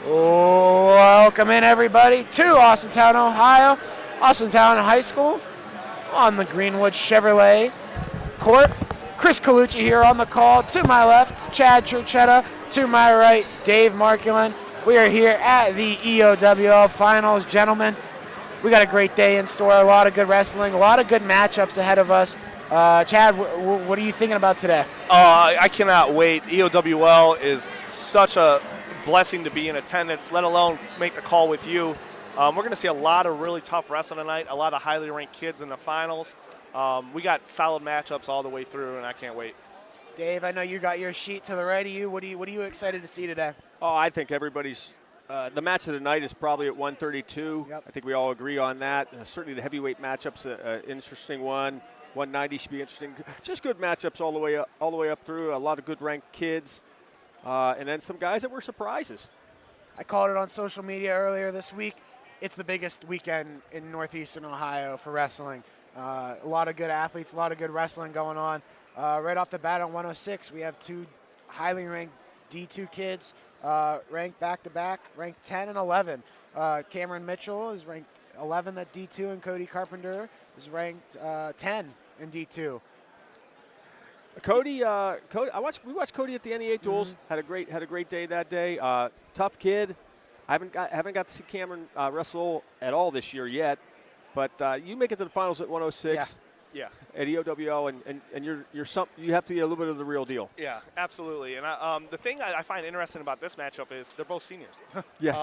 Welcome in, everybody, to Austintown, Ohio, Austintown High School, on the Greenwood Chevrolet court. Chris Colucci here on the call. To my left, Chad Churchetta. To my right, Dave Markulin. We are here at the EOWL Finals, gentlemen. We got a great day in store, a lot of good wrestling, a lot of good matchups ahead of us. Chad, what are you thinking about today? I cannot wait. EOWL is such a blessing to be in attendance, let alone make the call with you. We're going to see a lot of really tough wrestling tonight, a lot of highly ranked kids in the finals. We got solid matchups all the way through, and I can't wait. Dave, I know you got your sheet to the right of you. What are you excited to see today? Oh, I think everybody's the match of the night is probably at 132. Yep. I think we all agree on that. Certainly the heavyweight matchup's an interesting one. 190 should be interesting. Just good matchups all the way up through. A lot of good ranked kids, and then some guys that were surprises. I called it on social media earlier this week. It's the biggest weekend in northeastern Ohio for wrestling. A lot of good athletes, a lot of good wrestling going on. Right off the bat on 106, we have two highly ranked D2 kids, ranked back-to-back, ranked 10 and 11. Cameron Mitchell is ranked 11 at D2, and Cody Carpenter is ranked 10 in D2. Cody, we watched Cody at the NEA duels. Had a great day that day. Tough kid. I haven't got to see Cameron wrestle at all this year yet, but you make it to the finals at 106. Yeah. At EOWL, and you have to be a little bit of the real deal. Yeah, absolutely. And the thing I find interesting about this matchup is they're both seniors. Yes.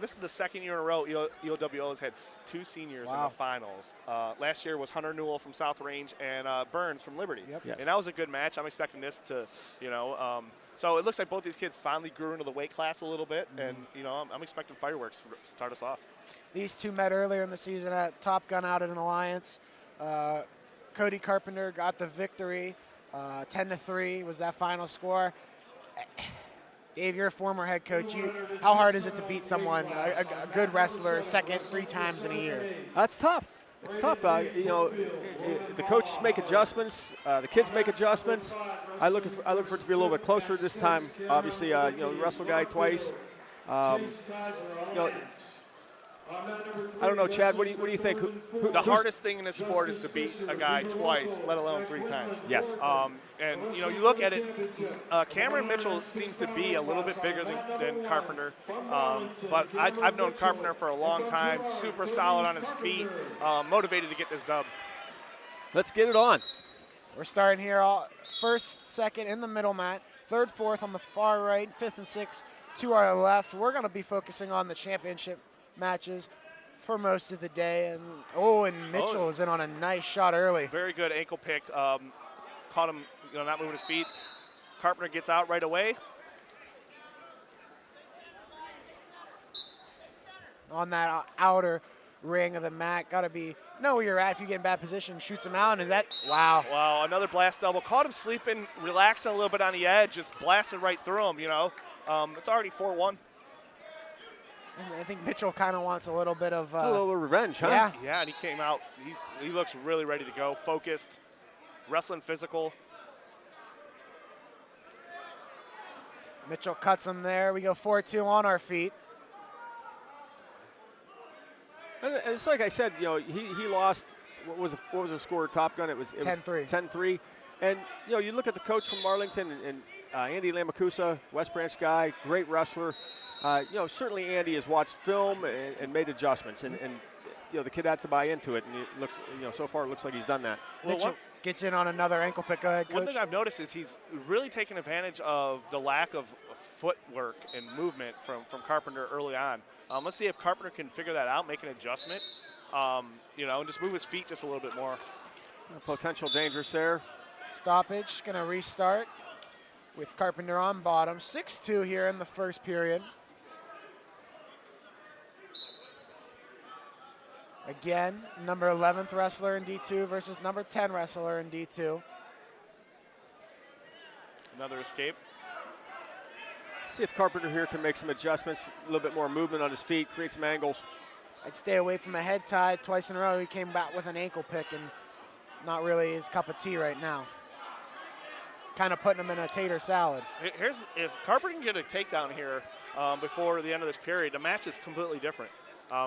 This is the second year in a row EOWL has had two seniors in the finals. Last year was Hunter Newell from South Range and Burns from Liberty. Yep. Yes. And that was a good match. I'm expecting this to, so it looks like both these kids finally grew into the weight class a little bit, and I'm expecting fireworks to start us off. These two met earlier in the season at Top Gun out at an alliance. Cody Carpenter got the victory. 10-3 was that final score. Dave, you're a former head coach. How hard is it to beat someone, a good wrestler, second 3 times in a year? That's tough. It's tough. The coaches make adjustments. The kids make adjustments. I look for it to be a little bit closer this time. Obviously, wrestle guy twice. I don't know, Chad. What do you think? The hardest thing in this sport is to beat a guy twice, let alone 3 times. Yes. And you look at it. Cameron Mitchell seems to be a little bit bigger than Carpenter, but I've known Carpenter for a long time. Super solid on his feet, motivated to get this dub. Let's get it on. We're starting here. First, second in the middle mat. Third, fourth on the far right. Fifth and sixth to our left. We're going to be focusing on the championship matches for most of the day. And Mitchell is in on a nice shot early. Very good ankle pick. Caught him, not moving his feet. Carpenter gets out right away. On that outer ring of the mat, got to know where you're at. If you get in bad position, shoots him out. And wow. Wow, another blast elbow. Caught him sleeping, relaxing a little bit on the edge, just blasted right through him, It's already 4-1. I think Mitchell kind of wants a little bit of a little revenge, huh? Yeah, and he came out. He looks really ready to go, focused, wrestling physical. Mitchell cuts him there. We go 4-2 on our feet. And it's like I said, he lost. What was the score? Top Gun. It was 10-3. 10-3. And you look at the coach from Arlington and Andy Lamacusa, West Branch guy, great wrestler. Certainly Andy has watched film and made adjustments, and the kid had to buy into it, and it looks, so far it looks like he's done that. Mitchell gets in on another ankle pick. Go ahead, Coach. One thing I've noticed is he's really taken advantage of the lack of footwork and movement from Carpenter early on. Let's see if Carpenter can figure that out, make an adjustment, and just move his feet just a little bit more. Potential dangerous there. Stoppage, going to restart with Carpenter on bottom. 6-2 here in the first period. Again, number 11th wrestler in D2 versus number 10 wrestler in D2. Another escape. See if Carpenter here can make some adjustments, a little bit more movement on his feet, create some angles. I'd stay away from a head tie. Twice in a row he came back with an ankle pick, and not really his cup of tea right now. Kind of putting him in a tater salad. If Carpenter can get a takedown here, before the end of this period, the match is completely different.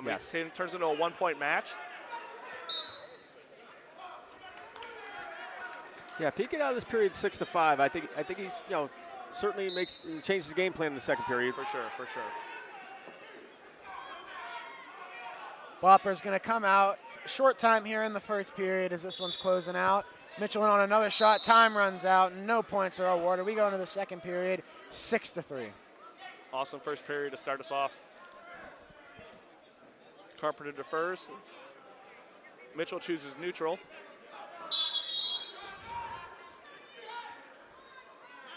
Yes. It turns into a 1-point match. Yeah, if he get out of this period 6-5, I think he's certainly changes the game plan in the second period. For sure. Bopper's going to come out. Short time here in the first period as this one's closing out. Mitchell in on another shot. Time runs out. No points are awarded. We go into the second period, 6-3. Awesome first period to start us off. Carpenter defers. Mitchell chooses neutral.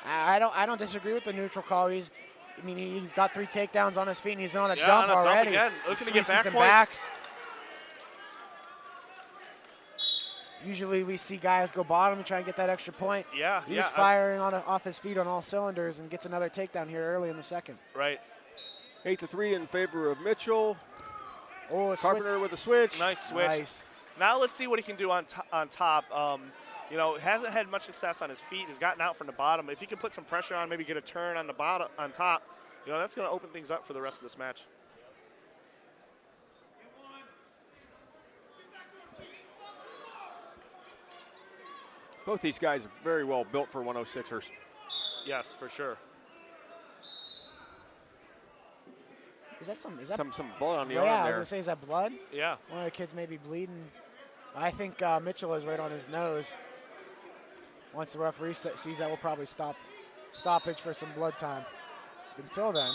I don't disagree with the neutral call. He's got 3 takedowns on his feet, and he's on a Yeah, dump on a dump already. again. Looking to get Squeezes back some points. backs. Usually we see guys go bottom and try and get that extra point. Yeah, He's firing off his feet on all cylinders and gets another takedown here early in the second. Right. 8-3 in favor of Mitchell. Oh, Carpenter with a switch. Nice switch. Nice. Now let's see what he can do on top. Hasn't had much success on his feet. He's gotten out from the bottom. If he can put some pressure on, maybe get a turn on the bottom, on top, that's going to open things up for the rest of this match. Both these guys are very well built for 106ers. Yes, for sure. Is that some blood on the yeah, arm I was there. going to say, is that blood? Yeah. One of the kids may be bleeding. I think Mitchell is right on his nose. Once the referee sees that, we'll probably stoppage for some blood time. Until then,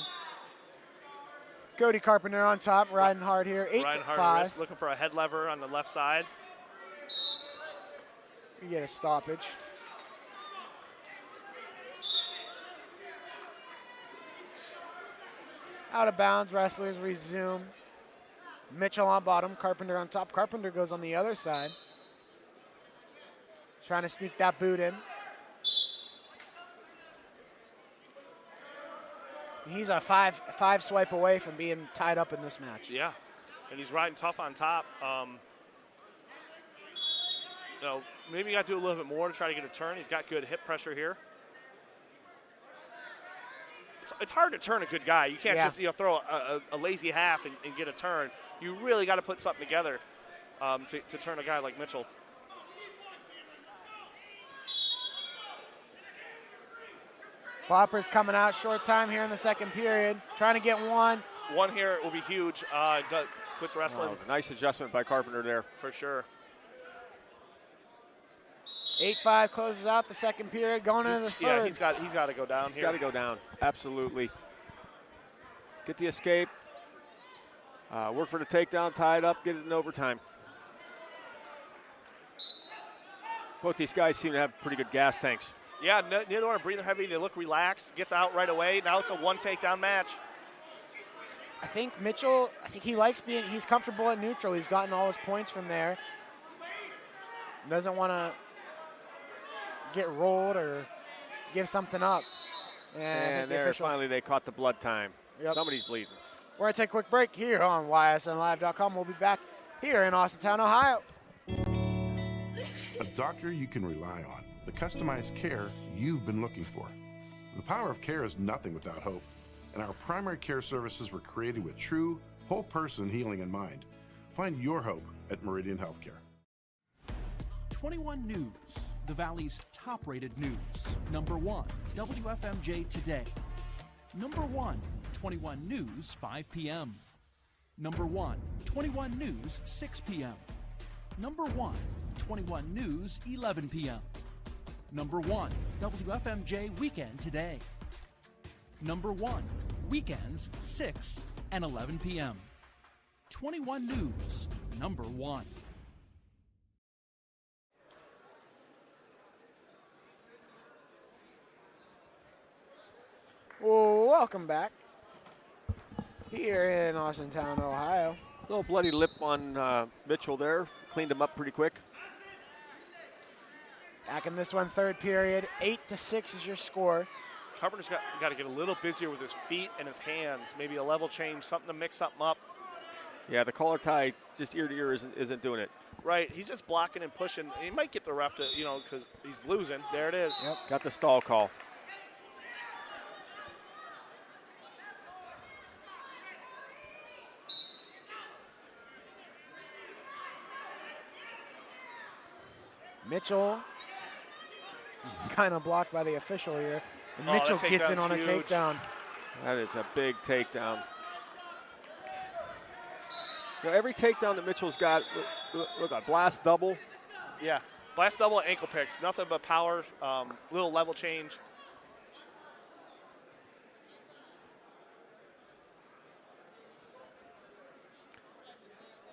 Cody Carpenter on top, riding hard here, 8-5. Riding hard wrist, looking for a head lever on the left side. You get a stoppage. Out of bounds, wrestlers resume. Mitchell on bottom, Carpenter on top. Carpenter goes on the other side. Trying to sneak that boot in. He's a five swipe away from being tied up in this match. Yeah, and he's riding tough on top. Maybe you got to do a little bit more to try to get a turn. He's got good hip pressure here. It's hard to turn a good guy. You can't just throw a lazy half and get a turn. You really got to put something together to turn a guy like Mitchell. Bopper's coming out, short time here in the second period. Trying to get one. One here will be huge. Quits wrestling. Oh, nice adjustment by Carpenter there. For sure. 8-5 closes out the second period, going into the third. Yeah, he's got to go down He's here. got to go down, absolutely. Get the escape. Work for the takedown, tie it up, get it in overtime. Both these guys seem to have pretty good gas tanks. Yeah, neither one are breathing heavy. They look relaxed. Gets out right away. Now it's a one takedown match. I think Mitchell, he's comfortable at neutral. He's gotten all his points from there. Doesn't want to get rolled or give something up. And there, finally, they caught the blood time. Yep. Somebody's bleeding. We're going to take a quick break here on YSNLive.com. We'll be back here in Austintown, Ohio. A doctor you can rely on. The customized care you've been looking for. The power of care is nothing without hope. And our primary care services were created with true, whole person healing in mind. Find your hope at Meridian Healthcare. 21 News, the Valley's top-rated news. Number 1, WFMJ Today. Number 1, 21 News, 5 p.m. Number 1, 21 News, 6 p.m. Number 1, 21 News, 11 p.m. Number 1, WFMJ Weekend Today. Number 1, weekends, 6 and 11 p.m. 21 News, number 1. Well, welcome back here in Austintown, Ohio. Little bloody lip on Mitchell there. Cleaned him up pretty quick. Back in this one, third period, 8-6 is your score. Carpenter's got to get a little busier with his feet and his hands. Maybe a level change, something to mix something up. Yeah, the collar tie just ear to ear isn't doing it. Right, he's just blocking and pushing. He might get the ref to, because he's losing. There it is. Yep. Got the stall call. Mitchell kind of blocked by the official here. And Oh, Mitchell that gets in takedown's on a huge. takedown. That is a big takedown. You know, every takedown that Mitchell's got, look at blast double. Yeah, blast double, ankle picks, nothing but power, little level change.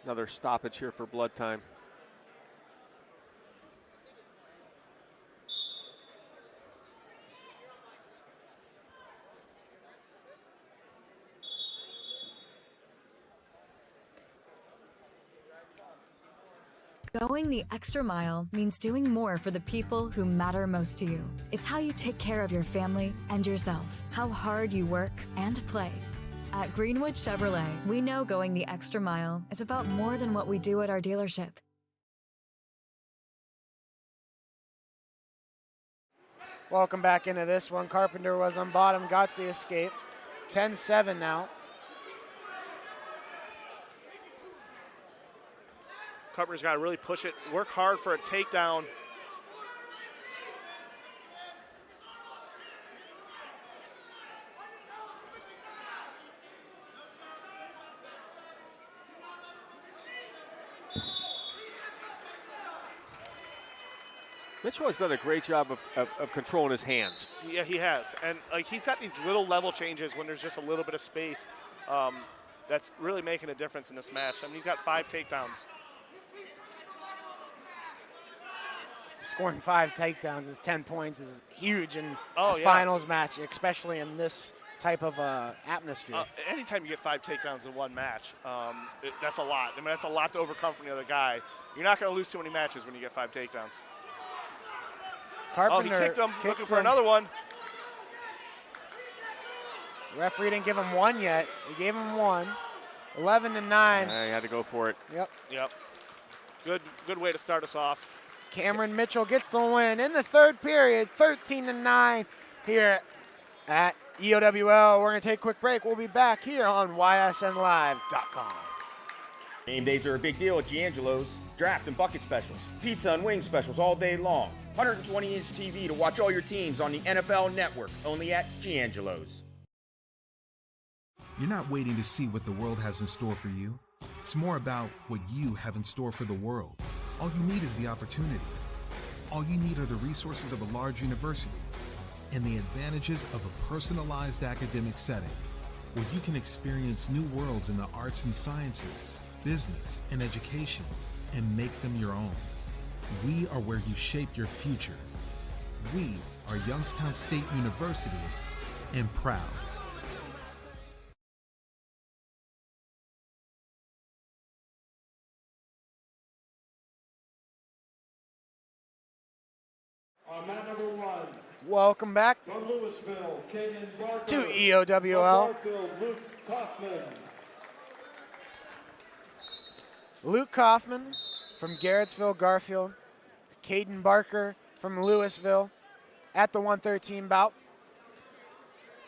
Another stoppage here for blood time. Going the extra mile means doing more for the people who matter most to you. It's how you take care of your family and yourself, how hard you work and play. At Greenwood Chevrolet, we know going the extra mile is about more than what we do at our dealership. Welcome back into this one. Carpenter was on bottom, got the escape. 10-7 now. Carpenter's got to really push it, work hard for a takedown. Mitchell has done a great job of controlling his hands. Yeah, he has. And like he's got these little level changes when there's just a little bit of space. That's really making a difference in this match. I mean, he's got 5 takedowns. Scoring 5 takedowns is 10 points is huge in Oh, a yeah. finals match, especially in this type of atmosphere. Anytime you get 5 takedowns in one match, that's a lot. I mean, that's a lot to overcome from the other guy. You're not going to lose too many matches when you get 5 takedowns. Carpenter Oh, he kicked him, looking for him. another one. Referee didn't give him 1 yet. He gave him 1. 11-9. He had to go for it. Yep. Good way to start us off. Cameron Mitchell gets the win in the third period, 13-9 here at EOWL. We're going to take a quick break. We'll be back here on ysnlive.com. Game days are a big deal at Giangelo's. Draft and bucket specials, pizza and wing specials all day long. 120-inch TV to watch all your teams on the NFL Network, only at Giangelo's. You're not waiting to see what the world has in store for you. It's more about what you have in store for the world. All you need is the opportunity. All you need are the resources of a large university and the advantages of a personalized academic setting where you can experience new worlds in the arts and sciences, business, and education and make them your own. We are where you shape your future. We are Youngstown State University and proud. Mat number 1. Welcome back From Louisville, Caden Barker. to EOWL. From Garfield, Luke Kaufman. Luke Kaufman from Garrettsville, Garfield. Caden Barker from Louisville at the 113 bout.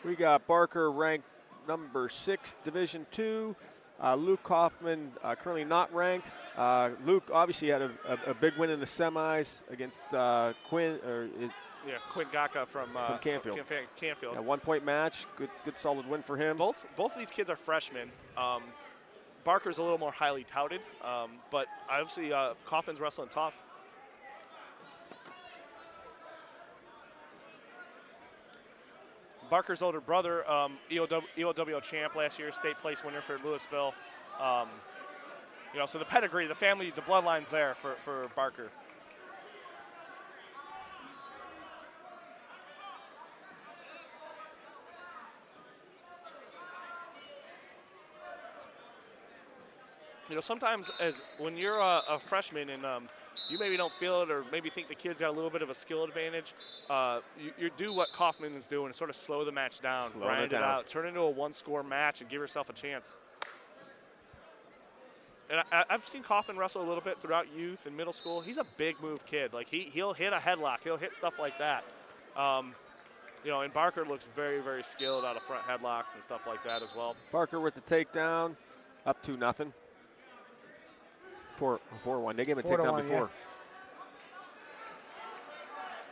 We got Barker ranked number 6, Division II. Luke Kaufman currently not ranked. Luke obviously had a big win in the semis against Quinn. Quinn Gaka from Canfield. Canfield. A 1-point match. Good solid win for him. Both of these kids are freshmen. Barker's a little more highly touted, but obviously Kaufman's wrestling tough. Barker's older brother, EOWL champ last year, state place winner for Louisville. So the pedigree, the family, the bloodline's there for Barker. Sometimes when you're a freshman and you maybe don't feel it or maybe think the kid's got a little bit of a skill advantage, you do what Kaufman is doing and sort of slow the match down, grind it out, turn it into a 1-score match and give yourself a chance. And I've seen Kaufman wrestle a little bit throughout youth and middle school. He's a big move kid. Like he'll hit a headlock, he'll hit stuff like that. And Barker looks very, very skilled out of front headlocks and stuff like that as well. Barker with the takedown, up 2-0. 4-1. They gave him a takedown before.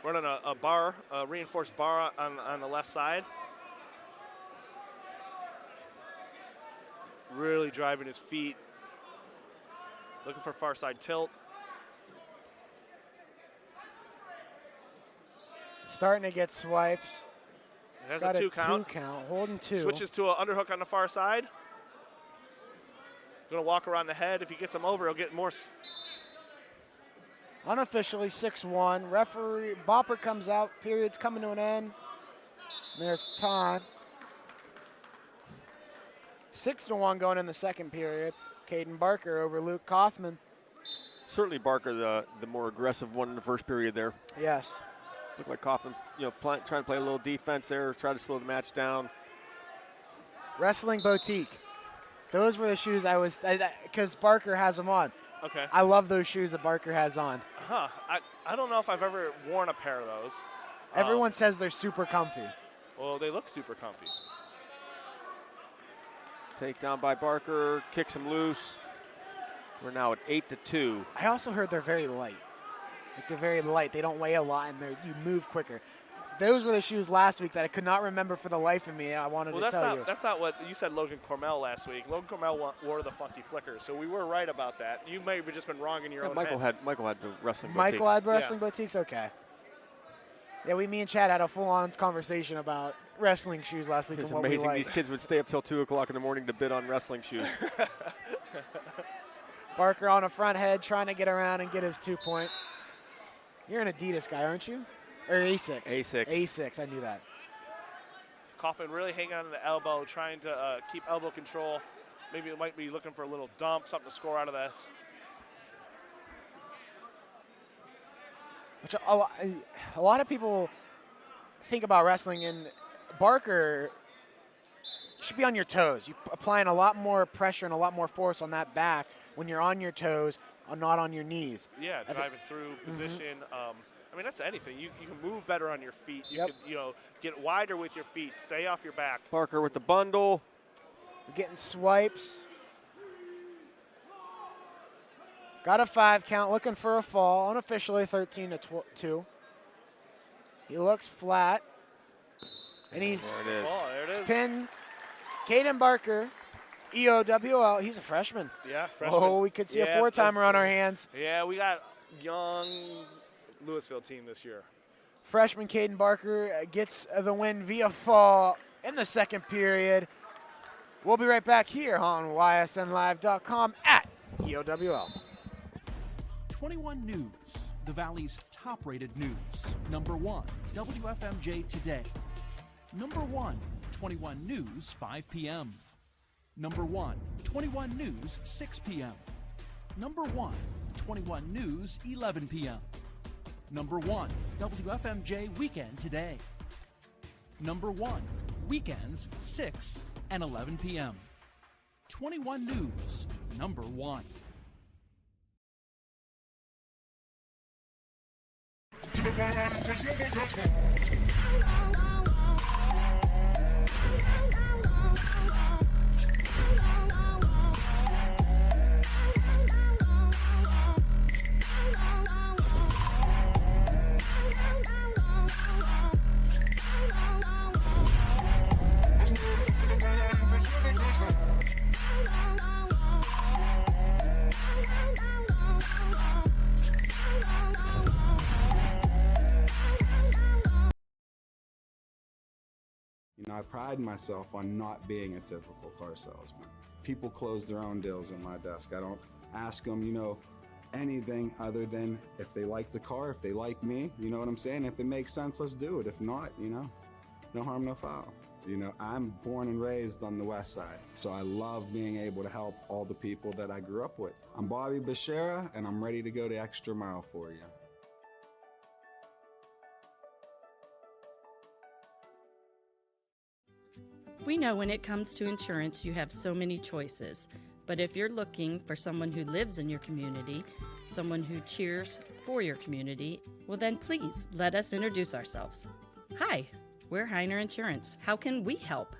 running a bar, a reinforced bar on the left side. Really driving his feet. Looking for far side tilt. Starting to get swipes. Has Got a two count. Holding 2. Switches to an underhook on the far side. Going to walk around the head. If he gets him over, he'll get more. Unofficially 6-1. Referee Bopper comes out. Period's coming to an end. There's time. 6-1 going in the second period. Caden Barker over Luke Kaufman. Certainly Barker, the more aggressive one in the first period there. Yes. Looked like Kaufman, trying to play a little defense there, try to slow the match down. Wrestling Boutique. Those were the shoes because Barker has them on. Okay. I love those shoes that Barker has on. Huh. I don't know if I've ever worn a pair of those. Everyone says they're super comfy. Well, they look super comfy. Takedown by Barker, kicks him loose. We're now at 8-2. I also heard they're very light. Like they're very light. They don't weigh a lot, and you move quicker. Those were the shoes last week that I could not remember for the life of me. I wanted to tell you. That's not what you said. Logan Cormell last week. Logan Cormell wore the funky flickers, so we were right about that. You may have just been wrong in your own head. Michael had the wrestling. Michael had wrestling boutiques. Okay. Yeah, me and Chad had a full-on conversation about wrestling shoes last week. It's and what amazing. we like. These kids would stay up till 2 o'clock in the morning to bid on wrestling shoes. Barker on a front head, trying to get around and get his 2-point. You're an Adidas guy, aren't you? Or A6? A6, I knew that. Kaufman really hanging on to the elbow, trying to keep elbow control. Maybe it might be looking for a little dump, something to score out of this. Which a lot of people think about wrestling, and Barker should be on your toes. You're applying a lot more pressure and a lot more force on that back when you're on your toes, not on your knees. Yeah, driving through position. I mean, that's anything. You can move better on your feet. You can, get wider with your feet. Stay off your back. Barker with the bundle. We're getting swipes. Got a 5 count, looking for a fall. Unofficially 13-2. He looks flat. And he's pinned Caden Barker, EOWL. He's a freshman. Yeah, freshman. Oh, we could see a 4-timer on our hands. Yeah, we got young Louisville team this year. Freshman Caden Barker gets the win via fall in the second period. We'll be right back here on ysnlive.com at EOWL. 21 News, the Valley's top-rated news. Number 1, WFMJ Today. Number 1, 21 News, 5 p.m. Number 1, 21 News, 6 p.m. Number 1, 21 News, 11 p.m. Number 1, WFMJ Weekend Today. Number 1, Weekends, 6 and 11 p.m. 21 News, number 1. I pride myself on not being a typical car salesman. People close their own deals at my desk. I don't ask them, anything other than if they like the car, if they like me, you know what I'm saying? If it makes sense, let's do it. If not, no harm, no foul. I'm born and raised on the West Side, so I love being able to help all the people that I grew up with. I'm Bobby Bashara, and I'm ready to go the extra mile for you. We know when it comes to insurance, you have so many choices. But if you're looking for someone who lives in your community, someone who cheers for your community, well then please let us introduce ourselves. Hi, we're Heiner Insurance. How can we help?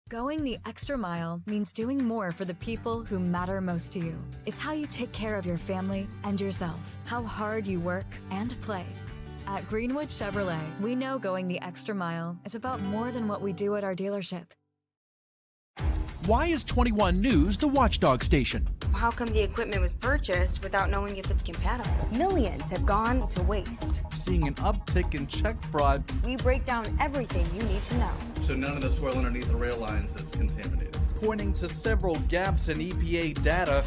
Going the extra mile means doing more for the people who matter most to you. It's how you take care of your family and yourself, how hard you work and play. At Greenwood Chevrolet, we know going the extra mile is about more than what we do at our dealership. Why is 21 News the watchdog station? How come the equipment was purchased without knowing if it's compatible? Millions have gone to waste. Seeing an uptick in check fraud. We break down everything you need to know. So none of the soil underneath the rail lines is contaminated. Pointing to several gaps in EPA data.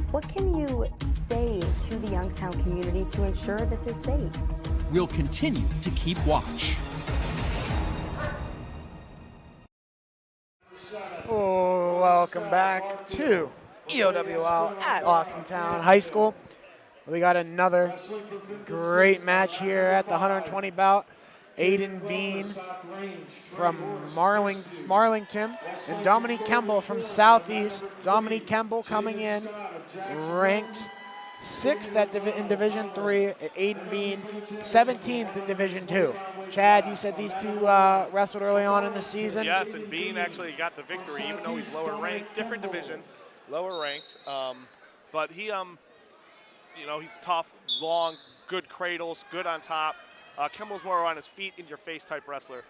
What can you say to the Youngstown community to ensure this is safe? We'll continue to keep watch. Oh, welcome back to EOWL at Austintown High School. We got another great match here at the 120 bout. Aiden Bean from Marlington and Dominique Kemble from Southeast. Dominique Kemble coming in ranked 6th in Division 3. Aiden Bean 17th in Division 2. Chad, you said these two wrestled early on in the season. Yes, and Bean actually got the victory, even though he's lower ranked, different division, lower ranked. But he, he's tough, long, good cradles, good on top. Kimball's more on his feet, in your face type wrestler.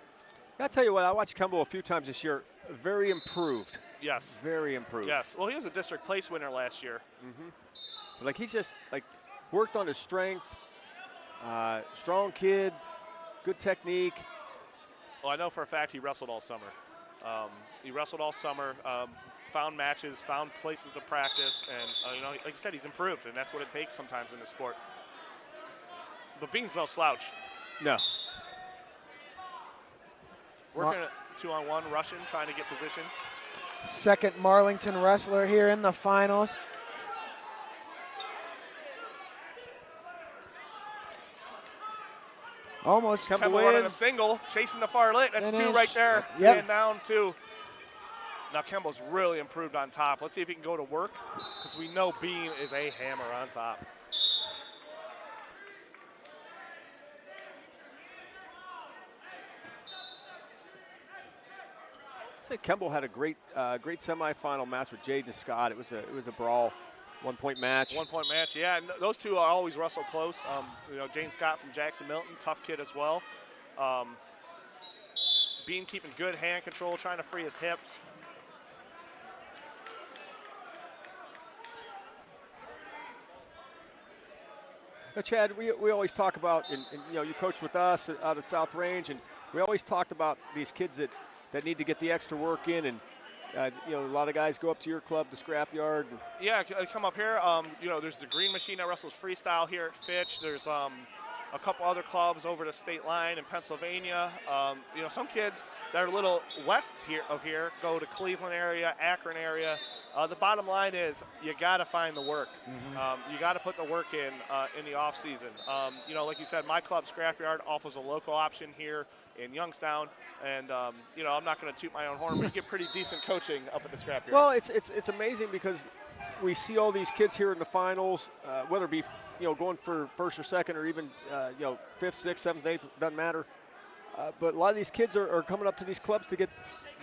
I'll tell you what, I watched Kimball a few times this year. Very improved. Yes. Very improved. Yes. Well, he was a district place winner last year. Mm-hmm. Like, he's just worked on his strength. Strong kid. Good technique. Well, I know for a fact he wrestled all summer. Found matches, found places to practice, and like you said, he's improved, and that's what it takes sometimes in the sport. But Bean's no slouch. No. Working a 2-on-1, Russian, trying to get position. Second Marlington wrestler here in the finals. Almost Kemble running a single, chasing the far lit. That's Finish. 2 right there. Yep. Down 2. Now Kemble's really improved on top. Let's see if he can go to work, because we know Bean is a hammer on top. I think Kemble had a great semifinal match with Jaden Scott. It was a brawl, 1-point match. 1-point match, yeah. And those two are always wrestle close. Jane Scott from Jackson Milton, tough kid as well. Bean keeping good hand control, trying to free his hips. Now, Chad, we always talk about, and you coached with us out at South Range, and we always talked about these kids that need to get the extra work in, and a lot of guys go up to your club, the Scrapyard. Yeah, come up here. There's the Green Machine that wrestles freestyle here at Fitch. There's a couple other clubs over the state line in Pennsylvania. Some kids that are a little west of here go to Cleveland area, Akron area. The bottom line is you got to find the work. Mm-hmm. You got to put the work in the off season. Like you said, my club Scrapyard offers a local option here in Youngstown, and I'm not going to toot my own horn, but you get pretty decent coaching up at the Scrapyard. Well, it's amazing because we see all these kids here in the finals, whether it be going for first or second or even 5th, 6th, 7th, 8th, doesn't matter. But a lot of these kids are coming up to these clubs to get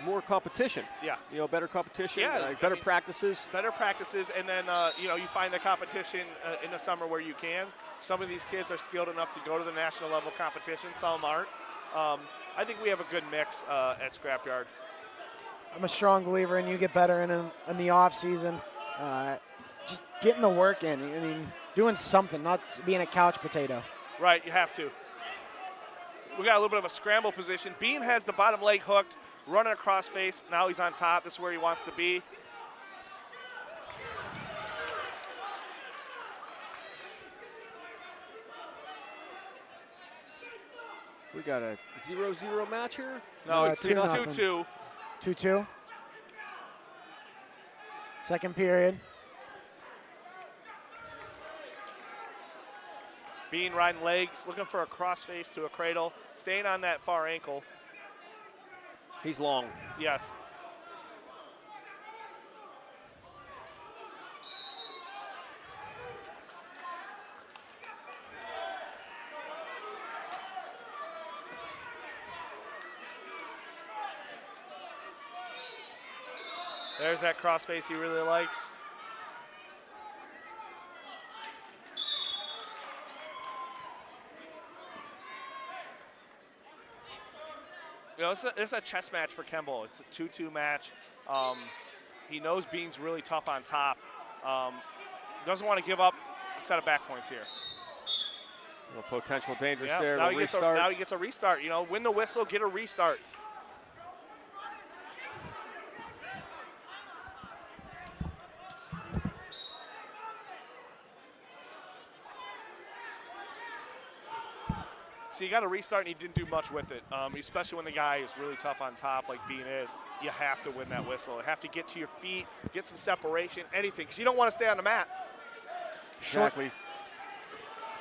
more competition. Yeah. Better competition. Yeah. Better practices. Better practices, and then you find the competition in the summer where you can. Some of these kids are skilled enough to go to the national level competition. Some aren't. I think we have a good mix at Scrapyard. I'm a strong believer in you get better in the off season. Just getting the work in. I mean, doing something, not being a couch potato. Right, you have to. We got a little bit of a scramble position. Bean has the bottom leg hooked, running across face. Now he's on top. This is where he wants to be. We got a 0-0 match here? No, it's 2-2. 2-2. Second period. Bean riding legs, looking for a crossface to a cradle, staying on that far ankle. He's long. Yes. There's that crossface he really likes. You know, it's a chess match for Kemble. It's a 2-2 match. He knows Bean's really tough on top. Doesn't want to give up a set of back points here. No potential dangerous Yeah, there. now The he restart. now he gets a restart. You know, win the whistle, get a restart. So you got to restart, and he didn't do much with it, especially when the guy is really tough on top like Bean is. You have to win that whistle. You have to get to your feet, get some separation, anything, because you don't want to stay on the mat. Exactly.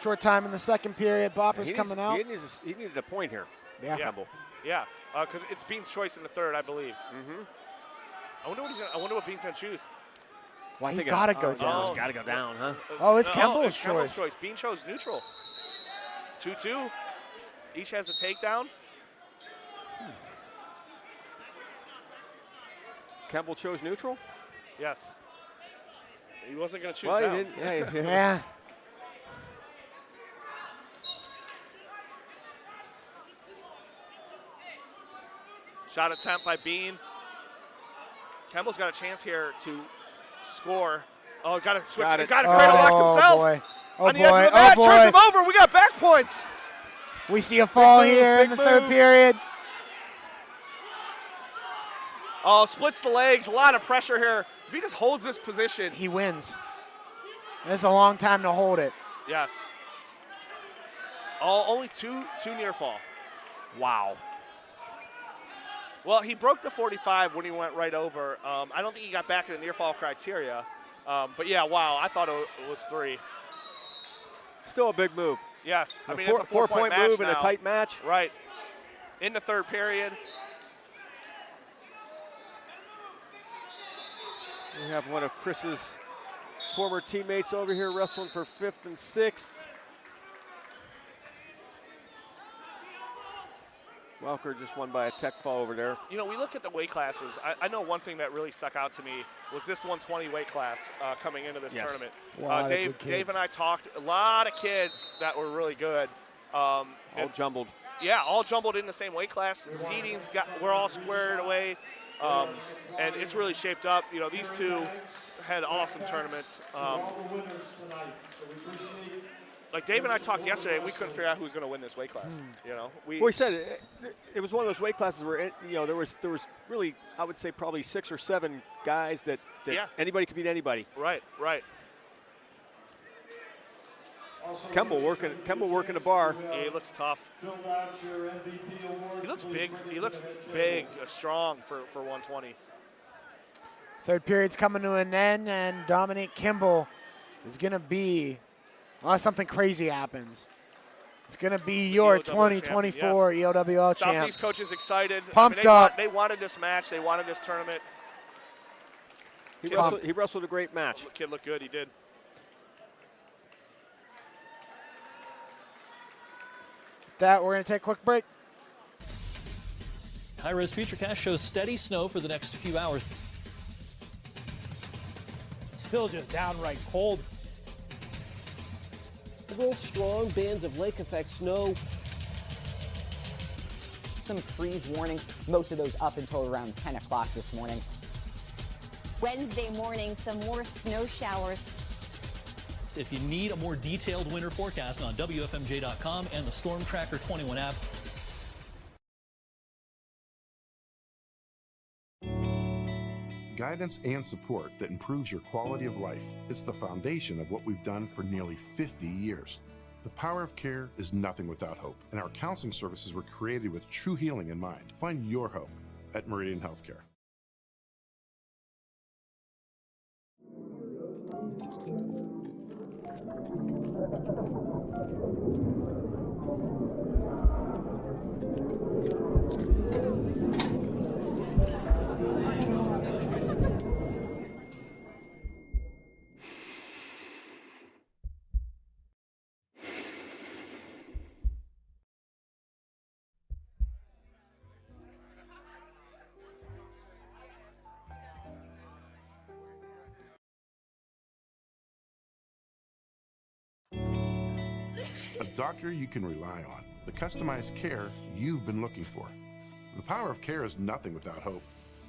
Short time in the second period. Bopper's coming out. He needed a point here. Yeah. Kemble. Yeah, because it's Bean's choice in the third, I believe. Mm-hmm. I wonder what Bean's going to choose. Well, I think gotta go down. He's got to go down, huh? Oh, it's Kemble's it's Kemble's choice. choice. Bean chose neutral. 2-2. Each has a takedown. Kemble chose neutral? Yes. He wasn't going to choose Well, down. he didn't. Yeah. Shot attempt by Bean. Kemble's got a chance here to score. Oh, got to switch. Got a cradle locked himself. Boy. Oh, on the edge of the mat, turns him over. We got back points. We see a fall here in the third period. Oh, splits the legs. A lot of pressure here. If he just holds this position, he wins. It's a long time to hold it. Yes. Only two near fall. Wow. Well, he broke the 45 when he went right over. I don't think he got back in the near fall criteria. But yeah, wow, I thought it was 3. Still a big move. Yes, I mean, it's it's a 4-point match move now. in a tight match. Right. In the third period. We have one of Chris's former teammates over here wrestling for 5th and 6th. Welker just won by a tech fall over there. You know, we look at the weight classes. I know one thing that really stuck out to me was this 120 weight class coming into this tournament. Dave and I talked, a lot of kids that were really good. All jumbled. Yeah, all jumbled in the same weight class. We're all squared away. And it's really shaped up. You know, these two had awesome tournaments. Like Dave and I talked yesterday, we couldn't figure out who was going to win this weight class. You know, we said it was one of those weight classes where there was really, I would say, probably 6 or 7 guys that anybody could beat anybody. Right. Kemble working the bar. Yeah, he looks tough. He looks big. He looks big, strong for 120. Third period's coming to an end, and Dominique Kimball is going to be, unless something crazy happens, it's going to be your 2024 EOWL champ. Southeast coaches excited. Pumped up. They wanted this match. They wanted this tournament. He wrestled a great match. Kid looked good. He did. That we're going to take a quick break. High-res Futurecast shows steady snow for the next few hours. Still just downright cold. Several strong bands of lake effect snow. Some freeze warnings, most of those up until around 10 o'clock this morning. Wednesday morning, some more snow showers. If you need a more detailed winter forecast on WFMJ.com and the Storm Tracker 21 app. Guidance and support that improves your quality of life. It's the foundation of what we've done for nearly 50 years. The power of care is nothing without hope, and our counseling services were created with true healing in mind. Find your hope at Meridian Healthcare. doctor you can rely on, the customized care you've been looking for. The power of care is nothing without hope,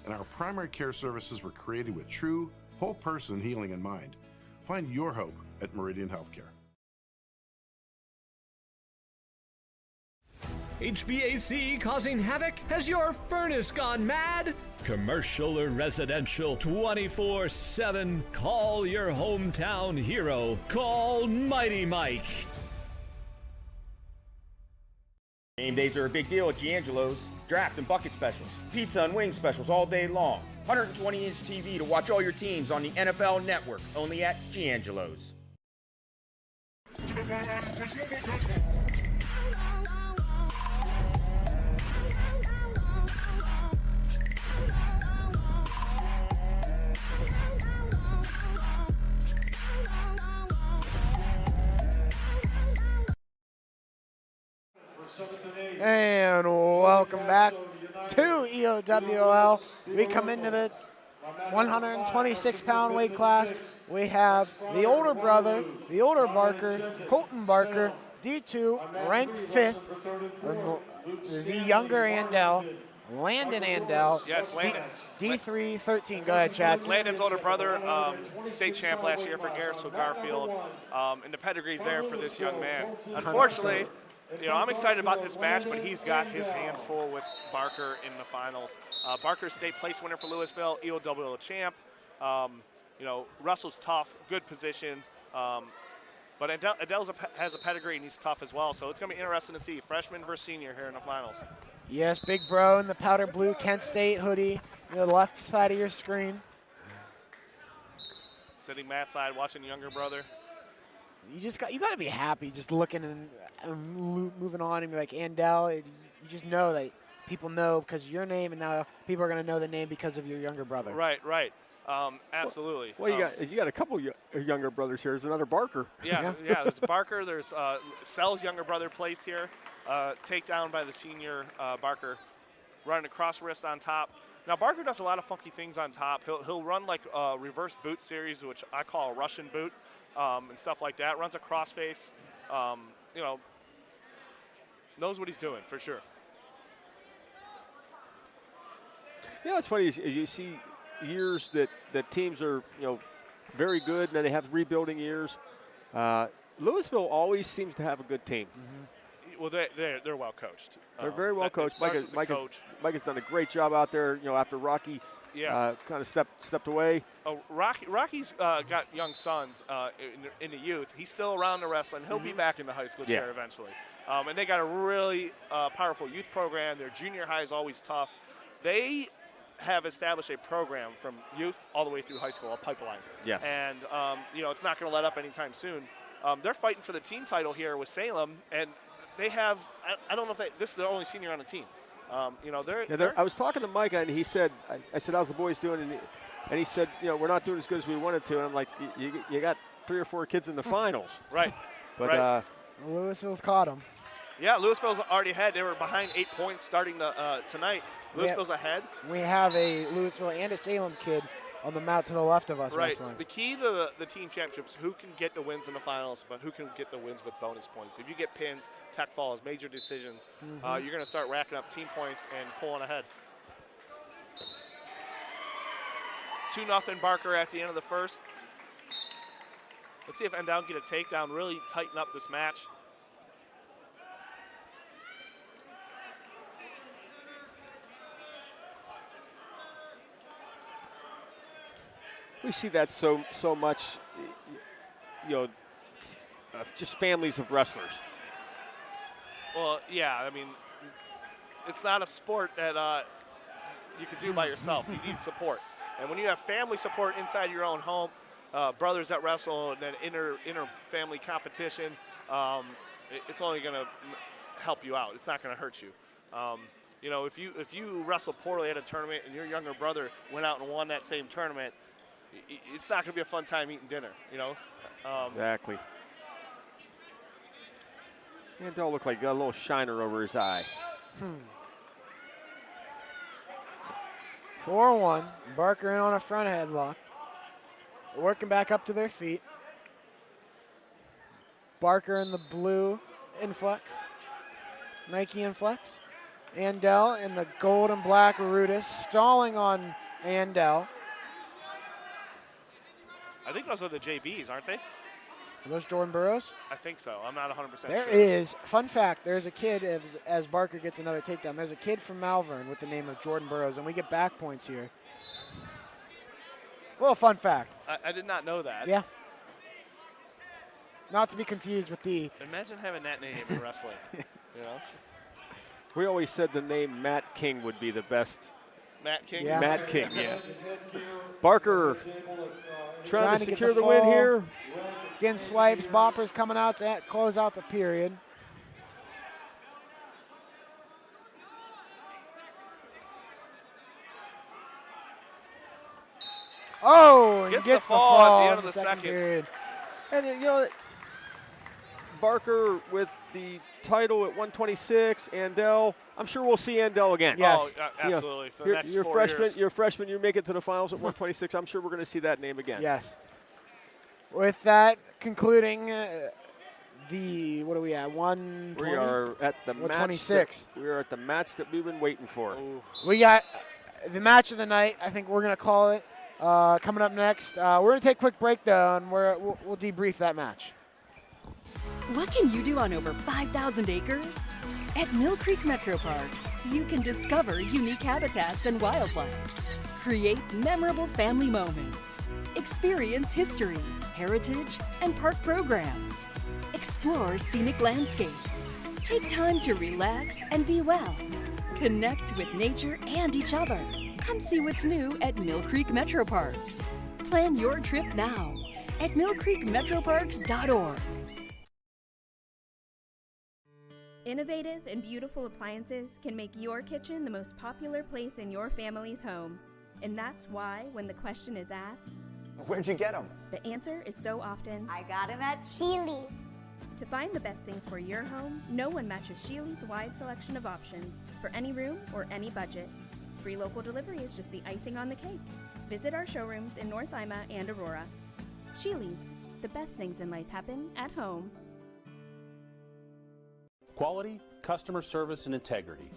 and our primary care services were created with true, whole person healing in mind. Find your hope at Meridian Healthcare. HVAC causing havoc? Has your furnace gone mad? Commercial or residential, 24/7. Call your hometown hero. Call Mighty Mike. Game days are a big deal at Giangelo's. Draft and bucket specials, pizza and wing specials all day long. 120-inch TV to watch all your teams on the NFL Network, only at Giangelo's. And welcome back to EOWL. We come into the 126-pound weight class. We have the older brother, the older Barker, Colton Barker, D2, ranked 5th. The younger Andel, Landon Andel. Yes, Landon. D3, 13. Go ahead, Chad. Landon's older brother, state champ last year for Garrettsville Garfield, and the pedigree's there for this young man. Unfortunately, I'm excited about this match, but he's got his hands full with Barker in the finals. Barker's state place winner for Louisville, EOWL champ. Russell's tough, good position, but Adele has a pedigree and he's tough as well. So it's going to be interesting to see freshman versus senior here in the finals. Yes, big bro in the powder blue Kent State hoodie, the left side of your screen. Sitting mat side, watching younger brother. You got to be happy just looking and moving on and be like, Andel, you just know that people know because of your name, and now people are going to know the name because of your younger brother. Right. Absolutely. Well, you got a couple younger brothers here. There's another Barker. Yeah. There's Barker. There's Sell's younger brother placed here. Takedown by the senior Barker, running a cross wrist on top. Now Barker does a lot of funky things on top. He'll run like a reverse boot series, which I call a Russian boot, and stuff like that. Runs a crossface. Knows what he's doing for sure. It's funny as you see years that teams are very good, and then they have rebuilding years. Louisville always seems to have a good team. Well, they're well coached. They're very well coached. Mike has done a great job out there. After Rocky kind of stepped away. Rocky's got young sons in the youth. He's still around the wrestling. He'll be back in the high school chair eventually. And they got a really powerful youth program. Their junior high is always tough. They have established a program from youth all the way through high school, a pipeline. Yes. And, it's not going to let up anytime soon. They're fighting for the team title here with Salem, and they have, I don't know if this is their only senior on the team. I was talking to Micah, and he said, I said, how's the boys doing? And he said, we're not doing as good as we wanted to. And I'm like, you got 3 or 4 kids in the finals. Right. But Louisville's caught them. Yeah, Louisville's already ahead. They were behind 8 points starting tonight. Louisville's ahead. We have a Louisville and a Salem kid on the mat to the left of us wrestling. The key to the team championships, who can get the wins in the finals, but who can get the wins with bonus points. If you get pins, tech falls, major decisions, you're going to start racking up team points and pulling ahead. 2-0 Barker at the end of the first. Let's see if Endown can get a takedown, really tighten up this match. we see that so much, just families of wrestlers. Well, yeah, I mean, it's not a sport that you can do by yourself. You need support. And when you have family support inside your own home, brothers that wrestle, and then inter-family competition, it's only going to help you out. It's not going to hurt you. If you wrestle poorly at a tournament and your younger brother went out and won that same tournament, it's not going to be a fun time eating dinner, Exactly. Andel looked like he got a little shiner over his eye. 4-1. Barker in on a front headlock. Working back up to their feet. Barker in the blue Inflex. Nike Inflex. Andel in the gold and black Arudis, stalling on Andel. I think those are the JBs, aren't they? Are those Jordan Burroughs? I think so. I'm not 100% sure. There is, fun fact, there's a kid, as Barker gets another takedown, there's a kid from Malvern with the name of Jordan Burroughs, and we get back points here. Little fun fact. I did not know that. Yeah. Not to be confused with the... Imagine having that name in wrestling, you know? We always said the name Matt King would be the best. Matt King? Yeah. Matt King, yeah. Barker trying to secure the win here. Skin swipes, boppers coming out to close out the period. Oh, Gets the the fall fall at the end of in the second. period. And, you know, Barker with the title at 126, Andel. I'm sure we'll see Andel again. Yes. Oh, absolutely. For the You're, next you're 4 freshman. years. You're a freshman. You make it to the finals at 126. I'm sure we're going to see that name again. Yes. With that, concluding the, what are we at, 120? We are at the match. 126. We are at the match that we've been waiting for. We got the match of the night. I think we're going to call it. Coming up next. We're going to take a quick break, though, and we'll debrief that match. What can you do on over 5,000 acres? At Mill Creek Metro Parks, you can discover unique habitats and wildlife, create memorable family moments, experience history, heritage, and park programs, explore scenic landscapes, take time to relax and be well, connect with nature and each other. Come see what's new at Mill Creek Metro Parks. Plan your trip now at millcreekmetroparks.org. Innovative and beautiful appliances can make your kitchen the most popular place in your family's home. And that's why, when the question is asked, where'd you get them? The answer is so often, I got them at Sheely's. To find the best things for your home, no one matches Sheely's wide selection of options for any room or any budget. Free local delivery is just the icing on the cake. Visit our showrooms in North Ima and Aurora. Sheely's, the best things in life happen at home. Quality, customer service, and integrity.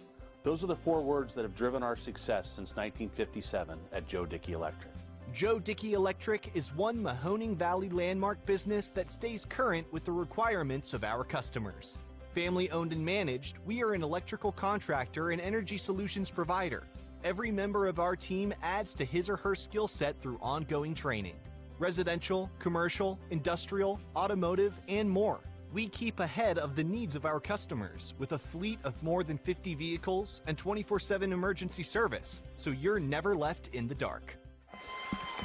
Those are the 4 words that have driven our success since 1957 at Joe Dickey Electric. Joe Dickey Electric is one Mahoning Valley landmark business that stays current with the requirements of our customers. Family owned and managed, we are an electrical contractor and energy solutions provider. Every member of our team adds to his or her skill set through ongoing training. Residential, commercial, industrial, automotive, and more. We keep ahead of the needs of our customers with a fleet of more than 50 vehicles and 24/7 emergency service, so you're never left in the dark.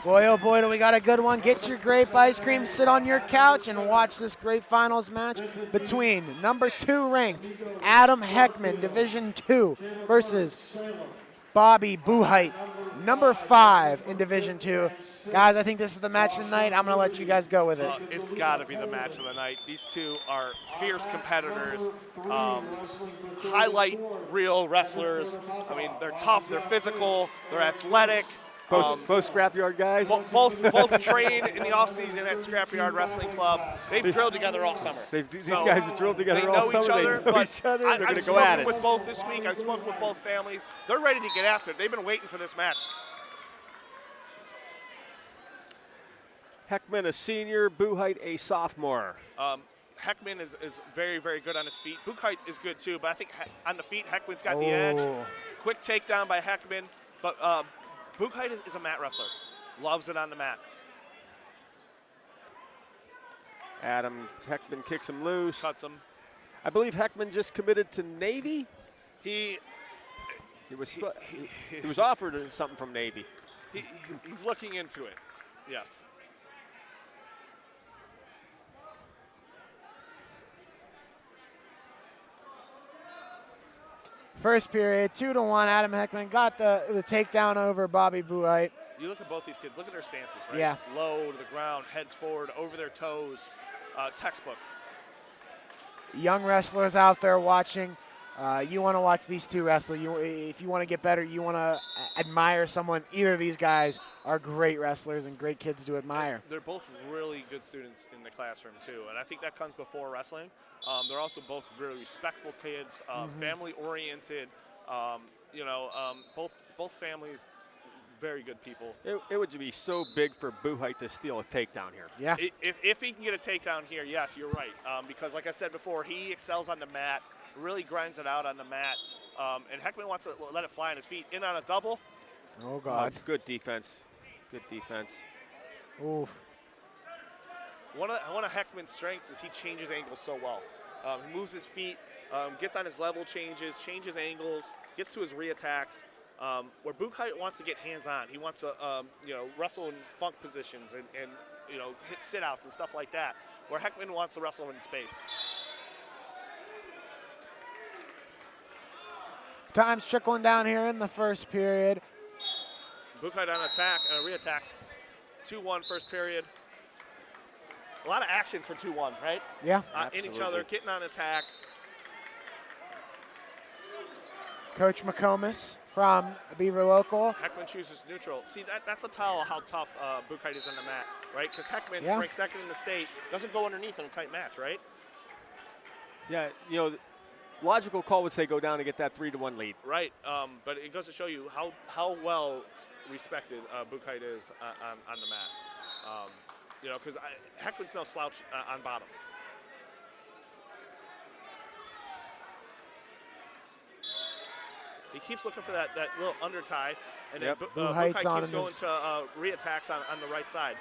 Boy, oh boy, do we got a good one. Get your grape ice cream, sit on your couch, and watch this great finals match between number 2 ranked Adam Heckman, Division II, versus Bobby Buheit, number 5 in Division II. Guys, I think this is the match of the night. I'm going to let you guys go with it. It's got to be the match of the night. These two are fierce competitors, highlight reel wrestlers. I mean, they're tough, they're physical, they're athletic. Both scrapyard guys? Both train in the offseason at Scrapyard Wrestling Club. They've drilled together all summer. These guys have drilled together all summer. They know each other. They're going to go I've at it. spoken with both this week. I've spoken with both families. They're ready to get after it. They've been waiting for this match. Heckman, a senior. Buheit, a sophomore. Heckman is very, very good on his feet. Buheit is good too, but I think on the feet, Heckman's got the edge. Quick takedown by Heckman, but Buheit is a mat wrestler. Loves it on the mat. Adam Heckman kicks him loose. Cuts him. I believe Heckman just committed to Navy. He was offered something from Navy. He's looking into it. Yes. First period, 2-1. Adam Heckman got the takedown over Bobby Buheit. You look at both these kids. Look at their stances, right? Yeah. Low to the ground, heads forward, over their toes. Textbook. Young wrestlers out there watching. You want to watch these two wrestle. If you want to get better, you want to admire someone. Either of these guys are great wrestlers and great kids to admire. They're both really good students in the classroom, too, and I think that comes before wrestling. They're also both very respectful kids, family-oriented. Both families, very good people. It would be so big for Buchheit to steal a takedown here. Yeah. If he can get a takedown here, yes, you're right. Because like I said before, he excels on the mat, really grinds it out on the mat. And Heckman wants to let it fly on his feet. In on a double. Oh, God. Good defense. Good defense. Oof. One of Heckman's strengths is he changes angles so well. He moves his feet, gets on his level changes angles, gets to his re-attacks. Where Buchheit wants to get hands-on. He wants to, wrestle in funk positions and hit sit-outs and stuff like that. Where Heckman wants to wrestle in space. Time's trickling down here in the first period. Buchheit on attack, re-attack. 2-1 first period. A lot of action for 2-1, right? Yeah. In each other, getting on attacks. Coach McComas from Beaver Local. Heckman chooses neutral. See, that's a tell how tough Buchheit is on the mat, right? Because Heckman ranks second in the state, doesn't go underneath in a tight match, right? Yeah, logical call would say go down and get that 3-1 lead. Right, but it goes to show you how well respected Buchheit is on the mat. Because Heckman's no slouch on bottom. He keeps looking for that little under tie, and then Buchheit keeps going to re-attacks on the right side.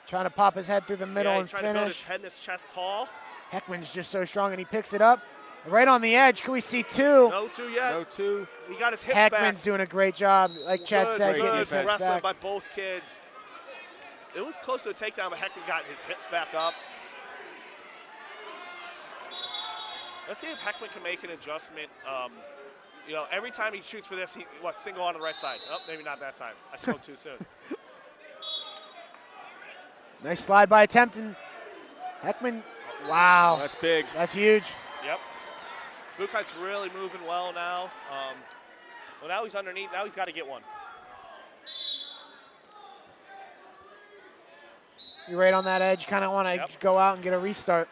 Trying to pop his head through the middle and he's trying to build his finish. head and his chest tall. Heckman's just so strong, and he picks it up. Right on the edge. Can we see two? No two yet. No two. He got his hips back. Heckman's doing a great job, like Chad said. Good getting his hips wrestling back. by both kids. It was close to a takedown, but Heckman got his hips back up. Let's see if Heckman can make an adjustment. Every time he shoots for this, single on the right side. Oh, maybe not that time. I spoke too soon. Nice slide by attempt, and Heckman, wow. That's big. That's huge. Yep. Buchheit's really moving well now. Now he's underneath. Now he's got to get one. You're right on that edge. Kind of want to go out and get a restart.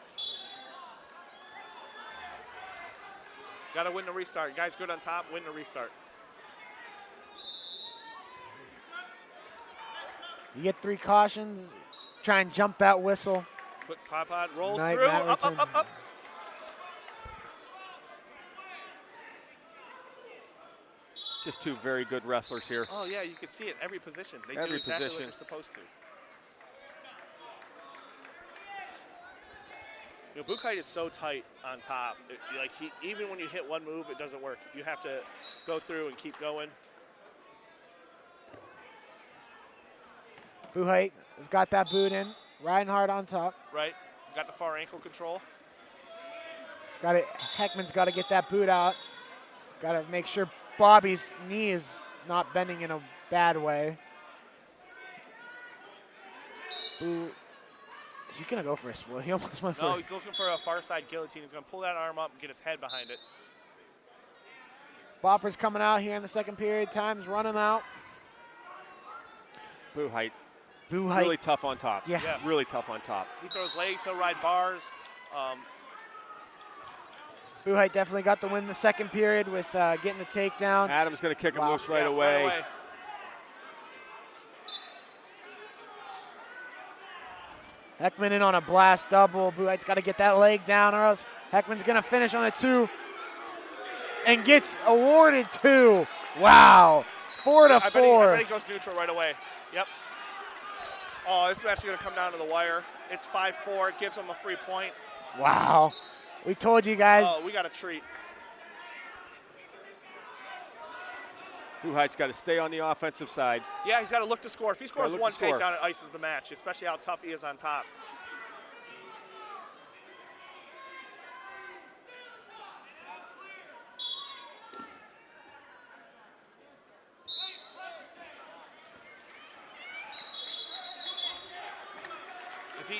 Got to win the restart. Guys good on top, win the restart. You get 3 cautions. Try and jump that whistle. Quick pod rolls Night, through. Matt Up. Just two very good wrestlers here. Oh, yeah, you can see it every position. They Every do exactly position. what they're supposed to. Buchheit is so tight on top. Even when you hit one move, it doesn't work. You have to go through and keep going. Buchheit has got that boot in. Riding hard on top. Right. Got the far ankle control. Got it. Heckman's got to get that boot out. Got to make sure Bobby's knee is not bending in a bad way. Boot. Is he going to go for a split? He almost went for No, he's looking for a far side guillotine. He's going to pull that arm up and get his head behind it. Bopper's coming out here in the second period. Time's running out. Buchheit. Buchheit. Really tough on top. Yeah. Yes. Really tough on top. He throws legs, he'll ride bars. Buchheit definitely got the win in the second period with getting the takedown. Adam's going to kick him loose right away. Heckman in on a blast double. Buchheit's got to get that leg down or else Heckman's going to finish on a 2 and gets awarded 2. Wow. 4-4. I bet he goes neutral right away. Yep. Oh, this match is going to come down to the wire. It's 5-4. It gives him a free point. Wow. We told you guys. Oh, we got a treat. Buchheit's got to stay on the offensive side. Yeah, he's got to look to score. If he scores one takedown, it ices the match, especially how tough he is on top.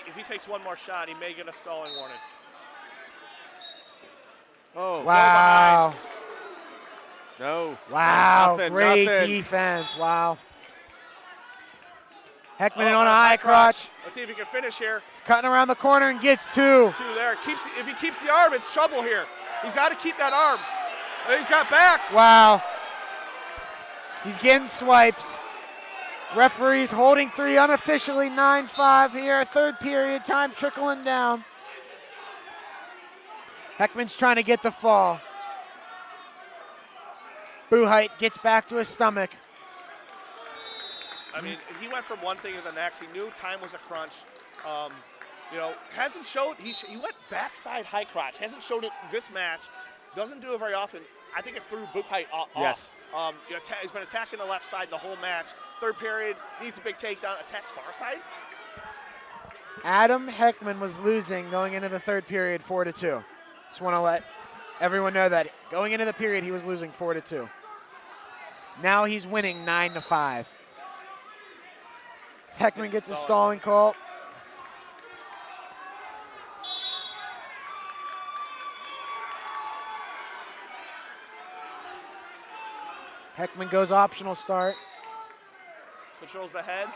If he takes one more shot, he may get a stalling warning. Oh, wow. No. Wow, Nothing, great nothing. defense. Wow. Heckman on a high crotch. Let's see if he can finish here. He's cutting around the corner and gets two. It's two there. If he keeps the arm, it's trouble here. He's got to keep that arm. He's got backs. Wow. He's getting swipes. Referees holding three unofficially, 9-5 here. Third period, time trickling down. Heckman's trying to get the fall. Buchheit gets back to his stomach. I mean, he went from one thing to the next. He knew time was a crunch. Hasn't showed, he went backside high crotch. Hasn't showed it this match. Doesn't do it very often. I think it threw Buchheit off. Yes. He's been attacking the left side the whole match. Third period, needs a big takedown, attacks far side. Adam Heckman was losing going into the third period 4-2. Just want to let everyone know that going into the period he was losing 4-2. Now he's winning 9-5. Heckman gets a stalling call. Heckman goes optional start. Controls the head.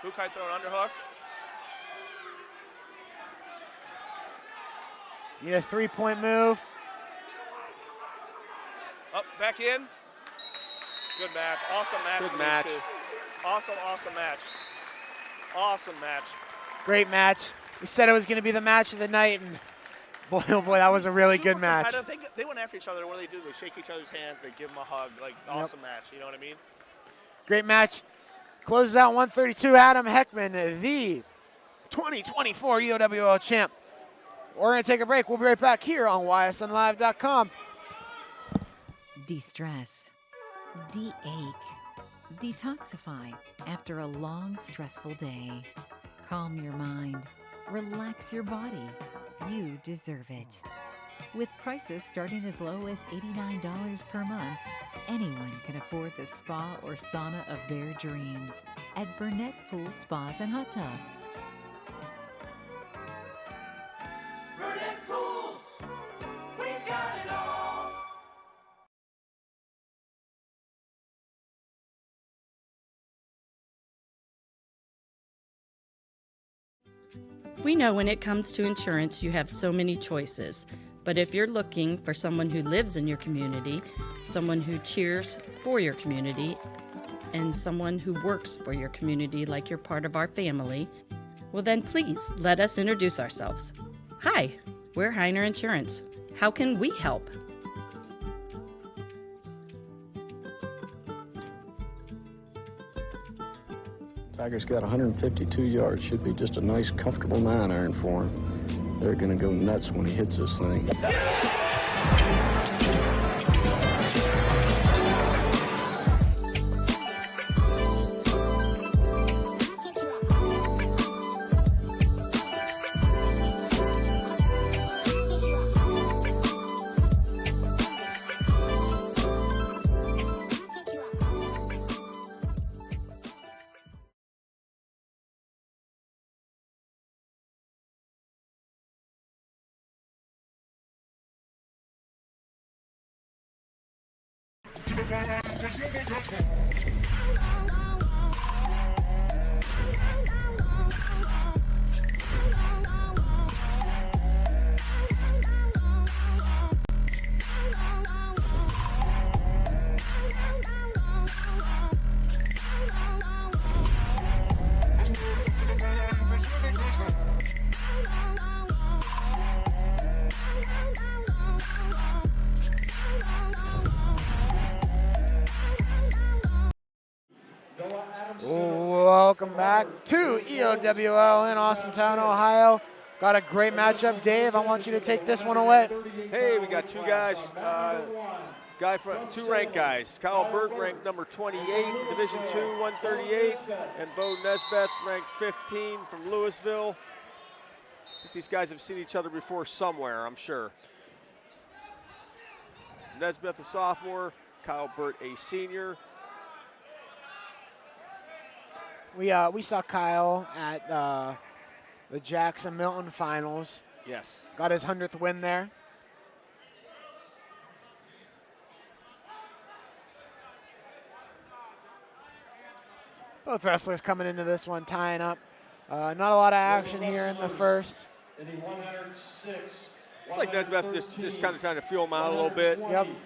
Buchheit throwing underhook. Need a three-point move. Up, back in. Good match. Awesome match. Good match. Awesome match. Awesome match. Great match. We said it was going to be the match of the night, and boy, oh boy, that was a really good match. They went after each other. What do? They shake each other's hands. They give them a hug. Like, awesome match. You know what I mean? Great match. Closes out 132. Adam Heckman, the 2024 EOWL champ. We're going to take a break. We'll be right back here on ysnlive.com. De-stress, de-ache, detoxify after a long, stressful day. Calm your mind, relax your body. You deserve it. With prices starting as low as $89 per month, anyone can afford the spa or sauna of their dreams at Burnett Pool Spas and Hot Tubs. Burnett Pools, we've got it all. We know when it comes to insurance, you have so many choices. But if you're looking for someone who lives in your community, someone who cheers for your community, and someone who works for your community like you're part of our family, well then please let us introduce ourselves. Hi, we're Heiner Insurance. How can we help? Tiger's got 152 yards. Should be just a nice, comfortable 9-iron for him. They're going to go nuts when he hits this thing. Welcome back to EOWL in Austintown, Ohio. Got a great matchup. Dave, I want you to take this one away. Hey, we got two guys, two ranked guys. Kyle Burt ranked number 28, Division II, 138, and Bo Nesbeth ranked 15 from Louisville. I think these guys have seen each other before somewhere, I'm sure. Nesbeth a sophomore, Kyle Burt a senior. We saw Kyle at the Jackson Milton finals. Yes. Got his 100th win there. Both wrestlers coming into this one tying up. Not a lot of action here in the first. It's like Nesbeth just kind of trying to feel him out a little bit. Yep. And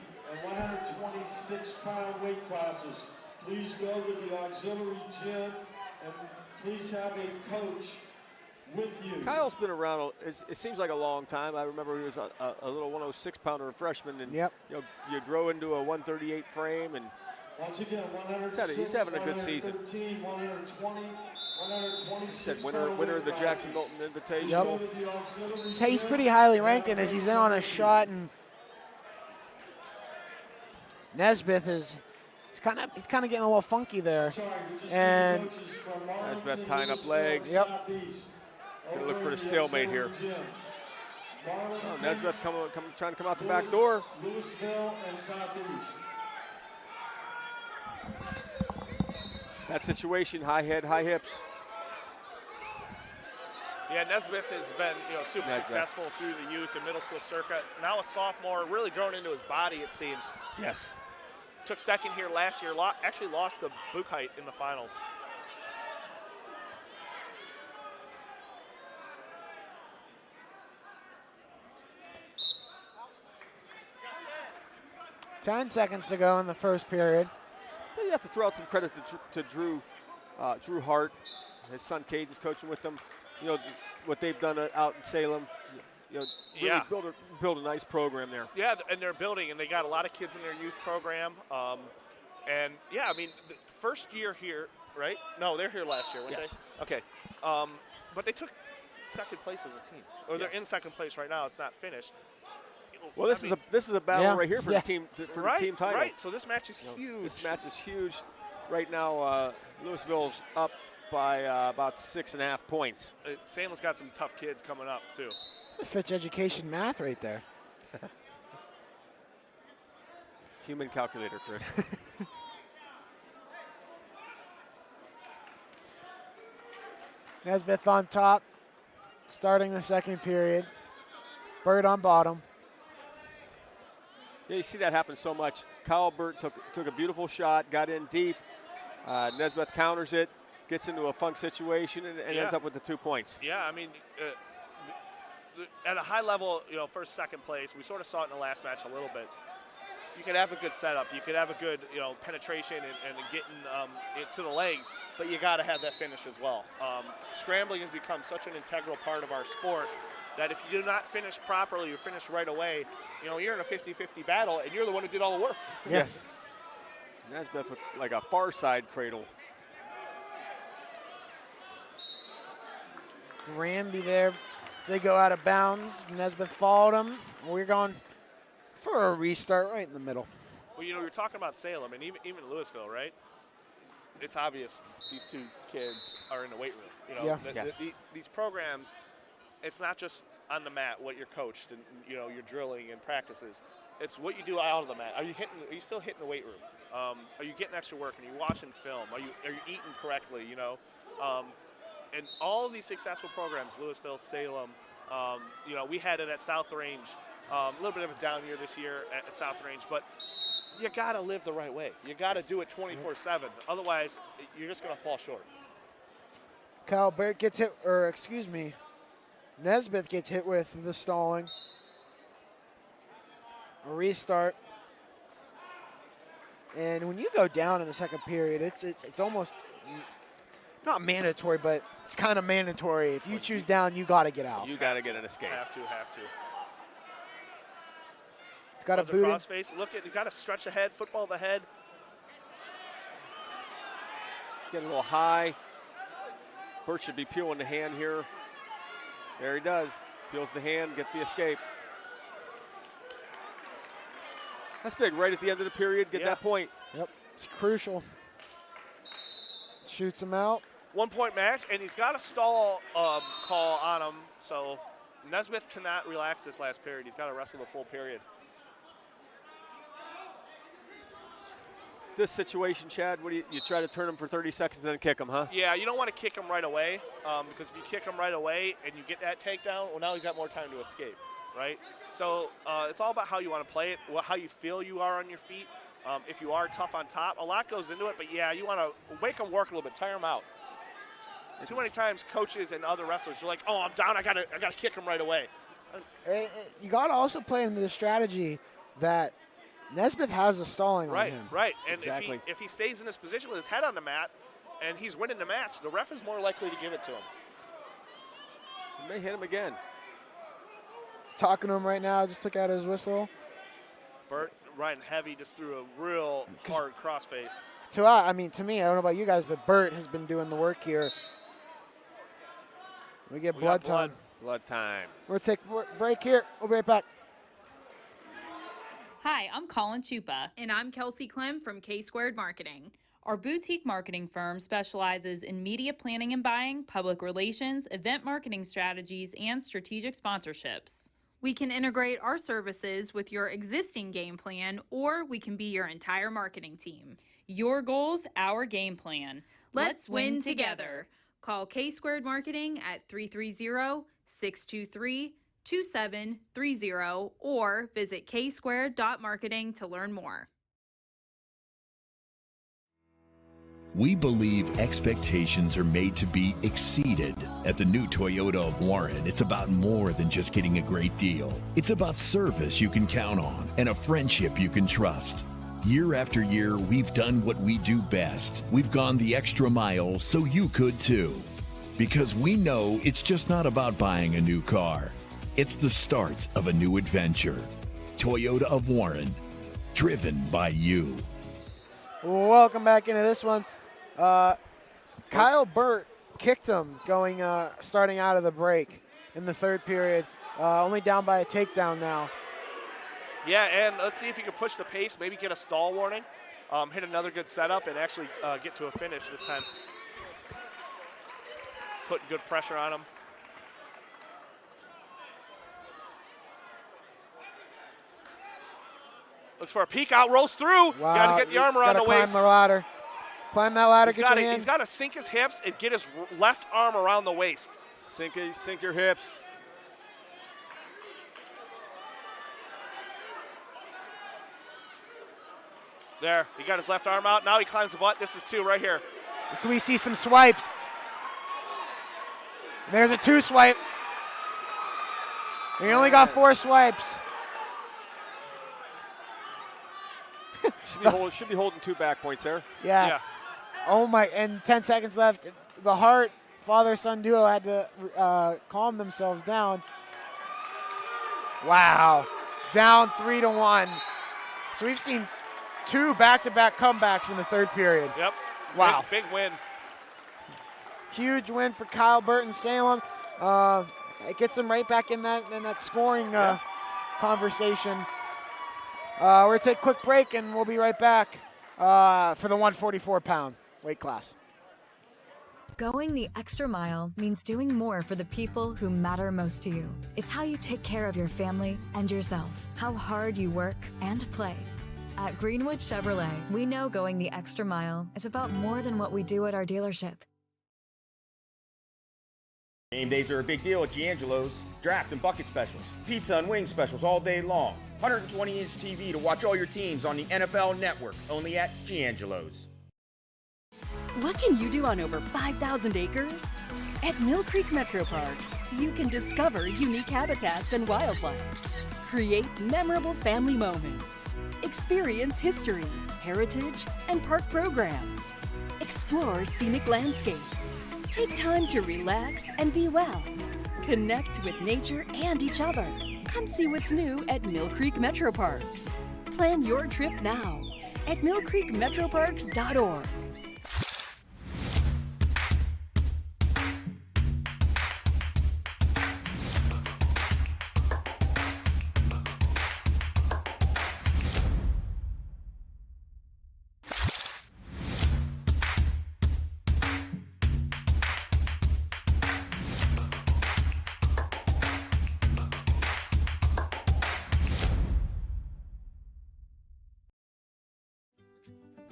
126-pound weight classes. Please go to the auxiliary gym and please have a coach with you. Kyle's been around, it seems like a long time. I remember he was a little 106-pounder freshman, and yep. You grow into a 138 frame, and once again, 106, he's having a good season. 120, 126. Said winner of the Jackson Milton Invitation. Yep. He's pretty highly ranked, and as he's in on a shot, and Nesbeth is he's kind of getting a little funky there, and Nesbeth tying up legs. Yep. Gonna look for the stalemate here. Oh, Nesbeth trying to come out the back door. Louisville and Southeast. That situation, high head, high hips. Yeah, Nesbeth has been super successful through the youth and middle school circuit. Now a sophomore, really grown into his body, it seems. Yes. Took second here last year, actually lost to Buchheit in the finals. Ten seconds to go in the first period. You have to throw out some credit to Drew Hart. His son Caden's coaching with them. What they've done out in Salem. Really build a nice program there. Yeah, and they're building, and they got a lot of kids in their youth program. And yeah, I mean, the first year here, right? No, they're here last year, weren't they? Okay. But they took second place as a team, or they're in second place right now. It's not finished. Well, this is a battle right here for the team the team title. Right. So this match is huge. This match is huge. Right now, Louisville's up by about 6.5 points. Salem's got some tough kids coming up too. Fitch education math right there. Human calculator, Chris. Nesbeth on top, starting the second period. Bird on bottom. Yeah, you see that happen so much. Kyle Burt took a beautiful shot, got in deep. Nesbeth counters it, gets into a funk situation, and ends up with the 2 points. Yeah, I mean, at a high level, first, second place, we sort of saw it in the last match a little bit. You could have a good setup. You could have a good, penetration and getting it to the legs, but you got to have that finish as well. Scrambling has become such an integral part of our sport that if you do not finish properly or finish right away, you're in a 50-50 battle, and you're the one who did all the work. Yes. Nesbeth with like a far side cradle. Granby there. They go out of bounds. Nesbeth followed him. We're going for a restart right in the middle. Well, you're talking about Salem and even Louisville, right? It's obvious these two kids are in the weight room. These programs, it's not just on the mat what you're coached and your drilling and practices. It's what you do out of the mat. Are you still hitting the weight room? Are you getting extra work? Are you watching film? Are you eating correctly? And all of these successful programs, Louisville, Salem, we had it at South Range. A little bit of a down year this year at South Range, but you got to live the right way. You got to do it 24/7. Otherwise, you're just going to fall short. Kyle Barrett gets hit, or excuse me, Nesbeth gets hit with the stalling. A restart. And when you go down in the second period, it's almost not mandatory, but it's kind of mandatory. If you choose down, you got to get out. You got to get an escape. Have to. It's got a boot. Crossface. Look at, you got to stretch ahead, football the head. Get a little high. Burt should be peeling the hand here. There he does. Peels the hand, get the escape. That's big, right at the end of the period, get that point. Yep, it's crucial. Shoots him out. 1 point match, and he's got a stall call on him, so Nesbeth cannot relax this last period. He's got to wrestle the full period. this situation, Chad, what do you try to turn them for 30 seconds and then kick them, huh? Yeah, you don't want to kick him right away because if you kick him right away and you get that takedown, well, now he's got more time to escape, right? So it's all about how you want to play it, how you feel you are on your feet. If you are tough on top, a lot goes into it, but yeah, you want to make them work a little bit, tire them out. Too many times coaches and other wrestlers are like, oh, I'm down, I gotta kick him right away. You got to also play into the strategy that Nesbitt has a stalling on him. Right, and exactly. if he stays in this position with his head on the mat and he's winning the match, the ref is more likely to give it to him. He may hit him again. He's talking to him right now, just took out his whistle. Burt riding heavy, just threw a real hard crossface. To me, I don't know about you guys, but Burt has been doing the work here. We get blood time. Blood time. We'll take a break here. We'll be right back. Hi, I'm Colin Chupa. And I'm Kelsey Clem from K-Squared Marketing. Our boutique marketing firm specializes in media planning and buying, public relations, event marketing strategies, and strategic sponsorships. We can integrate our services with your existing game plan, or we can be your entire marketing team. Your goals, our game plan. Let's win together. Call K-Squared Marketing at 330-623-2730 or visit ksquared.marketing to learn more. We believe expectations are made to be exceeded. At the new Toyota of Warren, it's about more than just getting a great deal. It's about service you can count on and a friendship you can trust. Year after year, we've done what we do best. We've gone the extra mile so you could too. Because we know it's just not about buying a new car. It's the start of a new adventure. Toyota of Warren, driven by you. Welcome back into this one. Kyle Burt kicked him starting out of the break in the third period. Only down by a takedown now. Yeah, and let's see if you can push the pace, maybe get a stall warning, hit another good setup, and actually get to a finish this time. Putting good pressure on him. Looks for a peek out, rolls through. Wow. Got to get the arm around the waist. Climb the ladder. Climb that ladder, get your hands. He's got to sink his hips and get his left arm around the waist. Sink your hips. There, he got his left arm out. Now he climbs the butt. This is two right here. Can we see some swipes? There's a two swipe. He only got 4 swipes. Should be holding 2 back points there. Yeah. Oh my! And 10 seconds left. The Hart father-son duo had to calm themselves down. Wow, down 3-1. So we've seen 2 back-to-back comebacks in the third period. Yep. Wow. Big win. Huge win for Kyle Burt and Salem. It gets them right back in that scoring conversation. We're going to take a quick break, and we'll be right back for the 144-pound weight class. Going the extra mile means doing more for the people who matter most to you. It's how you take care of your family and yourself, how hard you work and play. At Greenwood Chevrolet, we know going the extra mile is about more than what we do at our dealership. Game days are a big deal at Giangelo's. Draft and bucket specials, pizza and wing specials all day long. 120-inch TV to watch all your teams on the NFL Network, only at Giangelo's. What can you do on over 5,000 acres? At Mill Creek Metro Parks, you can discover unique habitats and wildlife, create memorable family moments, experience history, heritage, and park programs, explore scenic landscapes, take time to relax and be well, connect with nature and each other. Come see what's new at Mill Creek Metro Parks. Plan your trip now at millcreekmetroparks.org.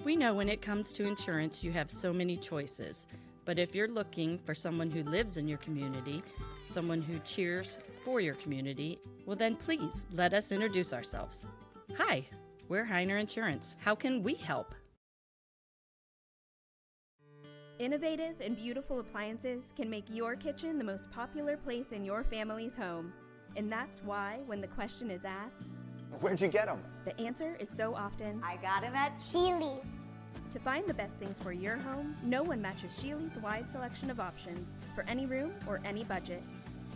We know when it comes to insurance, you have so many choices. But if you're looking for someone who lives in your community, someone who cheers for your community, well then please let us introduce ourselves. Hi, we're Heiner Insurance. How can we help? Innovative and beautiful appliances can make your kitchen the most popular place in your family's home. And that's why, when the question is asked, "Where'd you get them?" the answer is so often, I got them at Sheely's. To find the best things for your home, no one matches Sheely's wide selection of options for any room or any budget.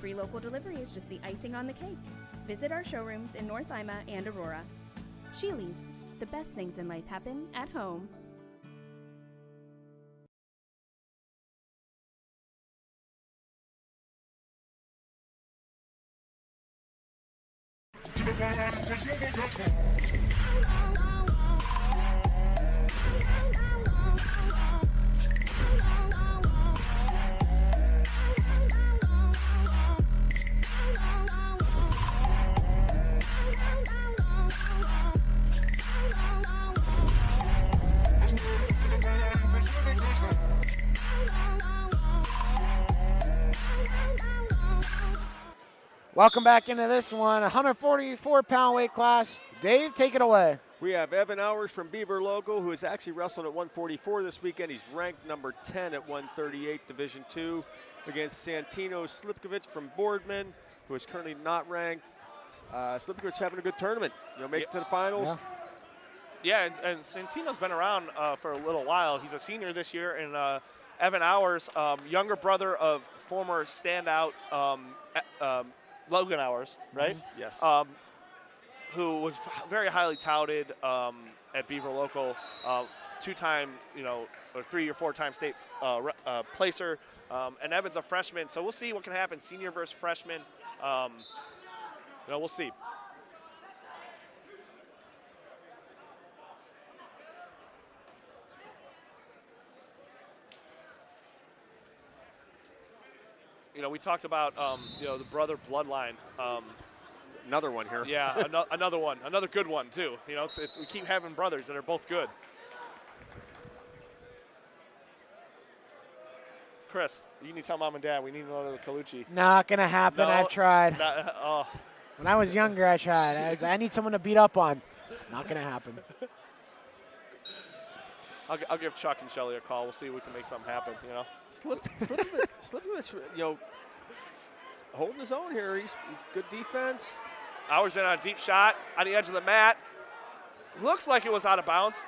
Free local delivery is just the icing on the cake. Visit our showrooms in North Ima and Aurora. Sheely's, the best things in life happen at home. Welcome back into this one, 144-pound weight class. Dave, take it away. We have Evan Hours from Beaver Local, who is actually wrestling at 144 this weekend. He's ranked number 10 at 138, Division II, against Santino Slipkovich from Boardman, who is currently not ranked. Slipkovich having a good tournament. Make it to the finals. Yeah, and Santino's been around for a little while. He's a senior this year, and Evan Hours, younger brother of former standout Logan Hours, right? Yes. Who was very highly touted at Beaver Local, two-time, or 3 or 4-time state placer, and Evan's a freshman, so we'll see what can happen. Senior versus freshman, we'll see. We talked about the brother bloodline. Another one here. Yeah, another one, another good one too. We keep having brothers that are both good. Chris, you need to tell mom and dad we need another Colucci. Not gonna happen. No, I've tried. Oh. When I was younger, I tried. I need someone to beat up on. Not gonna happen. I'll give Chuck and Shelly a call. We'll see if we can make something happen. Slipkovich, holding his own here. He's good defense. Hours in on a deep shot on the edge of the mat. Looks like it was out of bounds.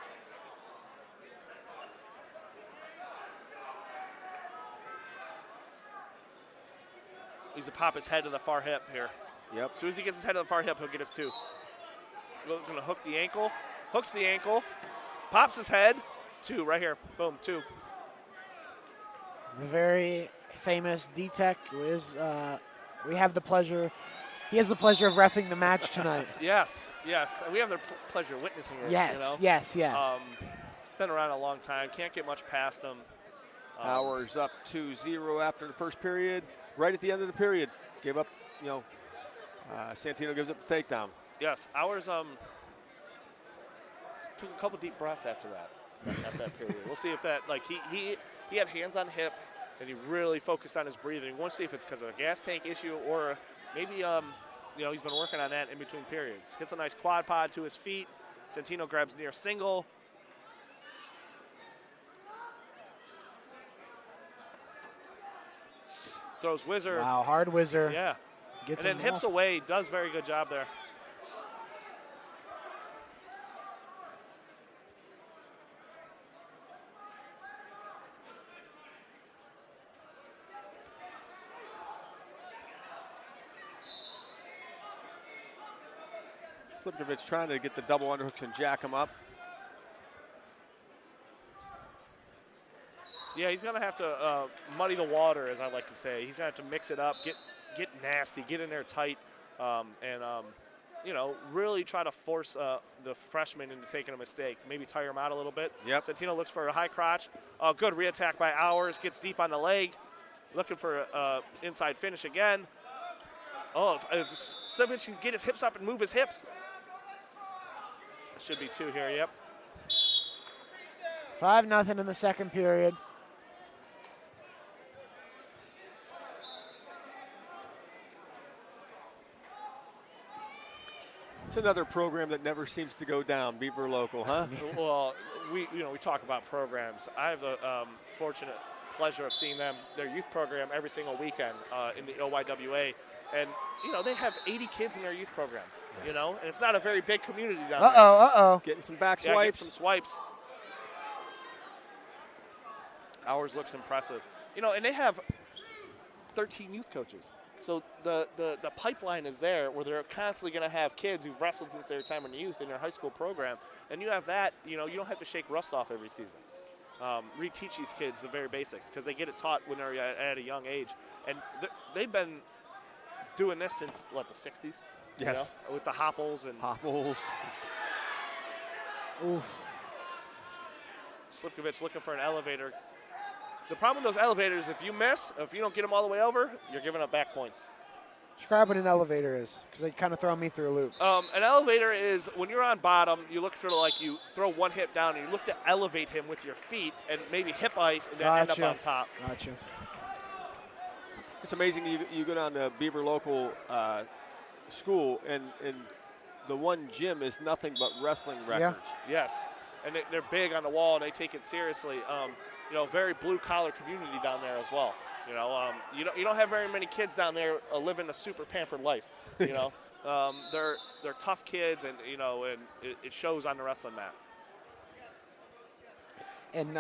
He's to pop his head to the far hip here. Yep. As soon as he gets his head to the far hip, he'll get his two. Going to hook the ankle. Hooks the ankle. Pops his head. Two right here. Boom, two. The very famous D-Tech is, he has the pleasure of reffing the match tonight. Yes. And we have the pleasure of witnessing it. Yes. Been around a long time. Can't get much past him. Hours up 2-0 after the first period. Right at the end of the period, gave up, Santino gives up the takedown. Yes, Hours took a couple deep breaths after that. At that period. We'll see if that, he had hands on hip and he really focused on his breathing. We'll see if it's because of a gas tank issue or maybe, he's been working on that in between periods. Hits a nice quad pod to his feet. Santino grabs near single. Throws whizzer. Wow, hard whizzer. Yeah. Gets and then him hips off. away. Does very good job there. Slipkovich trying to get the double underhooks and jack him up. Yeah, he's going to have to muddy the water, as I like to say. He's going to have to mix it up, get nasty, get in there tight, and really try to force the freshman into taking a mistake. Maybe tire him out a little bit. Yep. Santino looks for a high crotch. Good re-attack by Hours. Gets deep on the leg. Looking for inside finish again. If Slipkovich can get his hips up and move his hips. That should be two here, yep. 5-0 in the second period. It's another program that never seems to go down, Beaver Local, huh? Well, we talk about programs. I have the fortunate pleasure of seeing their youth program every single weekend in the EOWL, and they have 80 kids in their youth program. Yes. And it's not a very big community down Uh-oh. Getting some back there. swipes. Get some swipes. Ours looks impressive. And they have 13 youth coaches. So the pipeline is there where they're constantly going to have kids who've wrestled since their time in the youth in their high school program. And you have that, you don't have to shake rust off every season. Reteach these kids the very basics because they get it taught when they're at a young age. And they've been doing this since, the 60s? Yes. With the hopples and Hopples. Oof. Slipkovich looking for an elevator. The problem with those elevators, if you miss, if you don't get them all the way over, you're giving up back points. Describe what an elevator is, because they kind of throw me through a loop. An elevator is when you're on bottom, you look for you throw one hip down and you look to elevate him with your feet and maybe hip ice and then end up on top. Gotcha. It's amazing you go down to Beaver Local school and the one gym is nothing but wrestling records. Yeah. Yes, and they're big on the wall and they take it seriously. Very blue collar community down there as well. You don't have very many kids down there living a super pampered life. They're tough kids, and it shows on the wrestling mat. And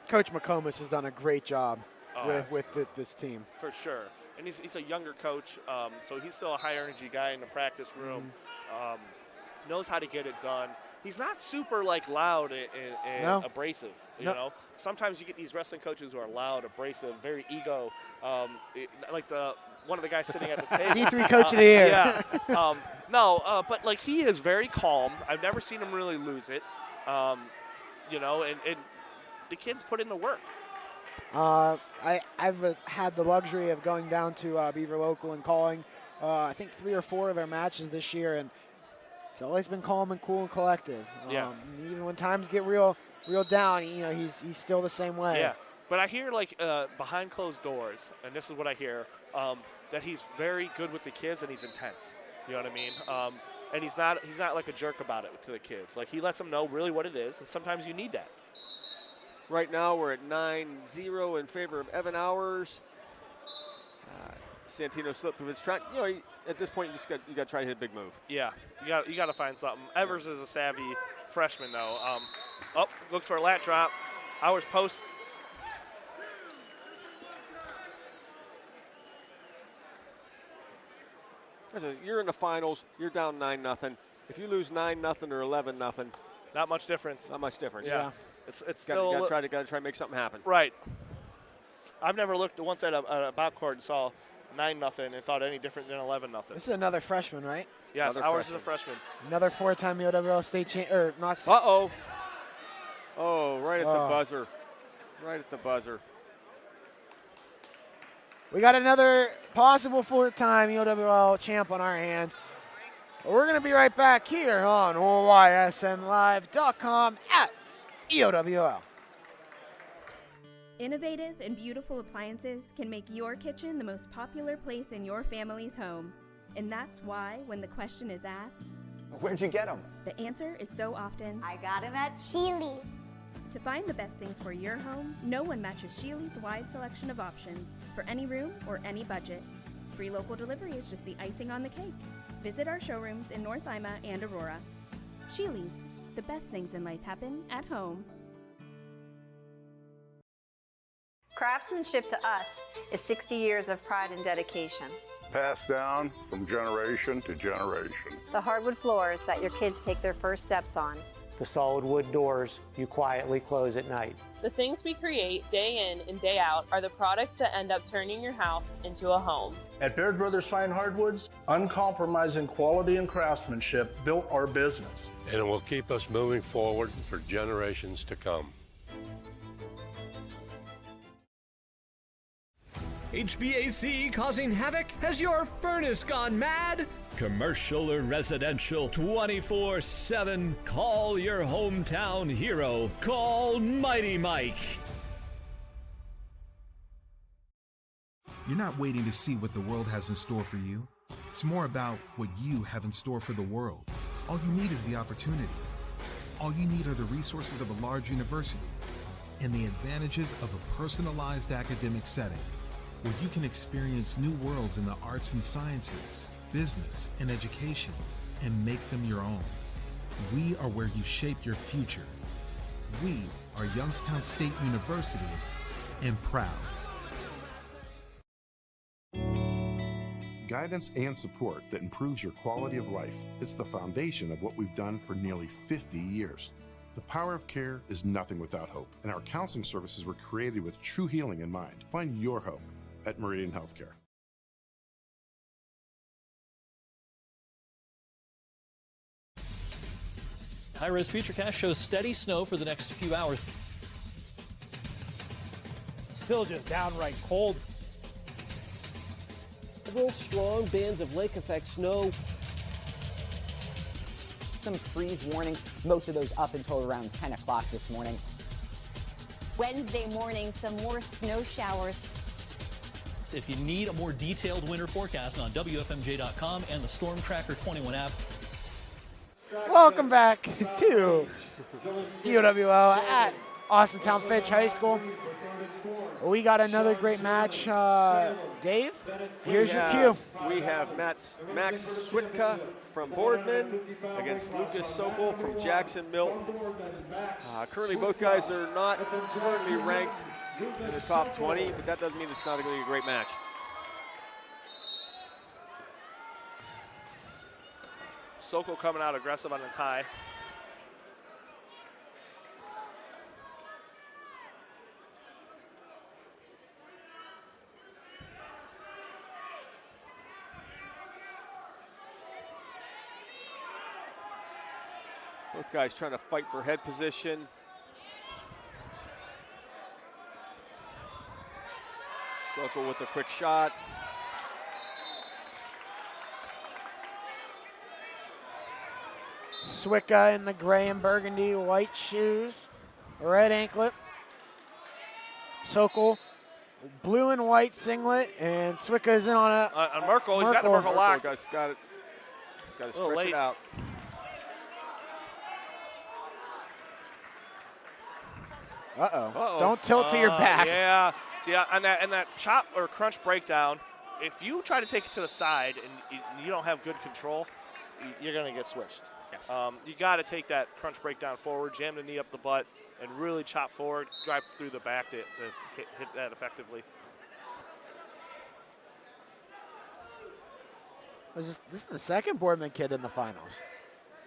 Coach McComas has done a great job with this team. For sure, and he's a younger coach, so he's still a high energy guy in the practice room. Knows how to get it done. He's not super loud and abrasive. You know, sometimes you get these wrestling coaches who are loud, abrasive, very ego. Like one of the guys sitting at this table. D3 coach of the year. Yeah. But he is very calm. I've never seen him really lose it. And the kids put in the work. I've had the luxury of going down to Beaver Local and calling, I think 3 or 4 of their matches this year, and he's always been calm and cool and collective. Even when times get real down, he's still the same way. Yeah, but I hear behind closed doors, and this is what I hear, that he's very good with the kids and he's intense. You know what I mean? And he's not like a jerk about it to the kids. He lets them know really what it is, and sometimes you need that. Right now we're at 9-0 in favor of Evan Hours. Santino Slipkovich trying. At this point you got to try to hit a big move. Yeah, you got to find something. Evers is a savvy freshman though. Looks for a lat drop. Hours posts. You're in the finals. You're down 9-0. If you lose 9-0 or 11-0, not much difference. Not much difference. Yeah. It's still got to try to make something happen. Right. I've never looked once at a backcourt and saw 9-0 and thought any different than 11-0. This is another freshman, right? Yes, Hours is a freshman. Another 4-time EOWL state champion, or not. Uh-oh. Oh, right at the buzzer. Right at the buzzer. We got another possible 4-time EOWL champ on our hands. We're going to be right back here on OYSNLive.com at EOWL. Innovative and beautiful appliances can make your kitchen the most popular place in your family's home. And that's why, when the question is asked, where'd you get them? The answer is so often, I got them at Sheely's. To find the best things for your home, no one matches Sheely's wide selection of options for any room or any budget. Free local delivery is just the icing on the cake. Visit our showrooms in North Ima and Aurora. Sheely's, the best things in life happen at home. Craftsmanship to us is 60 years of pride and dedication. Passed down from generation to generation. The hardwood floors that your kids take their first steps on. The solid wood doors you quietly close at night. The things we create day in and day out are the products that end up turning your house into a home. At Baird Brothers Fine Hardwoods, uncompromising quality and craftsmanship built our business. And it will keep us moving forward for generations to come. HVAC causing havoc? Has your furnace gone mad? Commercial or residential, 24/7. Call your hometown hero. Call Mighty Mike. You're not waiting to see what the world has in store for you. It's more about what you have in store for the world. All you need is the opportunity. All you need are the resources of a large university and the advantages of a personalized academic setting where you can experience new worlds in the arts and sciences, business, and education, and make them your own. We are where you shape your future. We are Youngstown State University, and proud. Guidance and support that improves your quality of life. It's the foundation of what we've done for nearly 50 years. The power of care is nothing without hope, and our counseling services were created with true healing in mind. Find your hope at Meridian Healthcare. High-res futurecast shows steady snow for the next few hours. Still just downright cold. Several strong bands of lake effect snow. Some freeze warnings, most of those up until around 10 o'clock this morning. Wednesday morning, some more snow showers. If you need a more detailed winter forecast on WFMJ.com and the Storm Tracker 21 app. Welcome back to EOWL at Austintown Fitch High School. We got another great match. Dave, here's your cue. We have Max Switka from Boardman against Lucas Sokol from Jackson Milton. Currently, both guys are not currently ranked in the top 20, but that doesn't mean it's not going to be a great match. Sokol coming out aggressive on the tie. Both guys trying to fight for head position. Sokol with a quick shot. Switka in the gray and burgundy, white shoes, red anklet. Sokol, blue and white singlet, and Switka is in on a Merkel. He's got the Merkel locked. He's got it. He's got to stretch it out. Uh-oh. Don't tilt to your back. Yeah. See, on that chop or crunch breakdown, if you try to take it to the side and you don't have good control, you're going to get switched. Yes. You got to take that crunch breakdown forward, jam the knee up the butt, and really chop forward, drive through the back to hit that effectively. This is the second Boardman kid in the finals.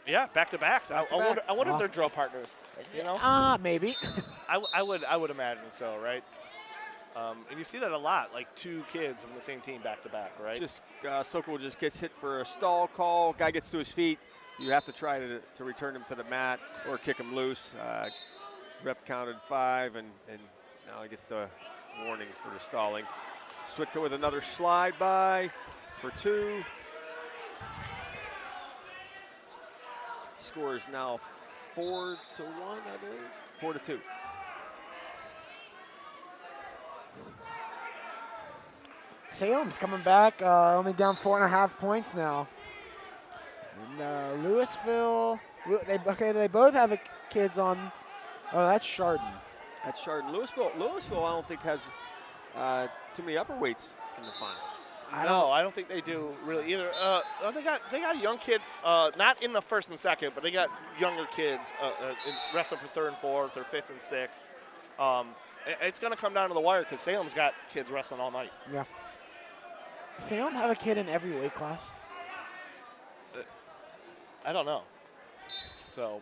Yeah, back to back. I wonder if they're drill partners. You know? Maybe. I would imagine so, right? And you see that a lot, like two kids from the same team back to back, right? Just Sokol just gets hit for a stall call. Guy gets to his feet. You have to try to return him to the mat or kick him loose. Ref counted 5, and now he gets the warning for the stalling. Switka with another slide by for 2. Score is now 4-1, I believe. 4-2. Salem's coming back, only down 4.5 points now. And Louisville, they both have kids on. Oh, that's Chardon. That's Chardon. Louisville, I don't think has too many upper weights in the finals. I don't think they do really either. They got a young kid, not in the first and second, but they got younger kids wrestling for 3rd and 4th or 5th and 6th. It's going to come down to the wire because Salem's got kids wrestling all night. Yeah. Salem have a kid in every weight class? I don't know. So.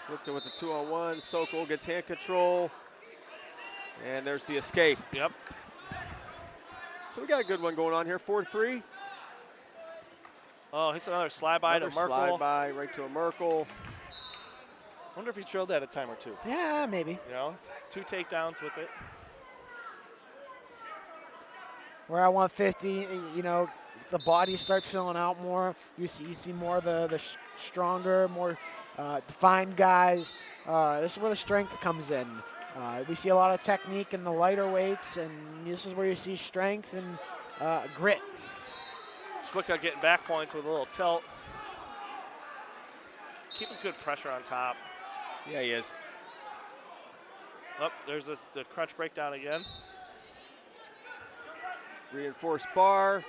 Switka with the 2-on-1. Sokol gets hand control. And there's the escape. Yep. So we got a good one going on here. 4-3. Oh, hits another slide by to Merkel. Slide by right to a Merkel. wonder if he drilled that a time or two. Yeah, maybe. You know, it's 2 takedowns with it. Where at 150, you know, the body starts filling out more. You see more of the stronger, more defined guys. This is where the strength comes in. We see a lot of technique in the lighter weights, and this is where you see strength and grit. Swicka getting back points with a little tilt. Keeping good pressure on top. Yeah, he is. Oh, there's the crunch breakdown again. Reinforced bar.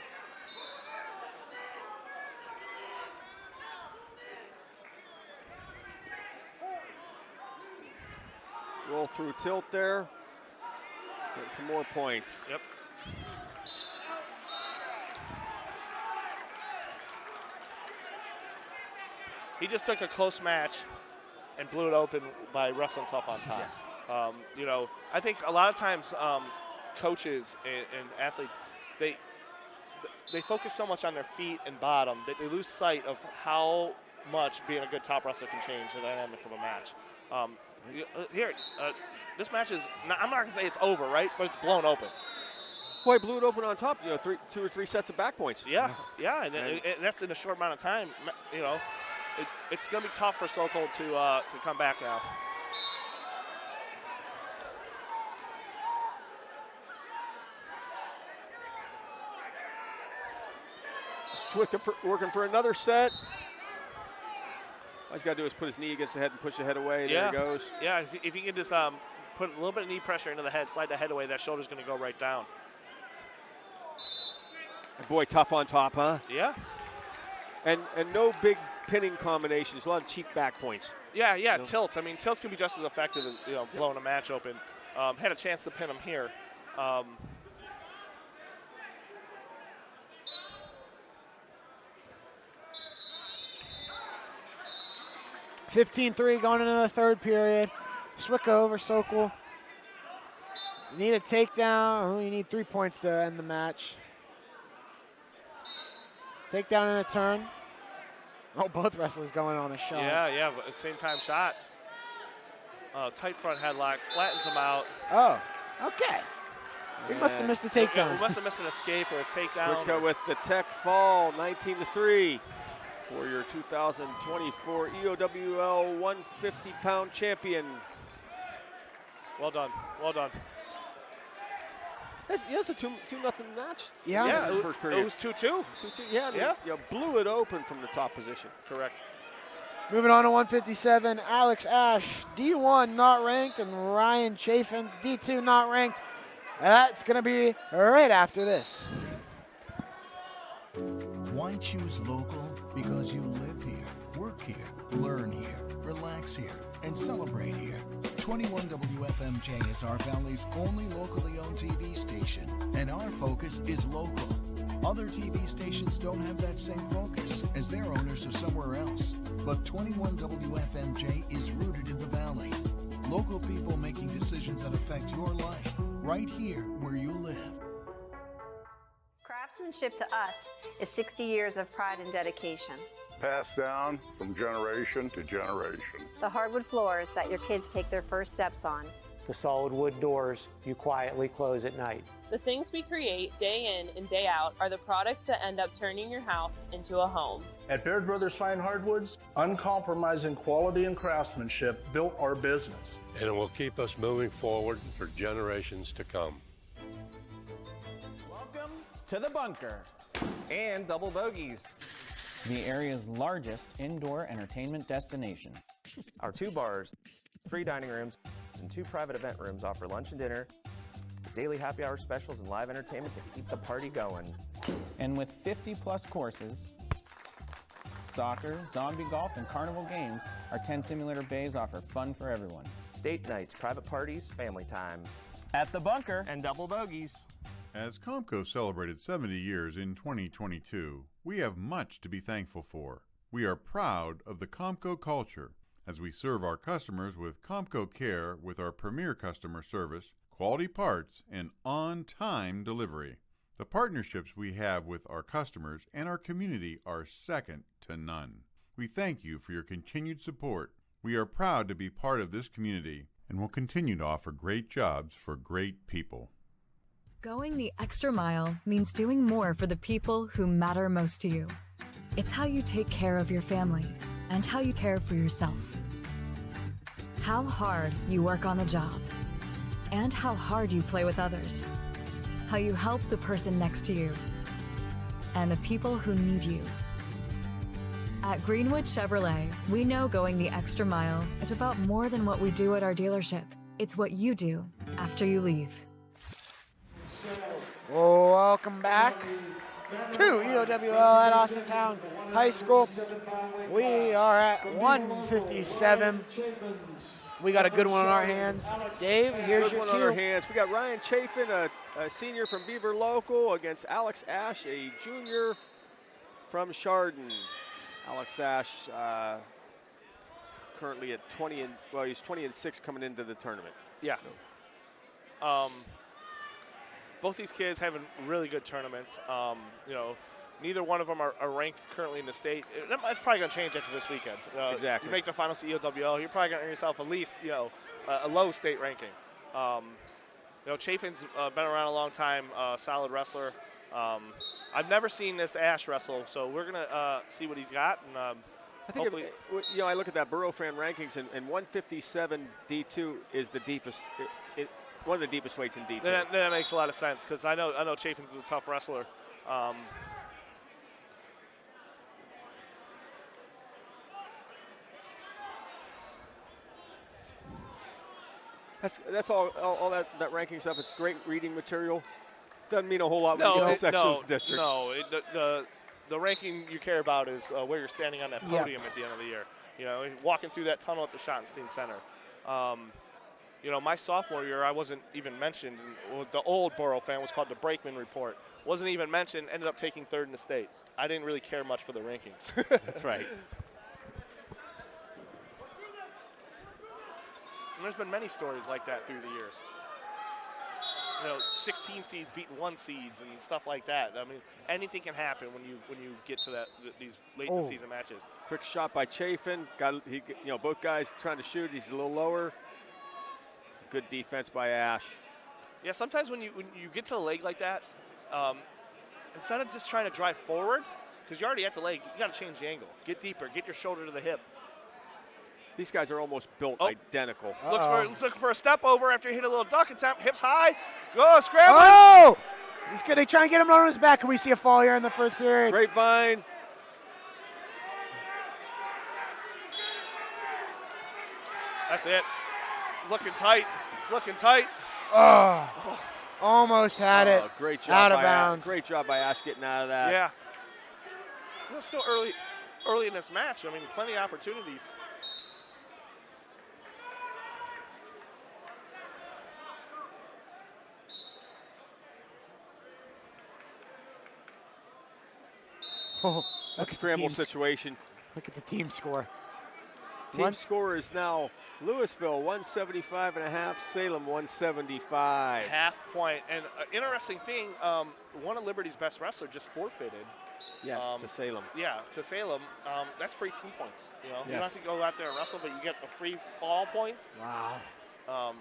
Roll through tilt there. Get some more points. Yep. He just took a close match and blew it open by wrestling tough on top. Yes. You know, I think a lot of times coaches and athletes, they focus so much on their feet and bottom that they lose sight of how much being a good top wrestler can change the dynamic of a match. This match is, I'm not going to say it's over, right? But it's blown open. Boy, blew it open on top. You know, 2 or 3 sets of back points. Yeah, and that's in a short amount of time. You know, it's going to be tough for Sokol to come back now. Swicka working for another set. All he's got to do is put his knee against the head and push the head away. There he goes. Yeah, if you can just put a little bit of knee pressure into the head, slide the head away, that shoulder's going to go right down. And boy, tough on top, huh? Yeah. And no big pinning combinations. A lot of cheap back points. Yeah, you know? Tilts. I mean, tilts can be just as effective as blowing a match open. Had a chance to pin him here. 15-3 going into the third period. Swicka over Sokol. You need a takedown. Oh, you need 3 points to end the match. Takedown and a turn. Oh, both wrestlers going on a shot. Yeah, but at the same time shot. Tight front headlock, flattens him out. Oh, okay. We must have missed a takedown. We must have missed an escape or a takedown. Swicka with the tech fall, 19-3 for your 2024 EOWL 150-pound champion. Well done. That's a 2-0 match. Yeah, in the first period. It was 2-2. 2-2. Yeah. You blew it open from the top position. Correct. Moving on to 157, Alex Ash, D1 not ranked, and Ryan Chaffins, D2 not ranked. That's going to be right after this. Why choose local? Because you live here, work here, learn here, relax here, and celebrate here. 21 WFMJ is our family's only locally owned TV station, and our focus is local. Other TV stations don't have that same focus, as their owners are somewhere else. But 21 WFMJ is rooted in the Valley. Local people making decisions that affect your life, right here where you live. Craftsmanship to us is 60 years of pride and dedication. Passed down from generation to generation. The hardwood floors that your kids take their first steps on. The solid wood doors you quietly close at night. The things we create day in and day out are the products that end up turning your house into a home. At Baird Brothers Fine Hardwoods, uncompromising quality and craftsmanship built our business. And it will keep us moving forward for generations to come. Welcome to the Bunker and Double Bogies, the area's largest indoor entertainment destination. Our 2 bars, 3 dining rooms, and 2 private event rooms offer lunch and dinner, daily happy hour specials, and live entertainment to keep the party going. And with 50-plus courses, soccer, zombie golf, and carnival games, our 10 simulator bays offer fun for everyone. Date nights, private parties, family time. At the Bunker and Double Bogies. As Comco celebrated 70 years in 2022, we have much to be thankful for. We are proud of the Comco culture as we serve our customers with Comco Care with our premier customer service, quality parts, and on-time delivery. The partnerships we have with our customers and our community are second to none. We thank you for your continued support. We are proud to be part of this community and will continue to offer great jobs for great people. Going the extra mile means doing more for the people who matter most to you. It's how you take care of your family and how you care for yourself. How hard you work on the job and how hard you play with others. How you help the person next to you and the people who need you. At Greenwood Chevrolet, we know going the extra mile is about more than what we do at our dealership. It's what you do after you leave. Welcome back to EOWL at Austintown High School. We are at 157. We got a good one on our hands. Dave, here's your cue. Good one on our hands. We got Ryan Chafin, a senior from Beaver Local, against Alex Ash, a junior from Chardon. Alex Ash currently at 20 and, well, he's 20-6 coming into the tournament. Yeah. Both these kids having really good tournaments. You know, neither one of them are ranked currently in the state. It's probably going to change after this weekend. Exactly. You make the finals to EOWL, you're probably going to earn yourself at least, you know, a low state ranking. You know, Chafin's been around a long time, solid wrestler. I've never seen this Ash wrestle, so we're going to see what he's got. And I think, you know, I look at that Borough fan rankings, and 157 D2 is the deepest, one of the deepest weights in D2. That makes a lot of sense, because I know Chafin's is a tough wrestler. That's all that ranking stuff. It's great reading material. Doesn't mean a whole lot when you get to sections, districts. No, the ranking you care about is where you're standing on that podium at the end of the year. You know, walking through that tunnel at the Schottenstein Center. You know, my sophomore year, I wasn't even mentioned. The old Borough fan was called the Brakeman Report. Wasn't even mentioned, ended up taking third in the state. I didn't really care much for the rankings. That's right. And there's been many stories like that through the years. You know, 16 seeds beating 1 seeds and stuff like that. I mean, anything can happen when you get to these late in the season matches. Quick shot by Chafin. You know, both guys trying to shoot. He's a little lower. Good defense by Ash. Yeah, sometimes when you get to the leg like that, instead of just trying to drive forward, because you're already at the leg, you got to change the angle. Get deeper. Get your shoulder to the hip. These guys are almost built identical. Looks for a step over after he hit a little duck attempt. Hips high. Go, scramble. Oh! He's going to try and get him on his back. Can we see a fall here in the first period? Grapevine. That's it. It's looking tight. It's looking tight. Oh. Almost had it. Great job out of by bounds. Great job by Ash getting out of that. Yeah. It's still early in this match. I mean, plenty of opportunities. Oh, that's a scramble situation. Look at the team score. Team score is now Louisville 175.5, Salem 175. Half point. And interesting thing, one of Liberty's best wrestlers just forfeited. Yes, to Salem. Yeah, to Salem. That's free team points. You know, yes. You don't have to go out there and wrestle, but you get the free fall points. Wow.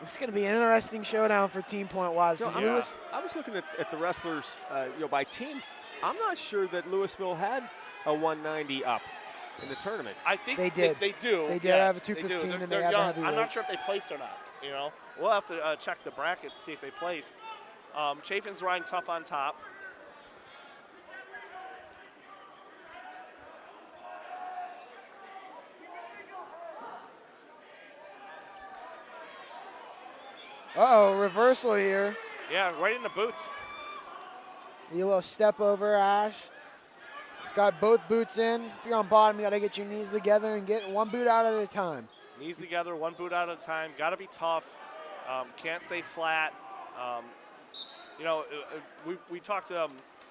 It's going to be an interesting showdown for team point wise. So I was looking at the wrestlers, you know, by team. I'm not sure that Louisville had a 190 up in the tournament. I think they did. They do. They did yes, have a 215 they and they're they have a young. heavyweight. I'm not sure if they placed or not. You know, we'll have to check the brackets to see if they placed. Chafin's riding tough on top. Uh-oh, reversal here. Yeah, right in the boots. A little step over, Ash. He's got both boots in. If you're on bottom, you got to get your knees together and get one boot out at a time. Knees together, one boot out at a time. Got to be tough. Can't stay flat. You know, we talked a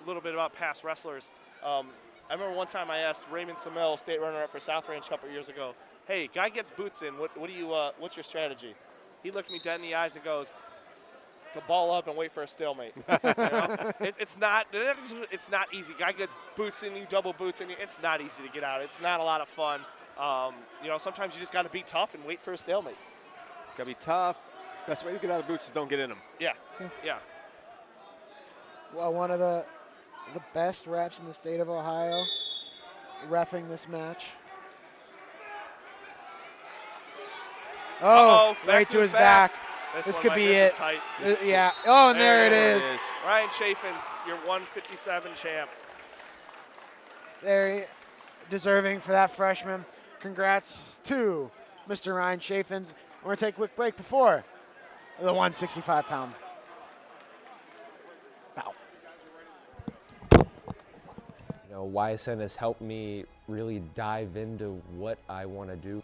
little bit about past wrestlers. I remember one time I asked Raymond Samil, state runner-up for South Range a couple years ago, hey, guy gets boots in. What do you? What's your strategy? He looked me dead in the eyes and goes, to ball up and wait for a stalemate. It's not easy. Guy gets boots in you, double boots in you. It's not easy to get out. It's not a lot of fun. Sometimes you just got to be tough and wait for a stalemate. Got to be tough. Best way to get out of boots is don't get in them. Yeah. Well, one of the best refs in the state of Ohio reffing this match. Oh, right to his back. This could be it. Yeah. Oh, and there it is. Ryan Chaffins, your 157 champ. Very deserving for that freshman. Congrats to Mr. Ryan Chaffins. We're going to take a quick break before the 165-pound bout. YSN has helped me really dive into what I want to do.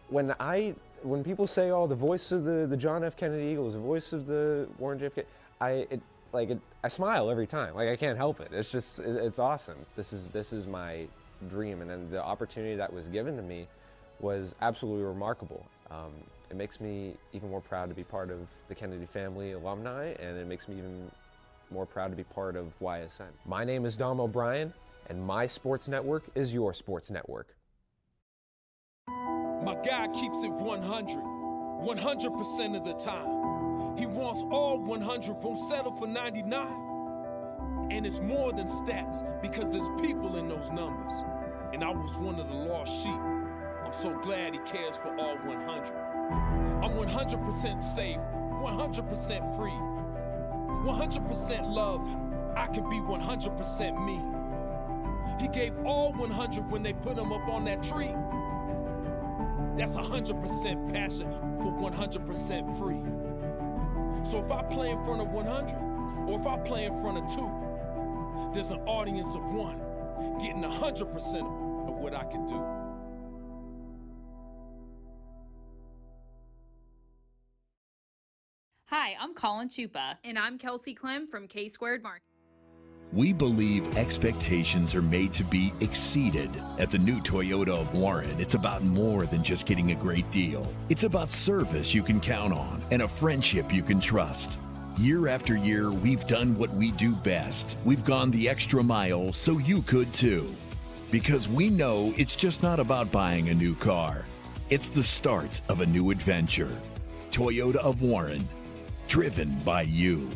When people say, "Oh, the voice of the John F. Kennedy Eagles, the voice of the Warren JFK," I smile every time. Like, I can't help it. It's just, it's awesome. This is my dream, and then the opportunity that was given to me was absolutely remarkable. It makes me even more proud to be part of the Kennedy family alumni, and it makes me even more proud to be part of YSN. My name is Dom O'Brien, and my sports network is your sports network. My guy keeps it 100% of the time. He wants all 100, won't settle for 99. And it's more than stats, because there's people in those numbers. And I was one of the lost sheep. I'm so glad he cares for all 100. I'm 100% safe, 100% free, 100% love. I can be 100% me. He gave all 100 when they put him up on that tree. That's 100% passion for 100% free. So if I play in front of 100, or if I play in front of 2, there's an audience of 1 getting 100% of what I can do. Hi, I'm Colin Chupa. And I'm Kelsey Clem from K-Squared Marketing. We believe expectations are made to be exceeded. At the new Toyota of Warren, it's about more than just getting a great deal. It's about service you can count on and a friendship you can trust. Year after year, we've done what we do best. We've gone the extra mile so you could too. Because we know it's just not about buying a new car. It's the start of a new adventure. Toyota of Warren, driven by you.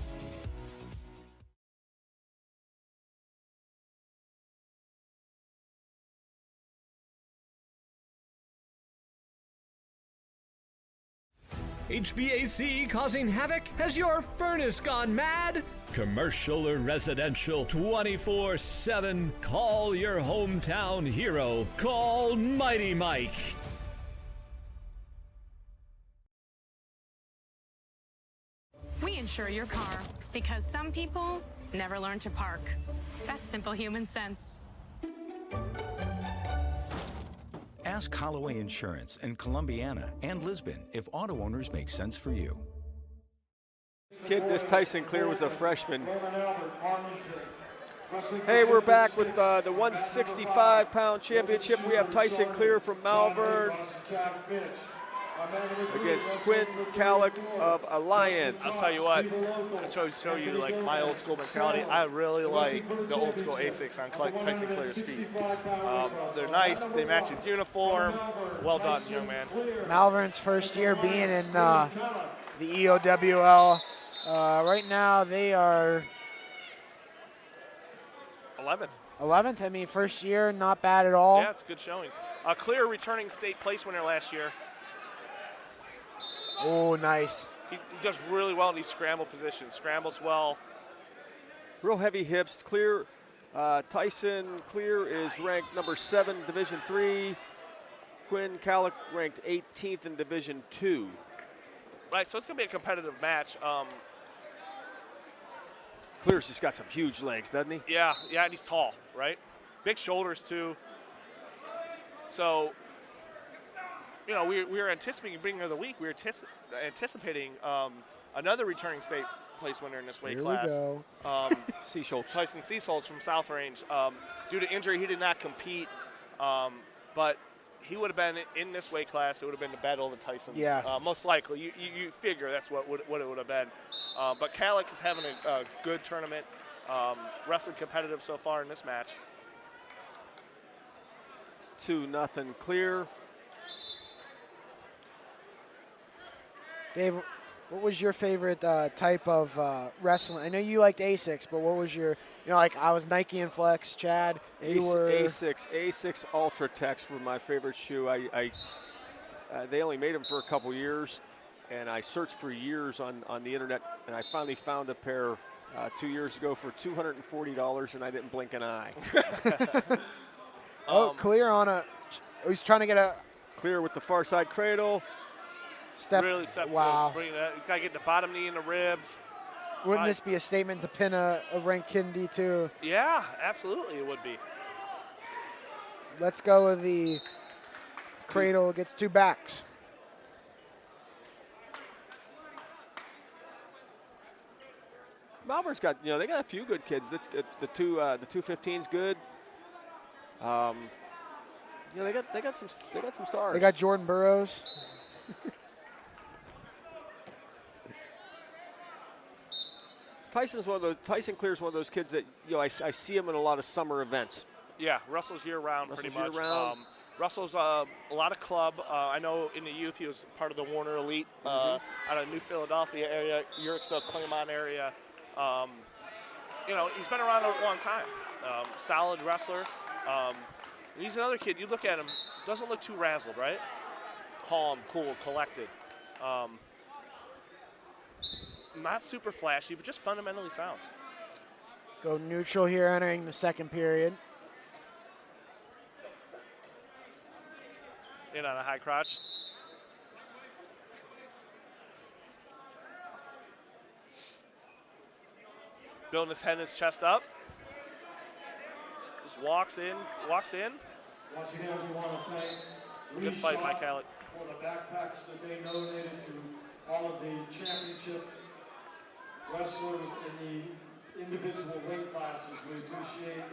HVAC causing havoc? Has your furnace gone mad? Commercial or residential, 24/7. Call your hometown hero. Call Mighty Mike. We insure your car because some people never learn to park. That's simple human sense. Ask Holloway Insurance in Columbiana and Lisbon if auto owners make sense for you. This Tyson Clear was a freshman. Hey, we're back with the 165-pound championship. We have Tyson Clear from Malvern against Quinn Calick of Alliance. I'll tell you what, to show you like my old school mentality, I really like the old school Asics on Tyson Clear's feet. They're nice, they match his uniform. Well done, young man. Malvern's first year being in the EOWL. Right now they are 11th. 11th, I mean, first year, not bad at all. Yeah, it's a good showing. Clear returning state place winner last year. Oh, nice. He does really well in these scramble positions. Scrambles well. Real heavy hips. Clear. Tyson Clear is ranked number 7, Division III. Quinn Calick ranked 18th in Division II. Right, so it's going to be a competitive match. Clear's just got some huge legs, doesn't he? Yeah, and he's tall, right? Big shoulders, too. So, you know, we were anticipating beginning of the week. We were anticipating another returning state place winner in this weight class. Here we go. Tyson Seasolds from South Range. Due to injury, he did not compete. But he would have been in this weight class. It would have been the battle of the Tysons. Yeah. Most likely. You figure that's what it would have been. But Calic is having a good tournament. Wrestling competitive so far in this match. 2-0 Clear. Dave, what was your favorite type of wrestling? I know you liked A6, but what was your, like I was Nike and Flex, Chad. You were A6 Ultra Tex were my favorite shoe. They only made them for a couple years, and I searched for years on the internet, and I finally found a pair 2 years ago for $240, and I didn't blink an eye. Clear on he's trying to get a. Clear with the far side cradle. Really wow. He's got to get the bottom knee in the ribs. Wouldn't this be a statement to pin a ranked Kindi too? Yeah, absolutely it would be. Let's go with the cradle. Gets 2 backs. Malvern's got, they got a few good kids. The 215's good. They got some stars. They got Jordan Burroughs. Tyson Clear's one of those kids that I see him in a lot of summer events. Yeah, Russell's year-round pretty much. Year-round. Russell's a lot of club. I know in the youth he was part of the Warner Elite out of New Philadelphia area, Uricksville, Claremont area. He's been around a long time. Solid wrestler. He's another kid. You look at him, doesn't look too razzled, right? Calm, cool, collected. Not super flashy, but just fundamentally sound. Go neutral here entering the second period. In on a high crotch. Building his head and his chest up. Just walks in. Once again, we want to thank Good fight by Calic. for the backpacks that they donated to all of the championship wrestlers in the individual weight classes. We appreciate it.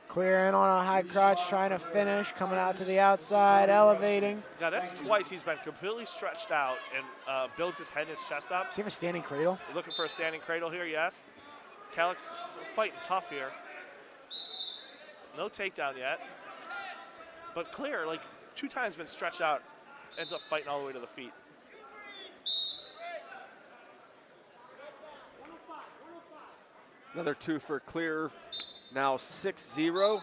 Clear in on a high crotch, trying to finish, coming out to the outside, elevating. Yeah, that's twice he's been completely stretched out and builds his head and his chest up. Does he have a standing cradle? Looking for a standing cradle here, yes. Calic's fighting tough here. No takedown yet. But Clear, 2 times been stretched out, ends up fighting all the way to the feet. Another 2 for Clear. Now 6-0.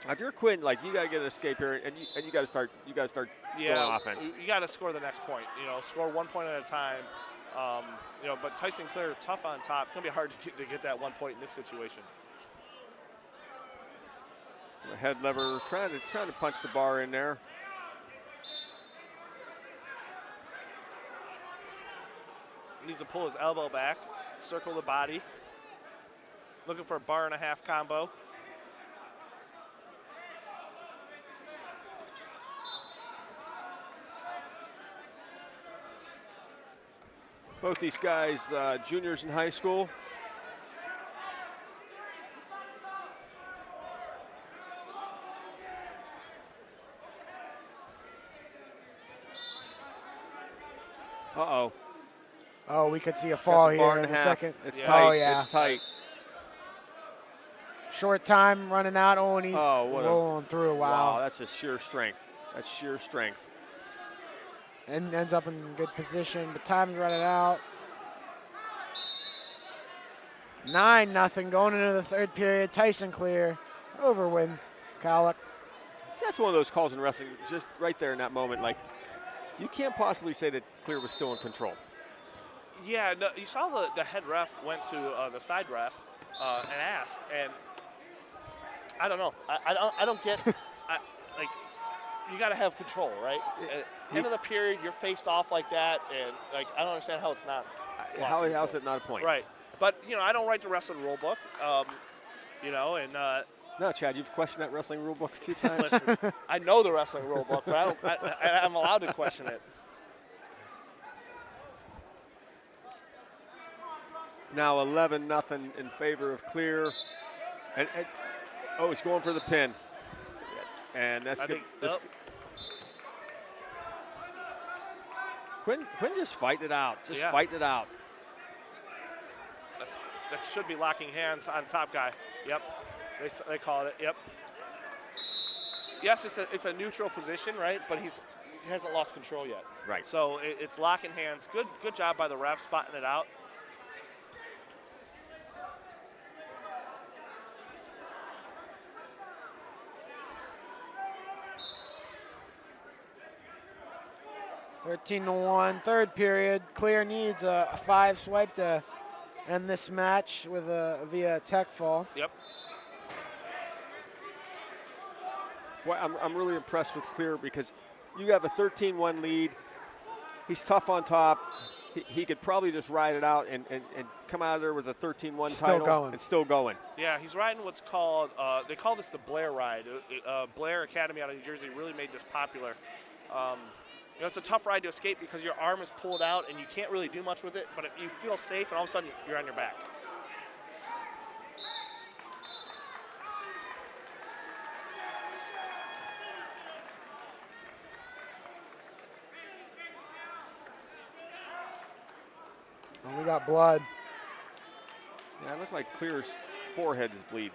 If you're Quinn, you gotta get an escape here, and you gotta start. Going offense. You gotta score the next point. Score 1 point at a time. But Tyson Clear tough on top. It's gonna be hard to get that 1 point in this situation. The head lever trying to punch the bar in there. Needs to pull his elbow back, circle the body. Looking for a 1.5 bar combo. Both these guys, juniors in high school. Uh-oh. Oh, we could see a fall here in a second. It's tight. Oh, yeah. It's tight. Short time running out. Oh, and he's rolling through. Wow. That's just sheer strength. That's sheer strength. And ends up in good position, but time's running out. 9-0 going into the third period. Tyson Clear over win. Calic. That's one of those calls in wrestling, just right there in that moment. You can't possibly say that Clear was still in control. Yeah, no, you saw the head ref went to the side ref and asked, and I don't know. I don't get you got to have control, right? End of the period, you're faced off like that, and I don't understand how it's not. How is it not a point? Right, but I don't write the wrestling rule book, No, Chad, you've questioned that wrestling rule book a few times. Listen, I know the wrestling rule book, but I'm allowed to question it. Now 11-0 in favor of Clear. And he's going for the pin. And that's good. Quinn just fighting it out. Just fighting it out. That should be locking hands on top guy. Yep. They called it. Yep. Yes, it's a neutral position, right? But he hasn't lost control yet. Right. So it's locking hands. Good job by the ref spotting it out. (13-1), third period. Clear needs a 5 swipe to end this match with via tech fall. Yep. Boy, I'm really impressed with Clear because you have a 13-1 lead. He's tough on top. He could probably just ride it out and come out of there with a 13-1 title and still going. Yeah, he's riding what's called, they call this the Blair ride. Blair Academy out of New Jersey really made this popular. You know, it's a tough ride to escape because your arm is pulled out and you can't really do much with it, but you feel safe and all of a sudden you're on your back. Oh, we got blood. Yeah, it looked like Clear's forehead is bleeding.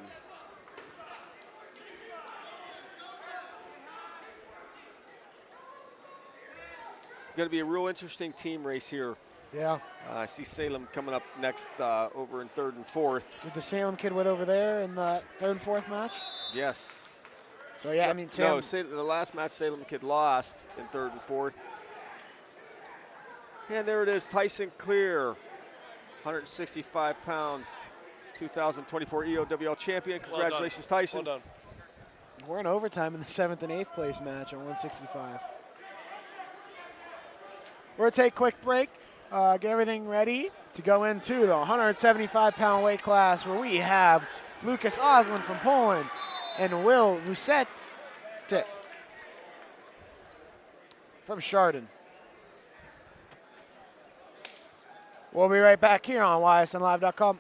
Going to be a real interesting team race here. Yeah. I see Salem coming up next over in 3rd and 4th. Did the Salem kid win over there in the 3rd and 4th match? Yes. So, yeah, I mean, Salem. No, the last match Salem kid lost in 3rd and 4th. And there it is, Tyson Clear, 165-pound 2024 EOWL champion. Congratulations, Tyson. Well done. We're in overtime in the 7th and 8th place match on 165. We're going to take a quick break, get everything ready to go into the 175-pound weight class where we have Lucas Oslin from Poland and Will Vuset from Chardon. We'll be right back here on ysnlive.com.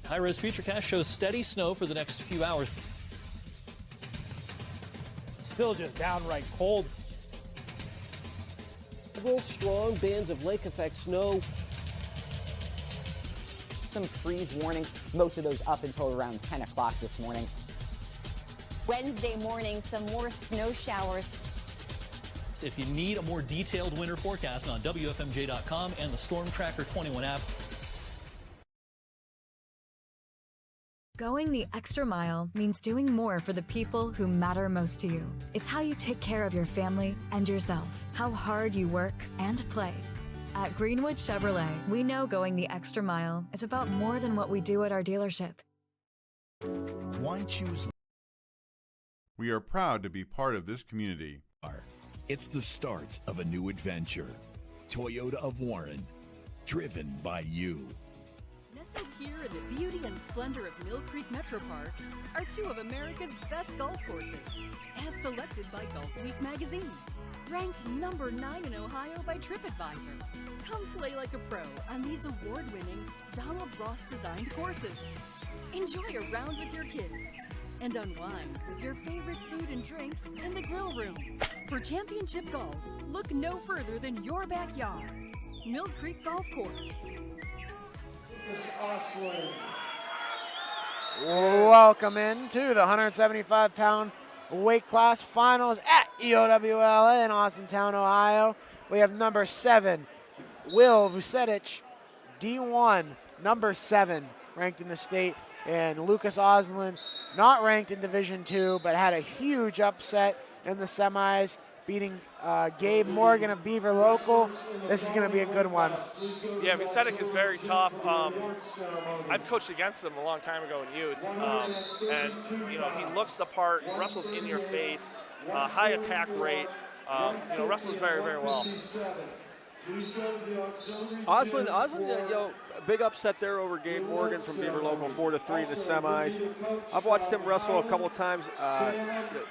High-res futurecast shows steady snow for the next few hours. Still just downright cold. Strong bands of lake effect snow. Some freeze warnings, most of those up until around 10 o'clock this morning. Wednesday morning, some more snow showers. If you need a more detailed winter forecast on WFMJ.com and the Storm Tracker 21 app. Going the extra mile means doing more for the people who matter most to you. It's how you take care of your family and yourself, how hard you work and play. At Greenwood Chevrolet, we know going the extra mile is about more than what we do at our dealership. Why choose? We are proud to be part of this community. It's the start of a new adventure. Toyota of Warren, driven by you. Nestled here in the beauty and splendor of Mill Creek Metro Parks are two of America's best golf courses, as selected by Golf Week magazine. Ranked number 9 in Ohio by TripAdvisor. Come play like a pro on these award-winning Donald Ross-designed courses. Enjoy a round with your kids and unwind with your favorite food and drinks in the grill room. For championship golf, look no further than your backyard. Mill Creek Golf Course. Welcome into the 175-pound weight class finals at EOWL in Austintown, Ohio. We have number 7, Will Vucetic, D1, number 7, ranked in the state, and Lucas Oslin, not ranked in Division II, but had a huge upset in the semis, beating Gabe Morgan of Beaver Local. This is going to be a good one. Yeah, Vucetic is very tough. I've coached against him a long time ago in youth, and you know he looks the part, wrestles in your face, high attack rate. You know, wrestles very, very well. Oslin, you know, big upset there over Gabe Morgan from Beaver Local, 4-3 in the semis. I've watched him wrestle a couple of times,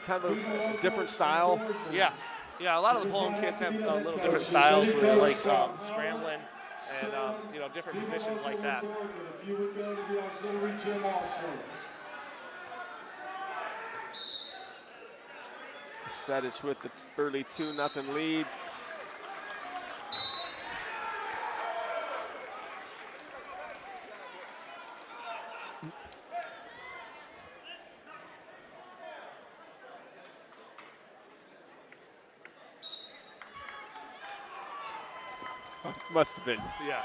kind of a different style. Yeah, a lot of the Poland kids have little different styles where they like scrambling and you know, different positions like that. Vucetić with the early 2-0 lead. Must have been. Yeah.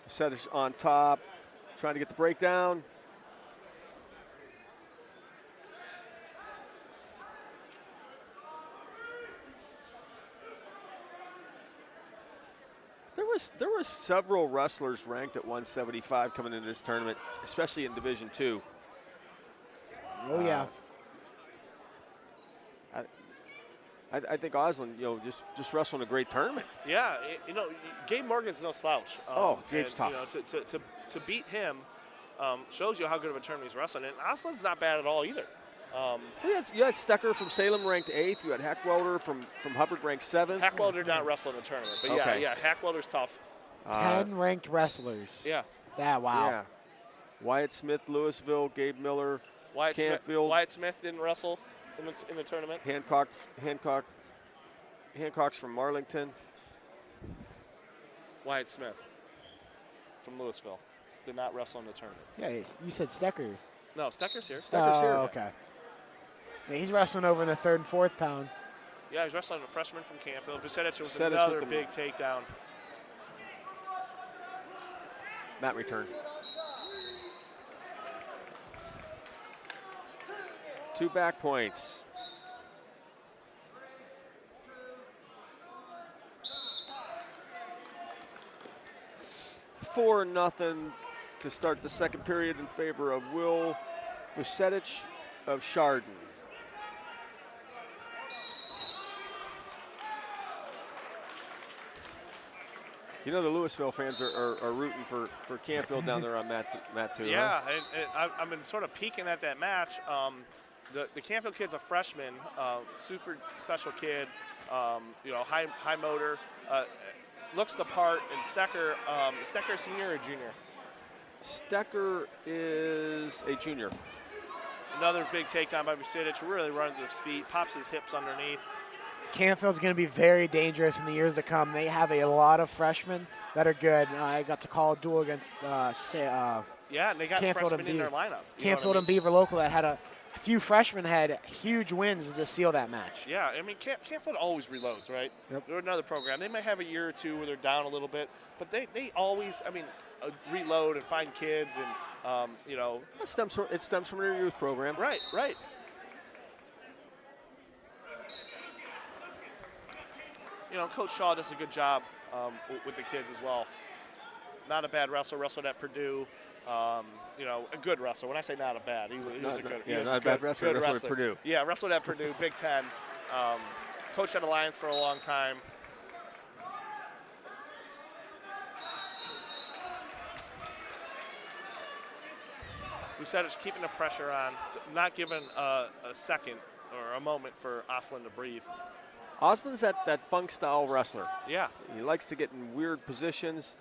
Vucetić on top, trying to get the breakdown. There was several wrestlers ranked at 175 coming into this tournament, especially in Division II. Oh yeah. I think Oslin, just wrestling a great tournament. Yeah, Gabe Morgan's no slouch. Gabe's tough. To beat him shows you how good of a tournament he's wrestling. And Oslin's not bad at all either. You had Stecker from Salem ranked 8th. You had Hackwelder from Hubbard ranked 7th. Hackwelder not wrestle in the tournament, but yeah, Hackwelder's tough. 10 ranked wrestlers. Yeah. Wow. Yeah. Wyatt Smith, Louisville, Gabe Miller, Canfield. Wyatt Smith didn't wrestle in the tournament. Hancock's from Marlington. Wyatt Smith from Louisville did not wrestle in the tournament. Yeah, you said Stecker. No, Stecker's here. Stecker's here. Okay. Yeah, he's wrestling over in the 3rd and 4th pound. Yeah, he's wrestling a freshman from Canfield. Vucetić was another big takedown. Mat return. 2 back points. Four nothing to start the second period in favor of Will Vucetić of Chardon. You know the Louisville fans are rooting for Canfield down there on Mat 2. Yeah, and I've been sort of peeking at that match. The Canfield kid's a freshman, super special kid, high motor, looks the part. And Stecker, Stecker senior or junior? Stecker is a junior. Another big takedown by Vucetić, who really runs his feet, pops his hips underneath. Canfield's going to be very dangerous in the years to come. They have a lot of freshmen that are good. I got to call a duel against and they got Canfield freshmen in their lineup. Canfield and Beaver Local that had a few freshmen had huge wins to seal that match. Yeah, I mean, Canfield always reloads, right? Yep. They're another program. They might have a year or two where they're down a little bit, but they always, reload and find kids and, It stems from their youth program. Right. Coach Shaw does a good job with the kids as well. Not a bad wrestler, wrestled at Purdue. A good wrestler. When I say not a bad, he was a good bad wrestler. Good Wrestled at Purdue. Yeah, wrestled at Purdue, Big Ten. Coached at Alliance for a long time. Vucetić keeping the pressure on, not giving a second or a moment for Oslin to breathe. Oslin's that funk-style wrestler. Yeah. He likes to get in weird positions.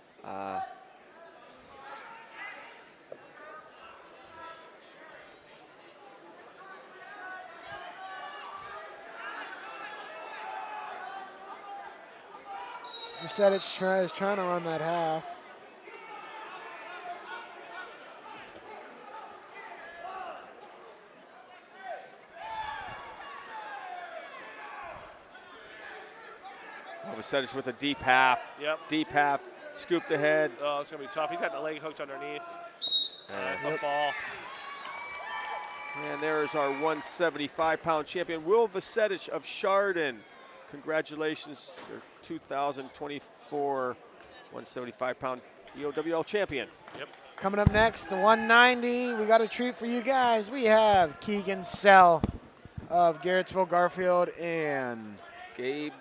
Vucetić is trying to run that half. Vucetić with a deep half. Yep. Deep half. Scooped ahead. Oh, it's going to be tough. He's got the leg hooked underneath. That's a fall. And there's our 175-pound champion, Will Vucetić of Chardon. Congratulations, your 2024 175-pound EOWL champion. Yep. Coming up next, 190, we got a treat for you guys. We have Keegan Sell of Garrettsville Garfield and Gabe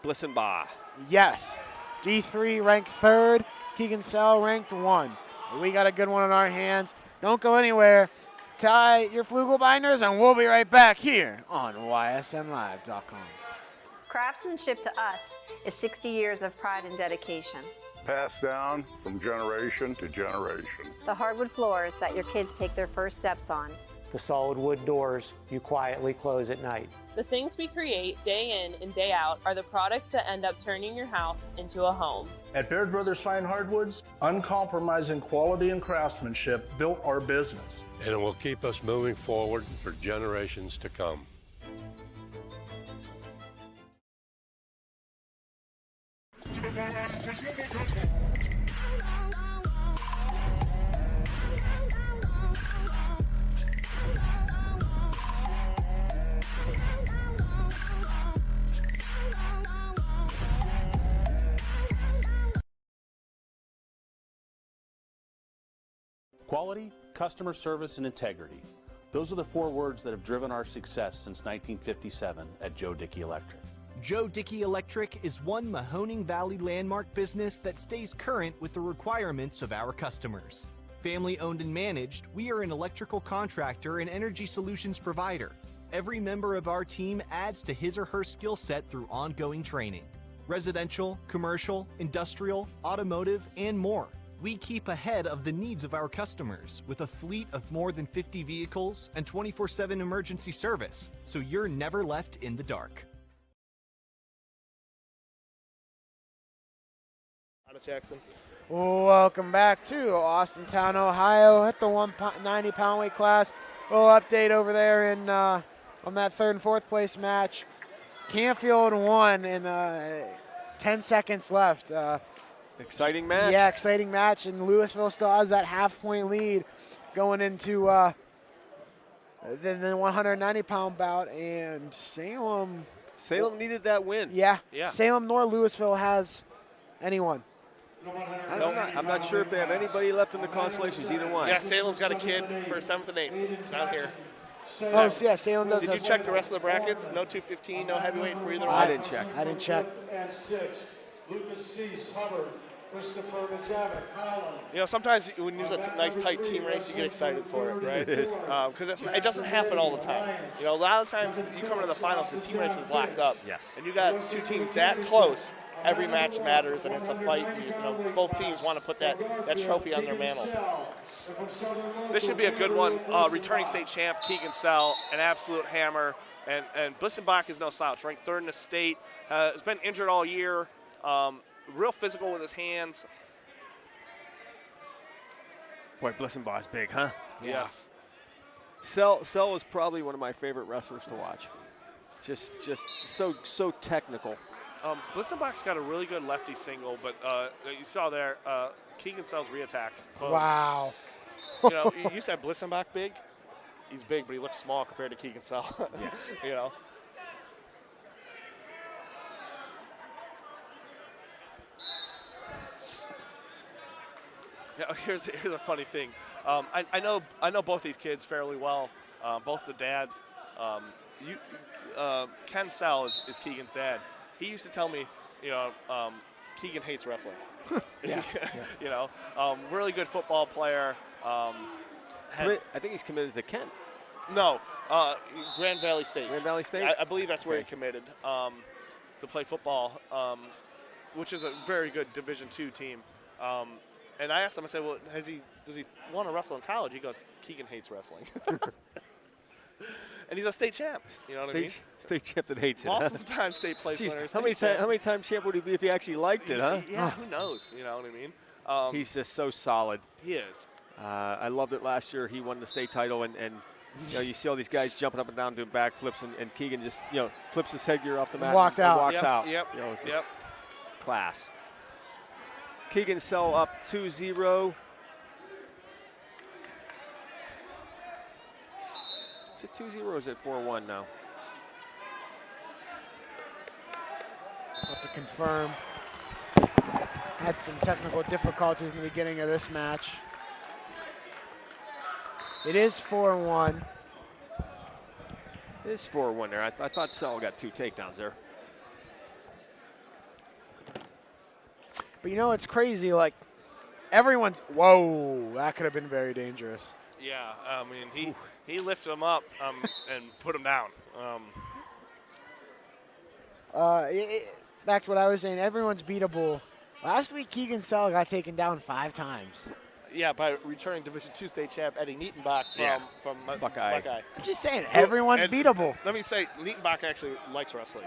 Blissenbaugh. Yes, D3 ranked 3rd, Keegan Sell ranked 1. We got a good one in our hands. Don't go anywhere. Tie your flugel binders, and we'll be right back here on ysnlive.com. Craftsmanship to us is 60 years of pride and dedication. Passed down from generation to generation. The hardwood floors that your kids take their first steps on The solid wood doors you quietly close at night. The things we create day in and day out are the products that end up turning your house into a home. At Baird Brothers Fine Hardwoods, uncompromising quality and craftsmanship built our business. And it will keep us moving forward for generations to come. Quality, customer service, and integrity. Those are the 4 words that have driven our success since 1957 at Joe Dickey Electric. Joe Dickey Electric is one Mahoning Valley landmark business that stays current with the requirements of our customers. Family owned and managed, we are an electrical contractor and energy solutions provider. Every member of our team adds to his or her skill set through ongoing training. Residential, commercial, industrial, automotive, and more. We keep ahead of the needs of our customers with a fleet of more than 50 vehicles and 24/7 emergency service, so you're never left in the dark. Jackson. Welcome back to Austintown, Ohio at the 190-pound weight class. A little update over there in on that 3rd and 4th place match. Canfield won in 10 seconds left. Exciting match. Yeah, exciting match, and Louisville still has that half-point lead going into the 190-pound bout, and Salem needed that win. Yeah. Yeah. Salem nor Louisville has anyone. I'm not sure if they have anybody left in the consolations, either one. Yeah, Salem's got a kid for 7th and 8th down here. Oh, yeah, Salem does. Did you check the rest of the brackets? No 215, no heavyweight for either one? I didn't check. I didn't check. And 6th, Lucas Cease, Hubbard, Christopher Majavic, Holland. You know, sometimes when you use a nice, tight team race, you get excited for it, right? Because it doesn't happen all the time. You know, a lot of times you come into the finals, the team race is locked up. Yes. And you got 2 teams that close. Every match matters, and it's a fight. You know, both teams want to put that trophy on their mantle. This should be a good one. Returning state champ Keegan Sell, an absolute hammer, and Blissenbach is no slouch. Ranked 3rd in the state, has been injured all year. Real physical with his hands. Boy, Blissenbach's big, huh? Yes. Sell is probably one of my favorite wrestlers to watch. Just so technical. Blissenbach's got a really good lefty single, but you saw there, Keegan Sell's reattacks. Wow. You know, you said Blissenbach big. He's big, but he looks small compared to Keegan Sell. Yeah. You know. Yeah, here's a funny thing. I know both these kids fairly well, both the dads. Ken Sell is Keegan's dad. He used to tell me, you know, Keegan hates wrestling. Yeah. You know, really good football player. I think he's committed to Kent. No, Grand Valley State. Grand Valley State? I believe that's where he committed to play football, which is a very good Division II team. And I asked him, I said, well, does he want to wrestle in college? He goes, Keegan hates wrestling. And he's a state champ. You know what I mean? State champ that hates it. Multiple times state place winner. How many times champ would he be if he actually liked it, huh? Yeah, who knows? You know what I mean? He's just so solid. He is. I loved it last year. He won the state title, and you know, you see all these guys jumping up and down doing backflips, and Keegan just, you know, flips his headgear off the mat and walks out. Yep. You know, it's just class. Keegan Sell up 2-0. Is it 2-0 or is it 4-1 now? Have to confirm. Had some technical difficulties in the beginning of this match. It is 4-1. It is 4-1 there. I thought Sell got 2 takedowns there. But you know, it's crazy. Like, everyone's, whoa, that could have been very dangerous. Yeah, I mean, he lifted him up and put him down. Back to what I was saying, everyone's beatable. Last week, Keegan Sell got taken down 5 times. Yeah, by returning Division II state champ Eddie Nietenbach from Buckeye. I'm just saying, everyone's And beatable. Let me say, Nietenbach actually likes wrestling.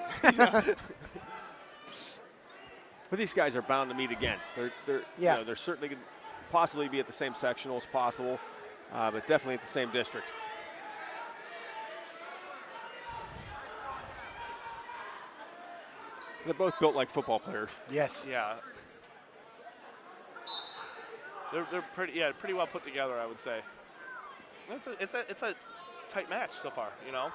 But these guys are bound to meet again. They're certainly going to possibly be at the same sectional as possible, but definitely at the same district. They're both built like football players. Yes. Yeah. They're pretty well put together, I would say. It's a tight match so far, you know.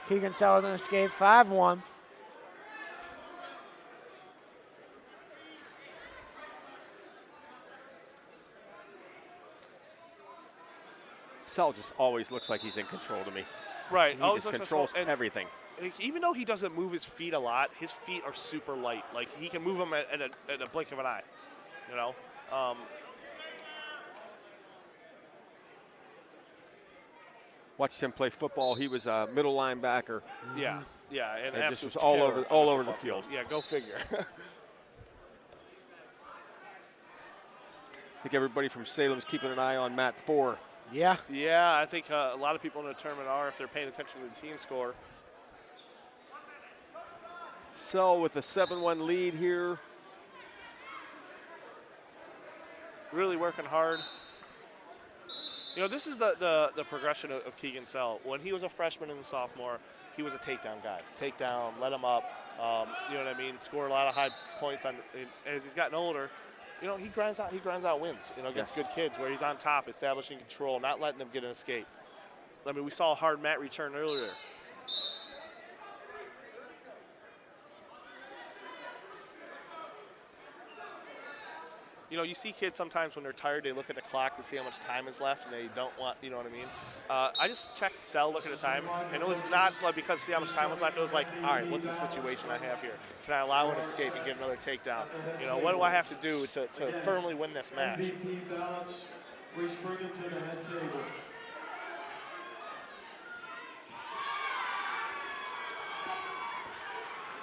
Keegan Sullivan escape 5-1. Sel just always looks like he's in control to me. Right. He just controls everything. Even though he doesn't move his feet a lot, his feet are super light. Like, he can move them at a blink of an eye, you know. Watched him play football. He was a middle linebacker. Yeah, and it just was all over the field. Yeah, go figure. I think everybody from Salem's keeping an eye on Matt 4. Yeah. Yeah, I think a lot of people in the tournament are if they're paying attention to the team score. Sel with a 7-1 lead here. Really working hard. You know, this is the progression of Keegan Sell. When he was a freshman and a sophomore, he was a takedown guy. Takedown, let him up. You know what I mean? Score a lot of high points on. As he's gotten older, you know, he grinds out wins. You know, against good kids where he's on top, establishing control, not letting them get an escape. I mean, we saw a hard mat return earlier. You know, you see kids sometimes when they're tired, they look at the clock to see how much time is left, and they don't want, you know what I mean? I just checked Cell, look at the time, and it was not like because see how much time was left. It was like, all right, what's the situation I have here? Can I allow an escape and get another takedown? You know, what do I have to do to firmly win this match? MVP ballots, please bring it to the head table.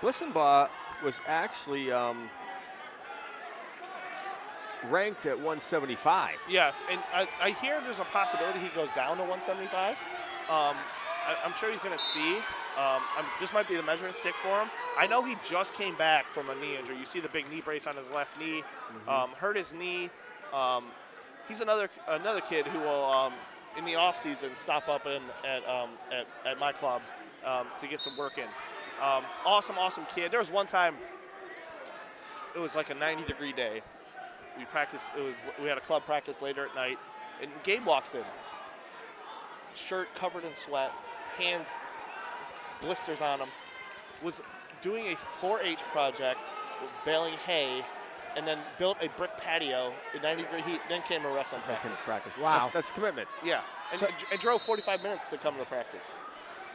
Blissenbaugh was actually ranked at 175. Yes, and I hear there's a possibility he goes down to 175. I'm sure he's going to see. This might be the measuring stick for him. I know he just came back from a knee injury. You see the big knee brace on his left knee. Hurt his knee. He's another kid who will, in the offseason, stop up at my club to get some work in. Awesome kid. There was one time, it was like a 90-degree day. We practiced. We had a club practice later at night, and Gabe walks in, shirt covered in sweat, hands blisters on him. Was doing a 4-H project, baling hay, and then built a brick patio in 90-degree heat. Then came to wrestling practice. Wow, that's commitment. Yeah, and drove 45 minutes to come to practice.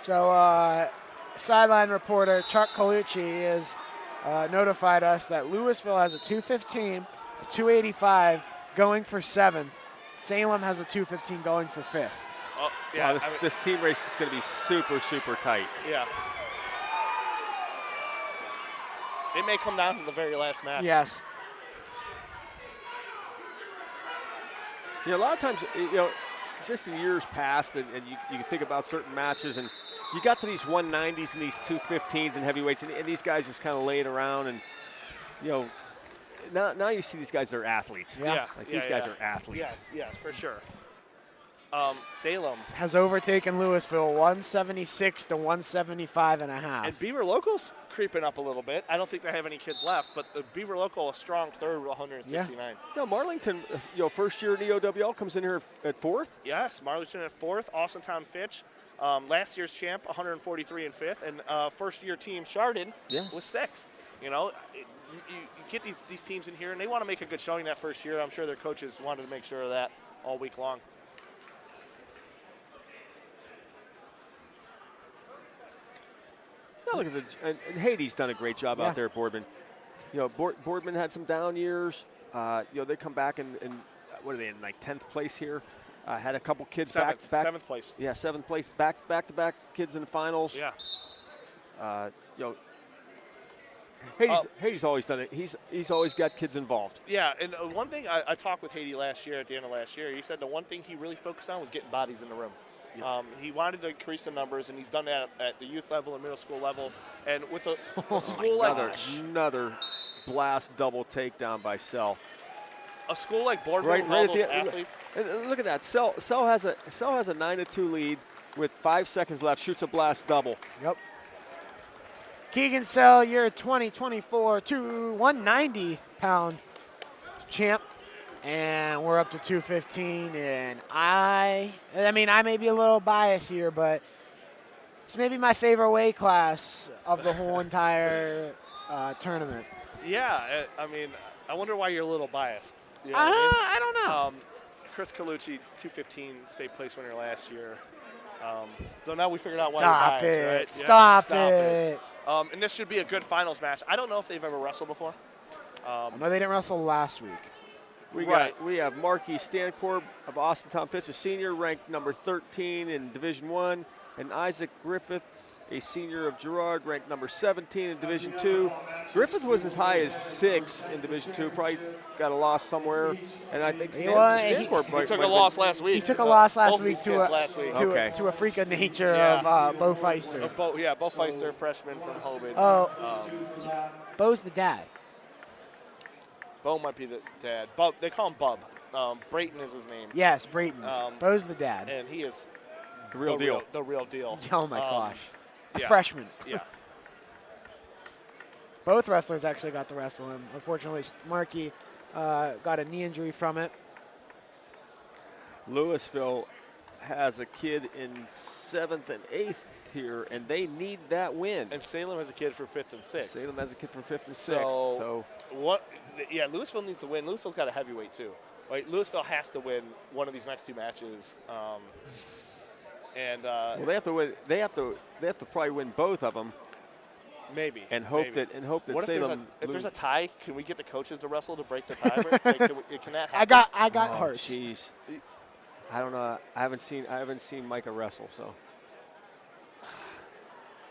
So, sideline reporter Chuck Colucci has notified us that Louisville has a 215. A 285 going for 7th. Salem has a 215 going for 5th. Oh, yeah. Wow, this team race is going to be super, super tight. Yeah. It may come down to the very last match. Yes. You know, a lot of times, you know, just in years past, and you think about certain matches, and you got to these 190s and these 215s and heavyweights, and these guys just kind of lay it around, and, you know, Now you see these guys that are athletes. Yeah. These guys are athletes. Yes, for sure. Salem has overtaken Louisville 176 to 175 and a half. And Beaver Local's creeping up a little bit. I don't think they have any kids left, but the Beaver Local, a strong third with 169. Yeah. You know, Marlington, you know, first year in EOWL comes in here at 4th. Yes, Marlington at 4th. Austintown Fitch, last year's champ, 143 and 5th, and first year team Chardon was 6th. You know. You get these teams in here, and they want to make a good showing that first year. I'm sure their coaches wanted to make sure of that all week long. Now look at and Haiti's done a great job out there at Boardman. You know, Boardman had some down years. You know, they come back and what are they in, like 10th place here? Had a couple kids back 7th place. Yeah, 7th place. Back to back kids in the finals. Yeah. You know, Hady's always done it. He's always got kids involved. Yeah, and one thing I talked with Hady last year, at the end of last year, he said the one thing he really focused on was getting bodies in the room. He wanted to increase the numbers, and he's done that at the youth level and middle school level. And with a school like another blast double takedown by Sell. A school like Boardman with all those athletes. Look at that. Sell has a 9-2 lead with 5 seconds left. Shoots a blast double. Yep. Keegan Sell, your 2024 190-pound champ. And we're up to 215, and I mean, I may be a little biased here, but it's maybe my favorite weight class of the whole entire tournament. Yeah, I mean, I wonder why you're a little biased. You know what I mean? I don't know. Chris Colucci, 215 state place winner last year. So now we figured out why Stop you're biased, it. right? Stop yeah, it. And this should be a good finals match. I don't know if they've ever wrestled before. I know they didn't wrestle last week. We have Marky Stancorb of Austintown Fitch, a senior, ranked number 13 in Division I, and Isaac Griffith, a senior of Girard, ranked number 17 in Division II. Griffith was as high as 6 in Division II, probably got a loss somewhere, and I think Stancorb he took a loss last week. He took a loss last week to to a freak of nature of Bo Feister. Bo Feister, freshman from Hoban. Oh, Bo's the dad. Bo might be the dad. Bub, they call him Bub. Brayton is his name. Yes, Brayton. Bo's the dad. And he is the real deal. The real deal. Oh, my gosh. A yeah. freshman. Yeah. Both wrestlers actually got to wrestle him. Unfortunately, Markey got a knee injury from it. Louisville has a kid in 7th and 8th here, and they need that win. And Salem has a kid for 5th and 6th. Salem has a kid for 5th and 6th. So what? Yeah, Louisville needs to win. Louisville's got a heavyweight too. Right? Louisville has to win one of these next 2 matches. Well, they have to win. They have to probably win both of them. Maybe. And hope that what Salem. If there's a tie, can we get the coaches to wrestle to break the tie? Like, can that happen? I got hearts. Jeez. I don't know. I haven't seen Micah wrestle, so.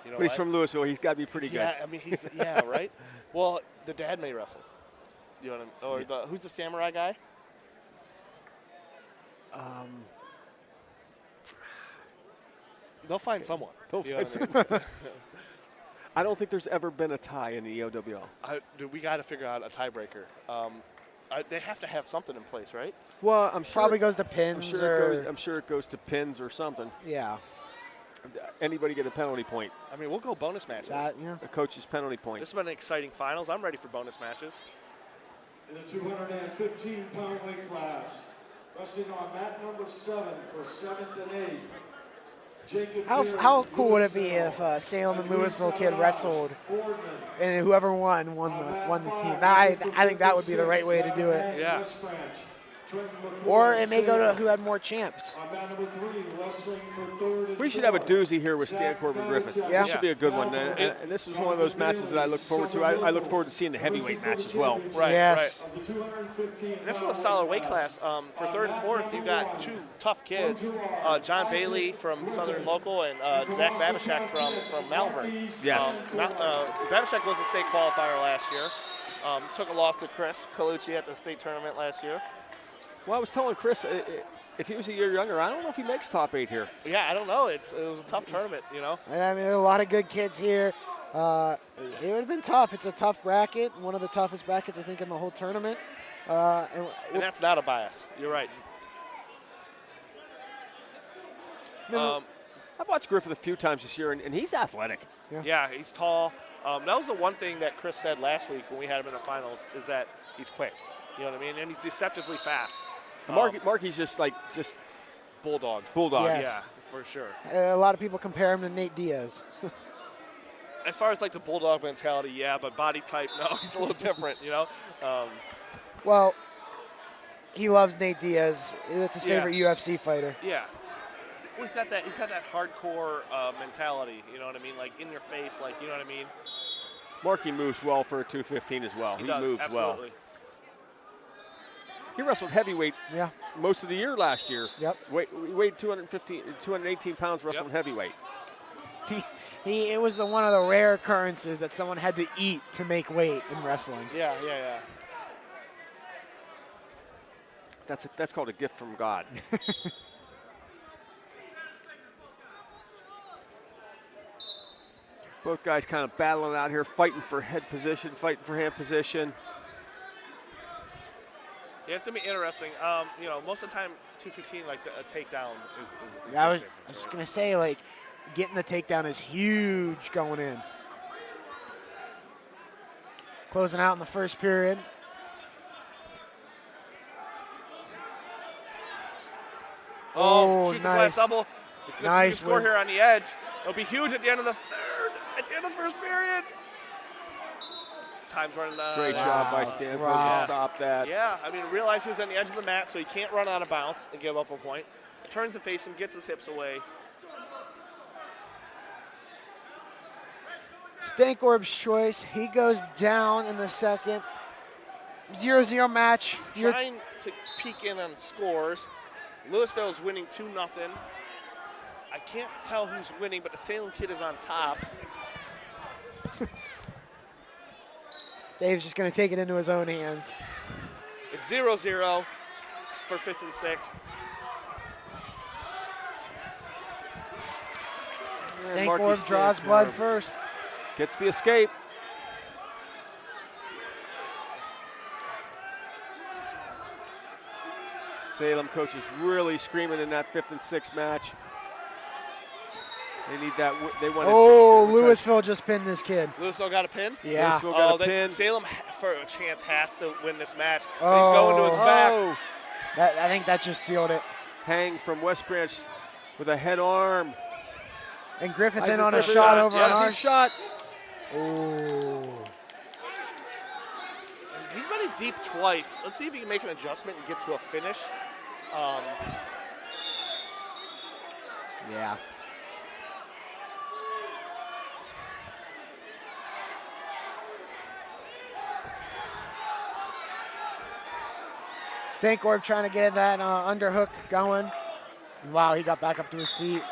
You know but he's from Louisville. He's got to be pretty good. Yeah, I mean, right? Well, the dad may wrestle. You know what I mean? Or who's the samurai guy? They'll find someone. I don't think there's ever been a tie in the EOWL. We got to figure out a tiebreaker. They have to have something in place, right? Well, I'm sure probably goes to pins. I'm sure it goes to pins or something. Yeah. Anybody get a penalty point? I mean, we'll go bonus matches. The coach's penalty point. This has been an exciting finals. I'm ready for bonus matches. In the 215-pound weight class, wrestling on mat number 7 for 7th and 8th. How cool would it be if Salem and Louisville kid wrestled, and whoever won the team? I think that would be the right way to do it. Yeah. Or it may go to who had more champs. We should have a doozy here with Stancorb and Griffith. Yeah. This should be a good one. And this is one of those matches that I look forward to. I look forward to seeing the heavyweight match as well. Right, yes. Right. And this is a solid weight class. For 3rd and 4th, you've got 2 tough kids. John Bailey from Southern Local and Zach Babishak from Malvern. Yes. Babishak was a state qualifier last year. Took a loss to Chris Colucci at the state tournament last year. Well, I was telling Chris, if he was a year younger, I don't know if he makes top 8 here. Yeah, I don't know. It was a tough tournament, you know. And I mean, there are a lot of good kids here. It would have been tough. It's a tough bracket, one of the toughest brackets, I think, in the whole tournament. And that's not a bias. You're right. I've watched Griffith a few times this year, and he's athletic. Yeah, he's tall. That was the one thing that Chris said last week when we had him in the finals, is that he's quick. You know what I mean? And he's deceptively fast. Marky's just bulldog. Yes. Yeah, for sure. A lot of people compare him to Nate Diaz. As far as like the bulldog mentality, yeah, but body type, no, he's a little different, you know. Well, he loves Nate Diaz. That's his favorite UFC fighter. Yeah. Well, he's got that hardcore mentality, you know what I mean? Like in your face, like, you know what I mean? Marky moves well for a 215 as well. He does, moves absolutely. well. He wrestled heavyweight most of the year last year. Yep. Weighed 218 pounds wrestling heavyweight. It was one of the rare occurrences that someone had to eat to make weight in wrestling. Yeah, yeah, yeah. That's called a gift from God. Both guys kind of battling out here, fighting for head position, fighting for hand position. Yeah, it's gonna be interesting. You know, most of the time, 215, like a takedown is Yeah, I was just gonna say, like, getting the takedown is huge going in. Closing out in the first period. Oh, shoots nice. a glass double. It's going to Nice score with- here on the edge. It'll be huge at the end of the third, at the end of the first period. Time's running out. Great job by Stanford to stop that. Yeah, I mean, realize he was on the edge of the mat, so he can't run out of bounds and give up a point. Turns to face him, gets his hips away. Stankorb's choice. He goes down in the second. 0-0 match. Trying to peek in on scores. Louisville is winning 2-0. I can't tell who's winning, but the Salem kid is on top. Dave's just going to take it into his own hands. It's 0-0 for 5th and 6th. Stankorb draws blood first. Gets the escape. Salem coaches really screaming in that 5th and 6th match. They need that. They want. Oh, Louisville just pinned this kid. Louisville got a pin? Yeah. Louisville got a pin. Salem, for a chance, has to win this match. But he's going to his back. I think that just sealed it. Hang from West Branch with a head arm. And Griffith Isaac in on Griffith a shot over yes. on our shot. Oh. He's been in deep twice. Let's see if he can make an adjustment and get to a finish. Yeah. Stankorb trying to get that underhook going. Wow, he got back up to his feet.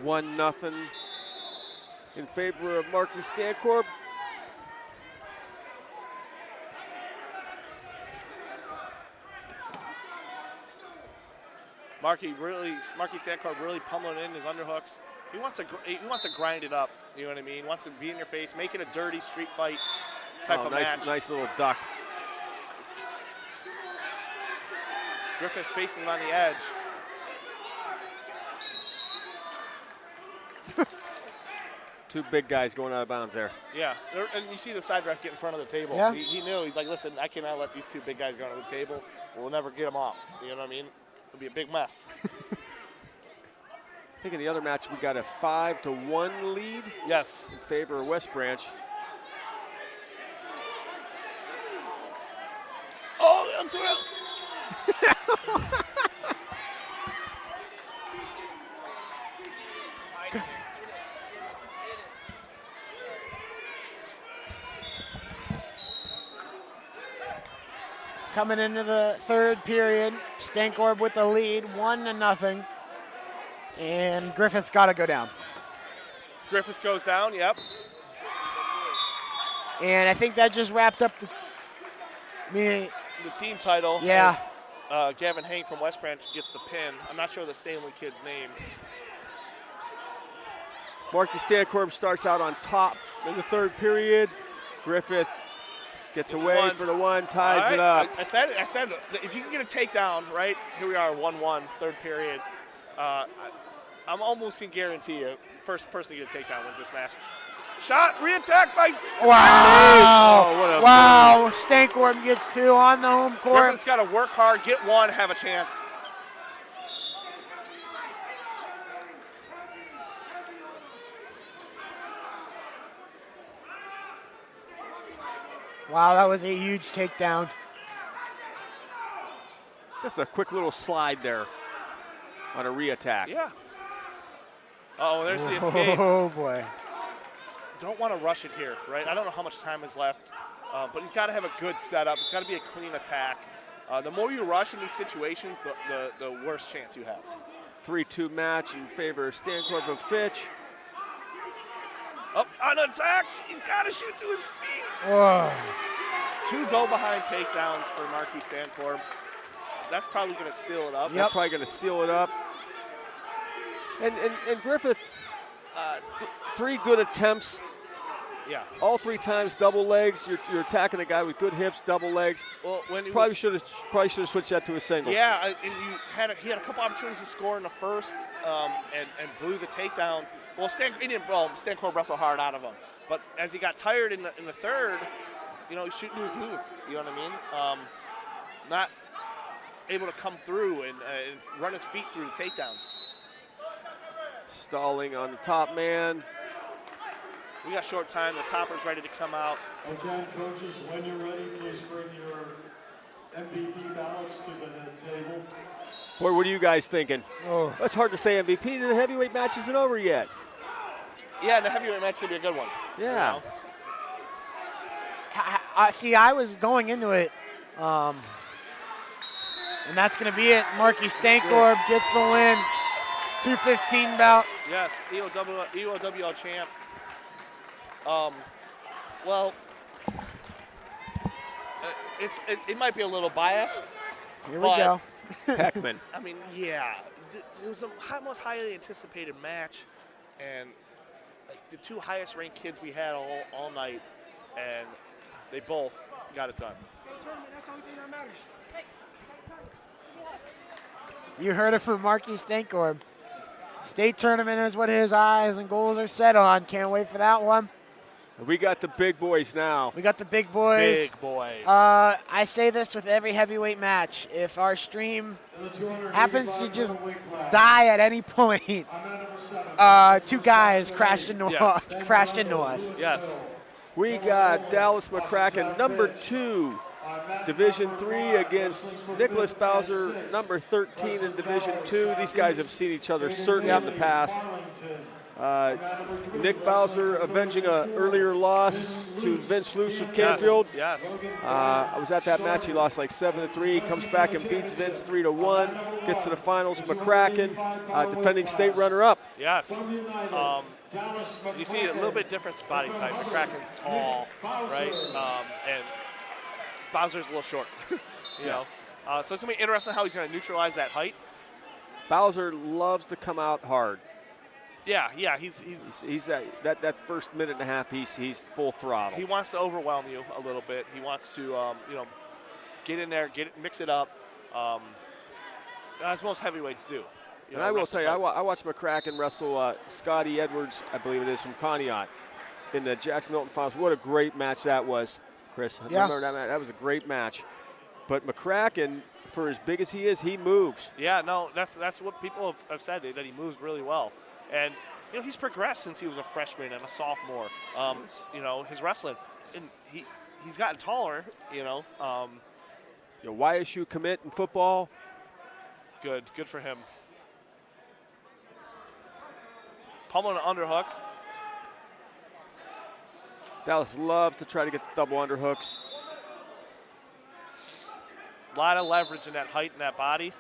One nothing in favor of Marky Stankorb. Marky Stankorb really pummeling in his underhooks. He wants to grind it up. You know what I mean? He wants to be in your face, make it a dirty street fight type of match. Nice little duck. Griffith faces him on the edge. Two big guys going out of bounds there. Yeah, and you see the side ref get in front of the table. Yeah. He knew. He's like, listen, I cannot let these two big guys go to the table. We'll never get them off. You know what I mean? It'll be a big mess. I think in the other match we got a 5-1 lead. Yes. In favor of West Branch. Oh, that's real. Coming into the third period, Stankorb with the lead, 1-0. And Griffith's got to go down. Griffith goes down, yep. And I think that just wrapped up the team title. Yeah. As, Gavin Hank from West Branch gets the pin. I'm not sure the Salem kid's name. Marky Stankorb starts out on top in the third period. Griffith gets away for the one, ties it up. I said if you can get a takedown, right? Here we are, 1-1, third period. I'm almost can guarantee you, first person to get a takedown wins this match. Shot, re-attack by Wow! Oh, what a Wow! Stankorb gets two on the home court. Griffith's got to work hard, get one, have a chance. Wow, that was a huge takedown. Just a quick little slide there on a re-attack. Yeah. Oh, there's the escape. Oh, boy. Don't want to rush it here, right? I don't know how much time is left, but he's got to have a good setup. It's got to be a clean attack. The more you rush in these situations, the worse chance you have. 3-2 match in favor of Stancorp of Fitch. Up on attack, he's got to shoot to his feet. Whoa. 2 go-behind takedowns for Marquis Stancorp. That's probably going to seal it up. That's probably going to seal it up. And Griffith, 3 good attempts. Yeah. All 3 times double legs. You're attacking a guy with good hips, double legs. Well, when he probably should have switched that to a single. Yeah, and he had a couple opportunities to score in the first, and blew the takedowns. Well, Stancorp wrestled hard out of him, but as he got tired in the third, he's shooting to his knees. You know what I mean? Not able to come through and run his feet through the takedowns. Stalling on the top man. We got short time. The topper's ready to come out. Okay, coaches, when you're ready, please bring your MVP ballots to the table. Boy, what are you guys thinking? Oh. It's hard to say MVP. The heavyweight match isn't over yet. Yeah, the heavyweight match is going to be a good one. Yeah. See, I was going into it, and that's going to be it. Marquis Stancorp gets the win. 215 bout. Yes, EOWL champ. It might be a little biased. Here we go. Heckman. I mean, yeah, it was the most highly anticipated match, and the 2 highest ranked kids we had all night, and they both got it done. You heard it from Marquis Stancorp. State tournament is what his eyes and goals are set on. Can't wait for that one. We got the big boys now. We got the big boys. Big boys. I say this with every heavyweight match. If our stream happens to just die at any point, 2 guys crashed into us. Yes. We got Dallas McCracken, number 2, Division 3 against Nicholas Bowser, number 13 in Division 2. These guys have seen each other certainly in the past. Nick Bowser avenging an earlier loss to Vince Luce of Canfield. Yes. I was at that match. He lost like 7-3. Comes back and beats Vince 3-1. Gets to the finals. McCracken, defending state runner-up. Yes. You see a little bit different body type. McCracken's tall, right? And Bowser's a little short. you know. So it's going to be interesting how he's going to neutralize that height. Bowser loves to come out hard. Yeah, he's that first minute and a half. He's full throttle. He wants to overwhelm you a little bit. He wants to get in there, mix it up, as most heavyweights do. And I will tell you, I watched McCracken wrestle Scotty Edwards, I believe it is, from Conneaut in the Jackson Milton Finals. What a great match that was, Chris. I remember that match. That was a great match. But McCracken, for as big as he is, he moves. Yeah, no, that's what people have said, that he moves really well. And, he's progressed since he was a freshman and a sophomore. His wrestling. And he's gotten taller, YSU commit in football. Good for him. Pummeling an underhook. Dallas loves to try to get the double underhooks. A lot of leverage in that height and that body.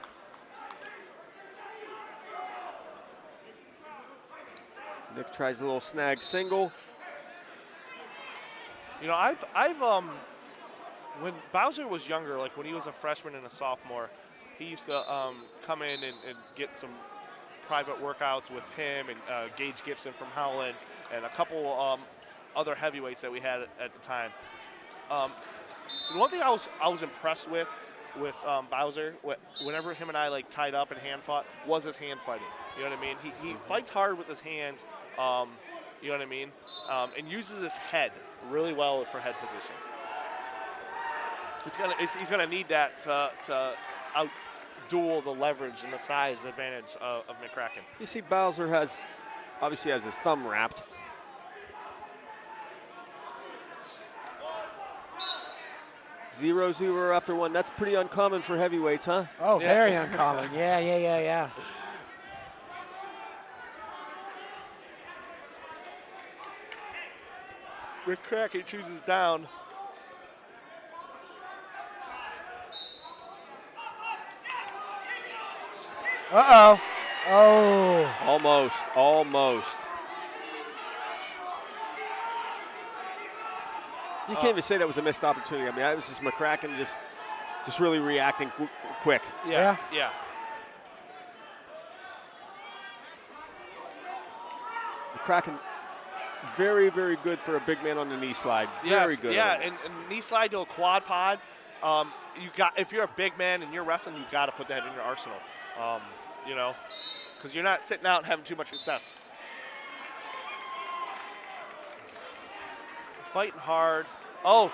Nick tries a little snag single. I've when Bowser was younger, like when he was a freshman and a sophomore, he used to come in and get some private workouts with him and Gage Gibson from Howland and a couple other heavyweights that we had at the time. One thing I was impressed with Bowser, whenever him and I tied up and hand fought, was his hand fighting. You know what I mean? He fights hard with his hands. You know what I mean? And uses his head really well for head position. He's gonna need that to outduel the leverage and the size advantage of McCracken. You see, Bowser obviously has his thumb wrapped. Zero after one. That's pretty uncommon for heavyweights, huh? Oh, very uncommon. Yeah. McCracken chooses down. Uh-oh. Oh. Almost. You can't even say that was a missed opportunity. I mean, that was just McCracken just really reacting quick. Yeah. McCracken, very, very good for a big man on the knee slide. Very good. Yeah, and knee slide to a quad pod. If you're a big man and you're wrestling, you've got to put that in your arsenal. Because you're not sitting out and having too much success. Fighting hard. Oh,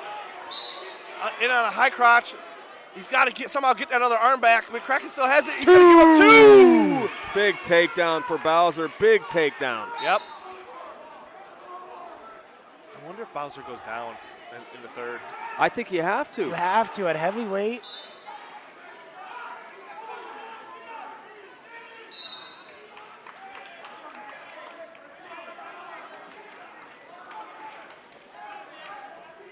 in on a high crotch. He's got to somehow get that other arm back. McCracken still has it. He's going to give him 2. Big takedown for Bowser. Big takedown. Yep. I wonder if Bowser goes down in the third. I think you have to. You have to at heavyweight.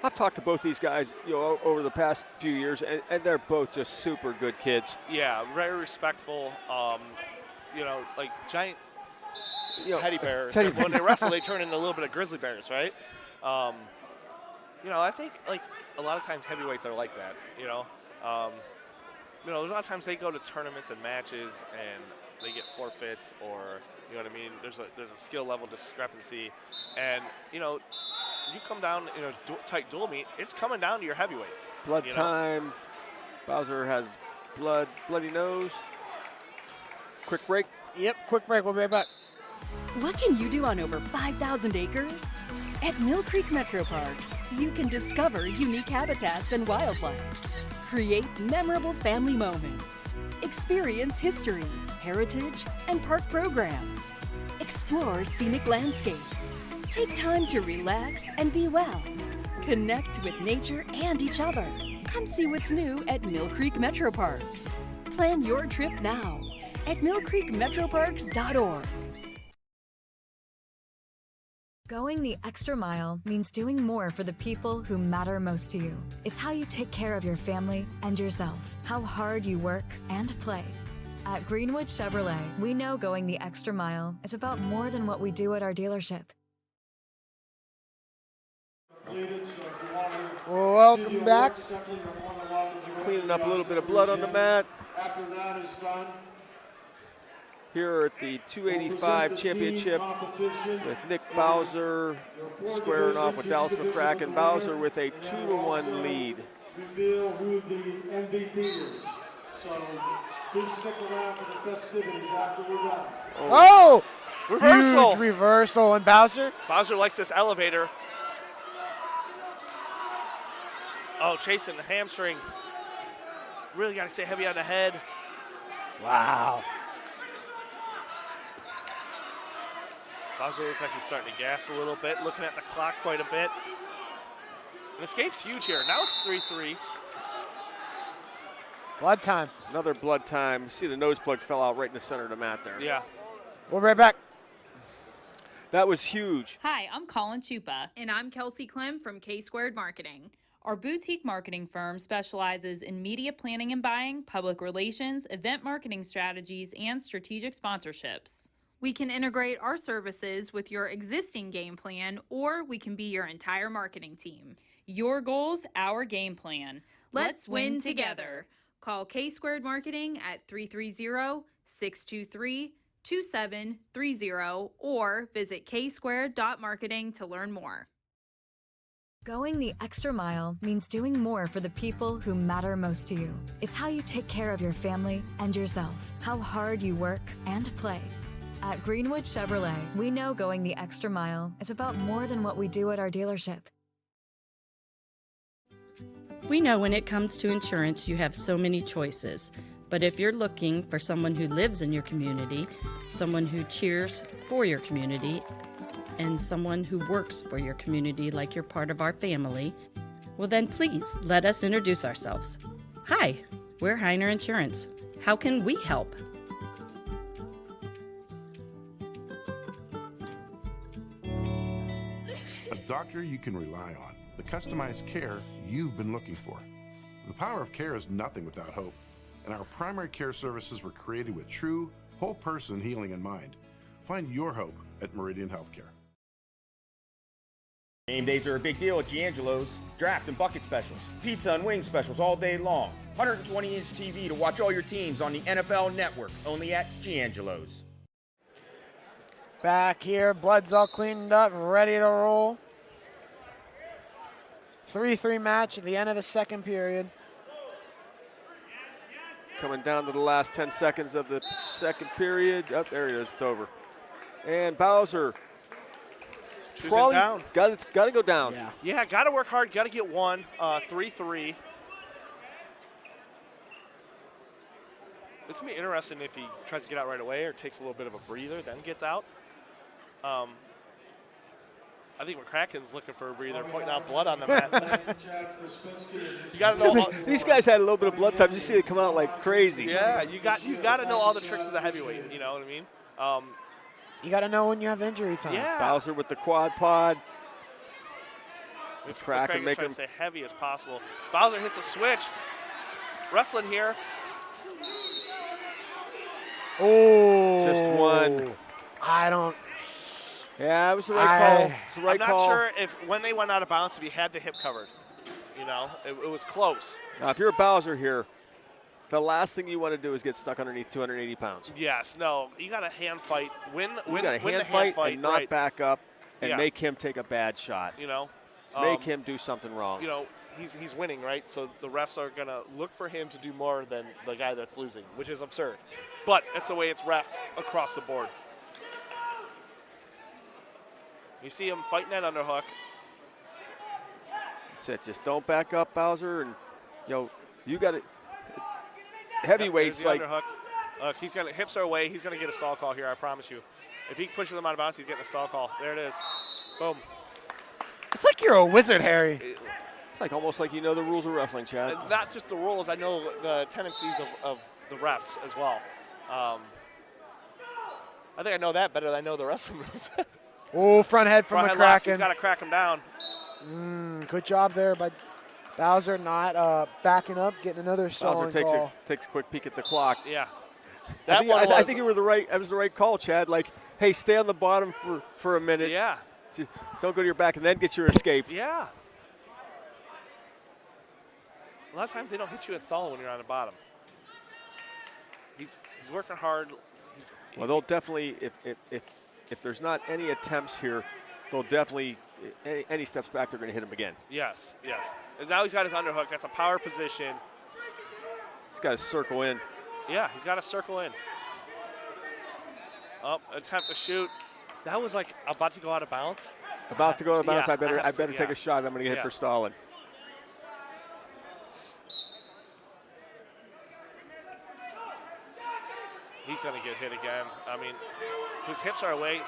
I've talked to both these guys, over the past few years, and they're both just super good kids. Yeah, very respectful. Like giant teddy bears. When they wrestle, they turn into a little bit of grizzly bears, right? I think like a lot of times heavyweights are like that. There's a lot of times they go to tournaments and matches and they get forfeits, or you know what I mean. There's a skill level discrepancy, and you come down in a tight dual meet, it's coming down to your heavyweight. Blood time. Bowser has bloody nose. Quick break. Yep, quick break. We'll be right back. What can you do on over 5,000 acres? At Mill Creek Metro Parks, you can discover unique habitats and wildlife, create memorable family moments, experience history, heritage, and park programs, explore scenic landscapes, take time to relax and be well, connect with nature and each other. Come see what's new at Mill Creek Metro Parks. Plan your trip now at millcreekmetroparks.org. Going the extra mile means doing more for the people who matter most to you. It's how you take care of your family and yourself, how hard you work and play. At Greenwood Chevrolet, we know going the extra mile is about more than what we do at our dealership. Welcome back. Cleaning up a little bit of blood on the mat. After that is done, Here at the 285 championship with Nick Bowser squaring off with Dallas McCracken. Bowser with a 2-1 lead. reveal who the MVP is. So please stick around for the festivities after we're done. Oh! Reversal. Huge reversal. And Bowser? Bowser likes this elevator. Oh, chasing the hamstring. Really got to stay heavy on the head. Wow. Bowser looks like he's starting to gas a little bit, looking at the clock quite a bit. And escape's huge here. Now it's 3-3. Blood time. Another blood time. See the nose plug fell out right in the center of the mat there. Yeah. We'll be right back. That was huge. Hi, I'm Colin Chupa. And I'm Kelsey Clem from K-Squared Marketing. Our boutique marketing firm specializes in media planning and buying, public relations, event marketing strategies, and strategic sponsorships. We can integrate our services with your existing game plan, or we can be your entire marketing team. Your goals, our game plan. Let's win together. Call K-Squared Marketing at 330-623-2730 or visit ksquared.marketing to learn more. Going the extra mile means doing more for the people who matter most to you. It's how you take care of your family and yourself, how hard you work and play. At Greenwood Chevrolet, we know going the extra mile is about more than what we do at our dealership. We know when it comes to insurance, you have so many choices. But if you're looking for someone who lives in your community, someone who cheers for your community, and someone who works for your community like you're part of our family, well then please let us introduce ourselves. Hi, we're Heiner Insurance. How can we help? A doctor you can rely on. The customized care you've been looking for. The power of care is nothing without hope. and our primary care services were created with true, whole person healing in mind. Find your hope at Meridian Healthcare. Game days are a big deal at Giangelo's. Draft and bucket specials, pizza and wing specials all day long. 120-inch TV to watch all your teams on the NFL Network, only at Giangelo's. Back here, blood's all cleaned up, ready to roll. 3-3 match at the end of the second period. Coming down to the last 10 seconds of the second period. Oh, there it is, it's over. And Bowser. Down. Got to go down. Yeah, got to work hard, got to get one. 3-3. It's going to be interesting if he tries to get out right away or takes a little bit of a breather, then gets out. I think McCracken's looking for a breather, pointing out blood on the mat. You got to know these guys had a little bit of blood time. You see it come out like crazy. Yeah, you got to know all the tricks as a heavyweight. You know what I mean? You got to know when you have injury time. Yeah. Bowser with the quad pod. McCracken making him stay heavy as possible. Bowser hits a switch. Wrestling here. Oh. Just one. I don't. Yeah, it was the right call. It was the right I'm call. not sure if when they went out of bounds, if he had the hip covered. You know, it was close. Now, if you're Bowser here, the last thing you want to do is get stuck underneath 280 pounds. Yes, no, you got to hand fight. You got to hand fight and not back up and make him take a bad shot. You know, make him do something wrong. You know, he's winning, right? So the refs are gonna look for him to do more than the guy that's losing, which is absurd. But that's the way it's refed across the board. You see him fighting that underhook. That's it. Just don't back up, Bowser, and you got it. Heavyweights like underhook. He's gonna hips are away. He's gonna get a stall call here. I promise you. If he pushes him out of bounds, he's getting a stall call. There it is. Boom. It's like you're a wizard, Harry. It's like almost like you know the rules of wrestling, Chad. Not just the rules. I know the tendencies of the refs as well. I think I know that better than I know the rest of the moves. Oh, front head from McCracken. He's got to crack him down. Good job there by Bowser, not backing up, getting another stalling call. Takes a quick peek at the clock. Yeah. I think you were the right. That was the right call, Chad. Like, hey, stay on the bottom for a minute. Yeah. Just don't go to your back and then get your escape. Yeah. A lot of times they don't hit you at stall when you're on the bottom. He's working hard. Well, they'll definitely if there's not any attempts here, they'll definitely any steps back, they're going to hit him again. Yes, yes. And now he's got his underhook. That's a power position. He's got to circle in. Yeah, he's got to circle in. Oh, attempt to shoot. That was like about to go out of bounds. About to go out of bounds. Yeah, I better take a shot. I'm going to get hit for stalling. He's going to get hit again. I mean, his hips are away.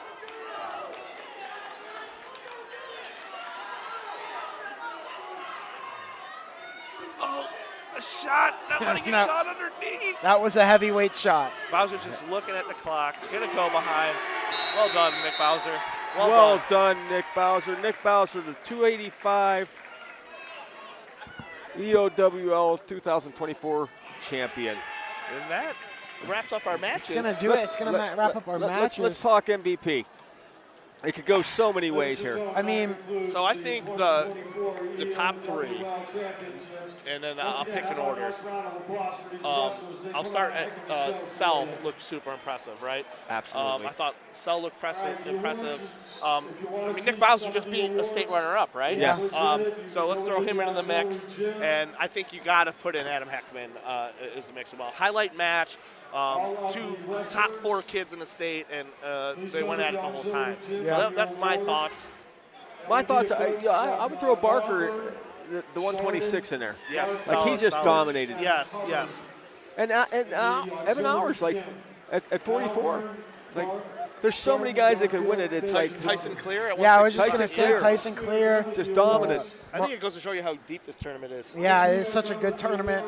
Oh, a shot. Not going to get caught underneath. That was a heavyweight shot. Bowser just looking at the clock. Going to go behind. Well done, Nick Bowser. Well done, Nick Bowser. Nick Bowser, the 285 EOWL 2024 champion. And that wraps up our matches. It's going to do it. It's going to wrap up our matches. Let's talk MVP. It could go so many ways here. I mean, so I think the top three, and then I'll pick an order. I'll start at Cell. Looked super impressive, right? Absolutely. I thought Cell looked impressive. I mean, Nick Bowser just being a state runner-up, right? Yes. So let's throw him into the mix, and I think you got to put in Adam Heckman as the mix as well. Highlight match. Two top 4 kids in the state, and they went at it the whole time. So that's my thoughts. My thoughts, I would throw Barker, the 126 in there. Yes. Like, he just dominated. Yes, yes. And Evan Hours, like, at 44. Like, there's so many guys that could win it. It's like Tyson Clear. Yeah, I was just going to say Tyson Clear. Just dominant. I think it goes to show you how deep this tournament is. Yeah, it's such a good tournament.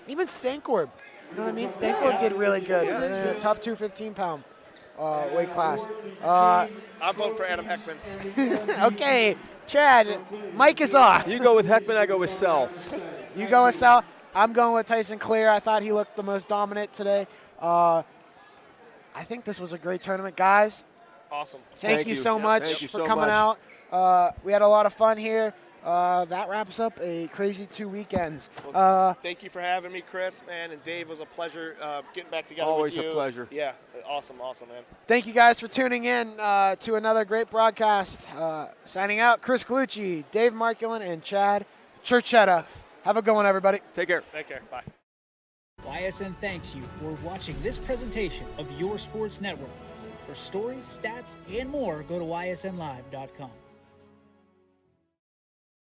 Even Stankorb. You know what I mean? Stankorb did really good in a tough 215-pound weight class. I'm voting for Adam Heckman. Okay, Chad, Mike is on. You go with Heckman, I go with Sell. You go with Sal. I'm going with Tyson Clear. I thought he looked the most dominant today. I think this was a great tournament, guys. Awesome. Thank you so much for coming out. We had a lot of fun here. That wraps up a crazy 2 weekends. Thank you for having me, Chris, man, and Dave. It was a pleasure getting back together Always with you. a pleasure. Yeah, awesome, man. Thank you guys for tuning in to another great broadcast. Signing out, Chris Colucci, Dave Markulin, and Chad Churchetta. Have a good one, everybody. Take care. Take care. Bye. YSN thanks you for watching this presentation of your sports network. For stories, stats, and more, go to ysnlive.com.